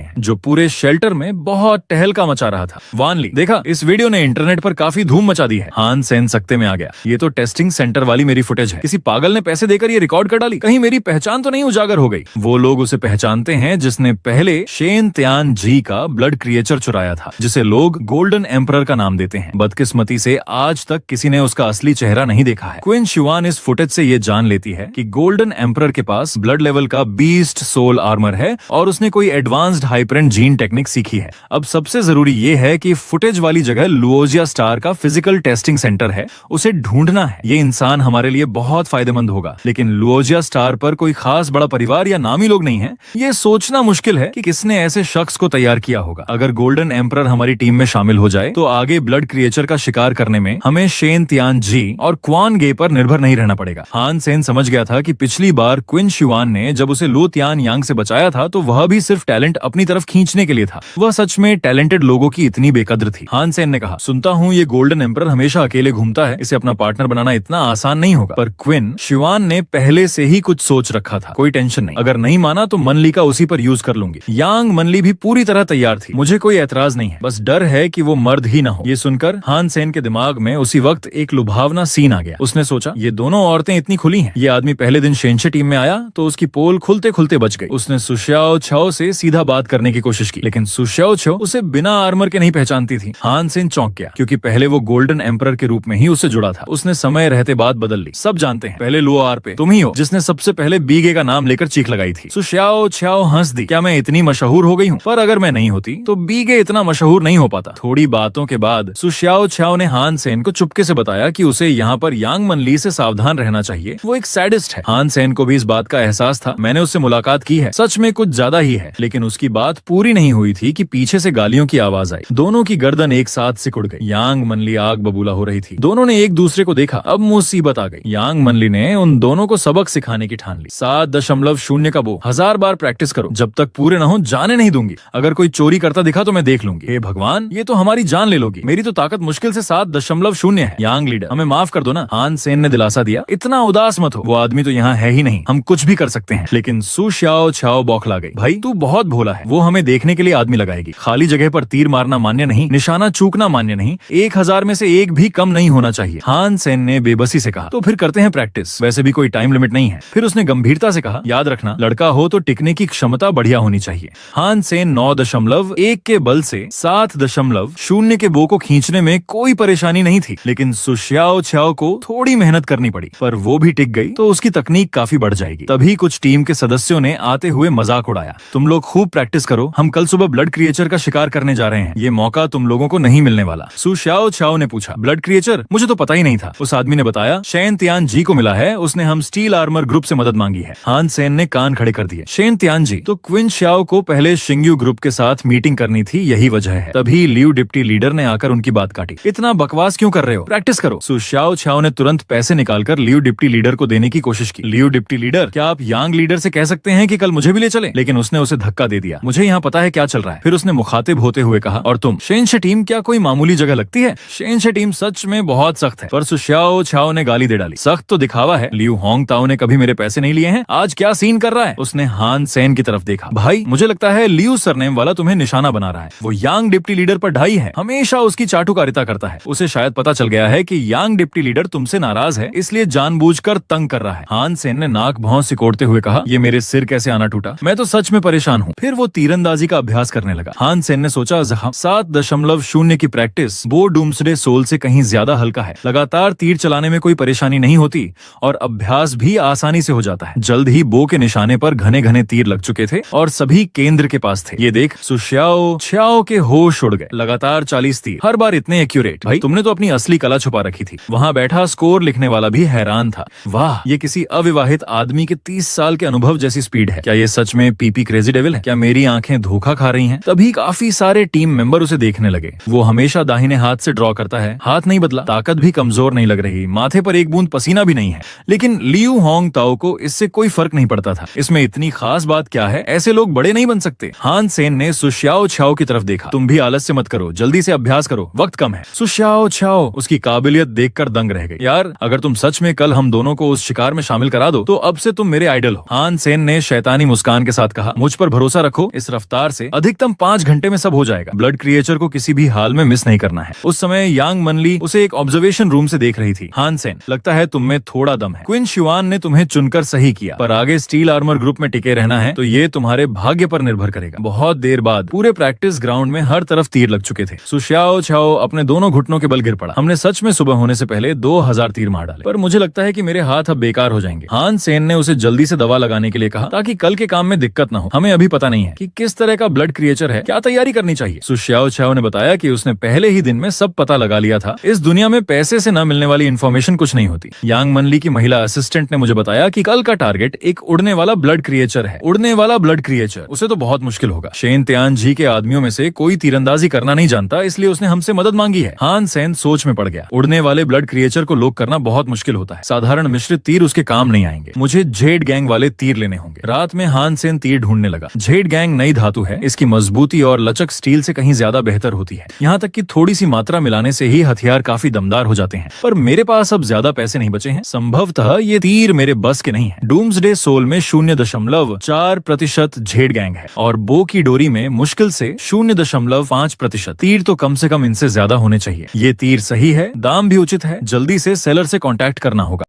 हैं जो पूरे शेल्टर में बहुत टहलका मचा रहा था। वान ली, देखा, इस वीडियो ने इंटरनेट पर काफी धूम मचा दी है। हान सेन सकते में आ गया, ये तो टेस्टिंग सेंटर वाली मेरी फुटेज है। किसी पागल ने पैसे देकर ये रिकॉर्ड कर डाली। कहीं मेरी पहचान तो नहीं उजागर हो गई? वो लोग उसे पहचानते हैं जिसने पहले शेन त्यान जी का ब्लड क्रिएचर चुराया था, जिसे लोग गोल्डन एम्परर का नाम देते हैं। बदकिस्मती से आज तक किसी ने उसका असली चेहरा नहीं देखा है। क्विन शुआन इस फुटेज से ये जान लेती है कि गोल्डन एम्परर के पास ब्लड लेवल का बीस्ट सोल आर्मर है और उसने कोई एडवांस्ड हाइपरेंट जीन टेक्निक सीखी है। अब सबसे जरूरी ये है कि फुटेज वाली जगह लुओजिया स्टार का फिजिकल टेस्टिंग सेंटर है, उसे ढूंढना है। ये इंसान हमारे लिए बहुत फायदेमंद होगा, लेकिन लुओजिया स्टार पर कोई खास बड़ा परिवार या नामी लोग नहीं है। ये सोचना मुश्किल है कि किसने ऐसे शख्स को तैयार किया होगा। अगर गोल्डन एम्परर हमारी टीम में शामिल हो जाए तो आगे ब्लड क्रिएचर का शिकार करने में हमें शेन त्यान जी और क्वान गे पर निर्भर नहीं रहना पड़ेगा। हान सेन समझ गया था कि पिछली बार क्विन शुआन ने जब उसे लो त्यान यांग से बचाया था तो वह भी सिर्फ टैलेंट अपनी तरफ खींचने के लिए था। वह सच में टैलेंटेड लोगों की इतनी बेकद्र थी। हान सेन ने कहा, सुनता हूँ ये गोल्डन एम्परर हमेशा अकेले घूमता है, इसे अपना पार्टनर बनाना इतना आसान नहीं होगा। पर क्विन शुआन ने पहले से ही कुछ सोच रखा था। कोई टेंशन नहीं, अगर नहीं माना तो मनली का उसी पर यूज कर लूंगी। यांग मनली भी पूरी तरह तैयार थी, मुझे कोई ऐतराज नहीं है, बस डर है कि वो मर्द ही ना हो। ये सुनकर हान सेन के दिमाग में उसी वक्त एक लुभावना सीन आ गया। उसने सोचा, ये दोनों औरतें इतनी खुली हैं। ये आदमी पहले दिन शेनशे टीम में आया तो उसकी पोल खुलते खुलते बच गई। उसने सुश्याओ छाओ से सीधा बात करने की कोशिश की, लेकिन सुश्याओ छाओ उसे बिना आर्मर के नहीं पहचानती थी। हान सेन चौंक गया, क्योंकि पहले वो गोल्डन एम्परर के रूप में ही उससे जुड़ा था। उसने समय रहते बात बदल ली। सब जानते हैं, पहले लुओ आर पे तुम ही हो जिसने सबसे पहले बीगे का नाम लेकर चीख लगाई थी। सुश्याओ छाओ हंस दी, क्या मैं इतनी मशहूर हो गई हूँ? पर अगर मैं नहीं होती तो बीगे इतना मशहूर नहीं हो पाता। थोड़ी बातों के बाद सुश्याओ छाओ ने हान सेन को चुपके से बताया कि उसे यहाँ पर यांग मनली से सावधान रहना चाहिए, वो एक सैडिस्ट है। हान सेन को भी इस बात का एहसास था। मैंने उससे मुलाकात की है, सच में कुछ ज्यादा ही है। लेकिन उसकी बात पूरी नहीं हुई थी कि पीछे से गालियों की आवाज आई। दोनों की गर्दन एक साथ सिकुड़ गई। यांग मनली आग बबूला हो रही थी। दोनों ने एक दूसरे को देखा। अब मुसीबत आ गई। यांग मनली ने उन दोनों को सबक सिखाने की ठान ली। 7.0 का बो 1000 बार प्रैक्टिस करो, जब तक पूरे न हो जाने नहीं दूंगी। अगर कोई चोरी करता दिखा तो मैं देख लूंगी। हे भगवान, ये तो हमारी जान ले लोगी। मेरी तो ताकत मुश्किल से 7.0 है। यांग लीडर, हमें माफ कर दो ना। हान सेन ने दिलासा दिया, इतना उदास मत हो, वो आदमी तो यहाँ है ही नहीं, हम कुछ भी कर सकते हैं। लेकिन सुश्याओ छाओ बौखला गई। भाई तू बहुत भोला है, वो हमें देखने के लिए आदमी लगाएगी। खाली जगह पर तीर मारना मान्य नहीं, निशाना चूकना मान्य नहीं, 1000 में से एक भी कम नहीं होना चाहिए। हान सेन ने बेबसी से कहा, तो फिर करते हैं प्रैक्टिस, वैसे भी कोई टाइम लिमिट नहीं है। फिर उसने गंभीरता से कहा, याद रखना, लड़का हो तो टिकने की क्षमता बढ़िया होनी चाहिए। हान सेन 9.1 के बल से 7.0 के बो को खींचने में कोई परेशानी नहीं थी, लेकिन सुश्याओ छाओ को थोड़ी मेहनत करनी पड़ी। पर वो भी टिक गई तो उसकी तकनीक काफी बढ़ जाएगी। तभी कुछ टीम के सदस्यों ने आते हुए मजाक उड़ाया, तुम लोग खूब प्रैक्टिस करो, हम कल सुबह ब्लड क्रिएचर का शिकार करने जा रहे हैं, ये मौका तुम लोगों को नहीं मिलने वाला। सुश्याओ छाओ ने पूछा, ब्लड क्रिएचर? मुझे तो पता ही नहीं था। उस आदमी ने बताया, शेन त्यान जी को मिला है, उसने हम स्टील आर्मर ग्रुप से मदद मांगी है। हान सेन ने कान खड़े कर दिए। शेन त्यान जी? तो क्विन श्याओ को पहले शिंग्यू ग्रुप के साथ मीटिंग करनी थी, यही वजह है। तभी लियू डिप्टी लीडर ने आकर उनकी बात काटी। इतना बकवास क्यों कर रहे हो, प्रैक्टिस करो। सुश्याओ छाओ ने तुरंत पैसे निकालकर लियू डिप्टी लीडर को देने की कोशिश की। लियू डिप्टी लीडर, क्या आप यांग लीडर से कह सकते हैं कि कल मुझे भी ले चले? लेकिन उसने उसे धक्का दे दिया, मुझे यहाँ पता है क्या चल रहा है। फिर उसने मुखातिब होते हुए कहा, और तुम, शेनशे टीम क्या कोई मामूली जगह लगती है? शेनशे टीम सच में बहुत सख्त है। पर सुश्याओ छाओ ने गाली दे डाली, सख्त तो दिखावा है, लियू होंग ताओ ने कभी मेरे पैसे नहीं लिए हैं, आज क्या सीन कर रहा है? उसने हान सेन की तरफ देखा। भाई मुझे लगता है लियू सरनेम वाला तुम्हें निशाना बना रहा है। वो यांग डिप्टी लीडर पर ढाई है, हमेशा उसकी चाटुकारिता करता है। उसे शायद पता चल गया है कि यांग डिप्टी लीडर तुमसे नाराज है, इसलिए जानबूझकर तंग कर रहा है। हान सेन ने नाक भौं सिकोड़ते हुए कहा, ये मेरे सिर कैसे आना टूटा, मैं तो सच में परेशान हूँ। फिर वो तीरंदाजी का अभ्यास करने लगा। हान सेन ने सोचा, 7.0 की प्रैक्टिस बो डूम्सडे सोल से कहीं ज्यादा हल्का है। लगातार तीर चलाने में कोई परेशानी नहीं होती और अभ्यास भी आसानी से हो जाता है। जल्द ही बो के निशाने पर घने घने तीर लग चुके थे और सभी केंद्र के पास थे। ये देख सुश्याओ छाओ के होश उड़ गए। लगातार 40 तीर, हर बार इतने एक्यूरेट। भाई तुमने तो अपनी असली कला छुपा रखी थी। वहाँ बैठा स्कोर लिखने वाला भी हैरान था। वाह, ये किसी अविवाहित आदमी के 30 साल के अनुभव जैसी स्पीड है। क्या ये सच में पीपी क्रेजी डेविल है? क्या मेरी आंखें धोखा खा रही हैं? तभी काफी सारे टीम मेंबर उसे देखने लगे। वो हमेशा दाहिने हाथ से ड्रॉ करता है, हाथ नहीं बदला, ताकत भी कमजोर नहीं लग रही, माथे पर एक बूंद पसीना भी नहीं है। लेकिन लियू होंग ताओ को इससे कोई फर्क नहीं पड़ता था। इसमें इतनी खास बात क्या है? ऐसे लोग बड़े नहीं बन सकते। सकते। हान सेन ने सुशियाओ छाओ की तरफ देखा। तुम भी आलस्य मत करो, जल्दी से अभ्यास करो, वक्त कम है। सुशियाओ छाओ उसकी काबिलियत देखकर दंग रह गई। यार, अगर तुम सच में कल हम दोनों को उस शिकार में शामिल करा दो तो अब से तुम मेरे आइडल हो। हान सेन ने शैतानी मुस्कान के साथ कहा, मुझ पर भरोसा रखो, इस रफ्तार से अधिकतम 5 घंटे में सब हो जाएगा। ब्लड क्रिएचर को किसी भी हाल में मिस नहीं करना है। उस समय यांग मनली उसे एक ऑब्जर्वेशन रूम से देख रही थी। हान सेन, लगता है तुम में थोड़ा दम है। क्विन शिवान ने तुम्हें चुनकर सही किया, पर आगे स्टील आर्मर ग्रुप में टिके रहना है तो ये तुम्हारे भाग्य पर निर्भर करेगा। बहुत देर बाद पूरे प्रैक्टिस ग्राउंड में हर तरफ तीर लग चुके थे। सुशियाओ छाओ अपने दोनों घुटनों के बल गिर पड़ा। हमने सच में सुबह होने से पहले 2000 तीर मार डाले, पर मुझे लगता है कि मेरे हाथ अब बेकार हो जाएंगे। हान सेन ने उसे जल्दी से दवा लगाने के लिए कहा ताकि कल के काम में दिक्कत न हो। हमें अभी पता नहीं है कि किस तरह का ब्लड क्रिएचर है, क्या तैयारी करनी चाहिए। सुशियाओ छाओ ने बताया कि उसने पहले ही दिन में सब पता लगा लिया था। इस दुनिया में पैसे से न मिलने वाली इन्फॉर्मेशन कुछ नहीं होती। यांग मनली की महिला असिस्टेंट ने मुझे बताया कि कल का टारगेट एक उड़ने वाला ब्लड क्रिएचर है। उड़ने वाला ब्लड क्रिएचर, उसे तो बहुत मुश्किल होगा। शेन त्यान जी के आदमियों में से कोई तीरंदाजी करना नहीं जानता, इसलिए उसने हमसे मदद मांगी है। हान सेन सोच में पड़ गया। उड़ने वाले ब्लड क्रिएचर को लोक करना बहुत मुश्किल होता है। साधारण मिश्रित तीर उसके काम नहीं आएंगे। मुझे जेड गैंग वाले तीर लेने होंगे। रात में हान सेन तीर ढूंढने लगा। जेड गैंग नई धातु है, इसकी मजबूती और लचक स्टील से कहीं ज्यादा बेहतर होती है। यहाँ तक कि थोड़ी सी मात्रा मिलाने से ही हथियार काफी दमदार हो जाते हैं। पर मेरे पास अब ज्यादा पैसे नहीं बचे हैं। संभवतः ये तीर मेरे बस के नहीं है। डूम्सडे सोल में 0.4% जेड गैंग है और बो की डोरी में मुश्किल से 0.5%। तीर तो कम से कम इनसे ज्यादा होने चाहिए। ये तीर सही है, दाम भी उचित है। जल्दी से सेलर से कांटेक्ट करना होगा।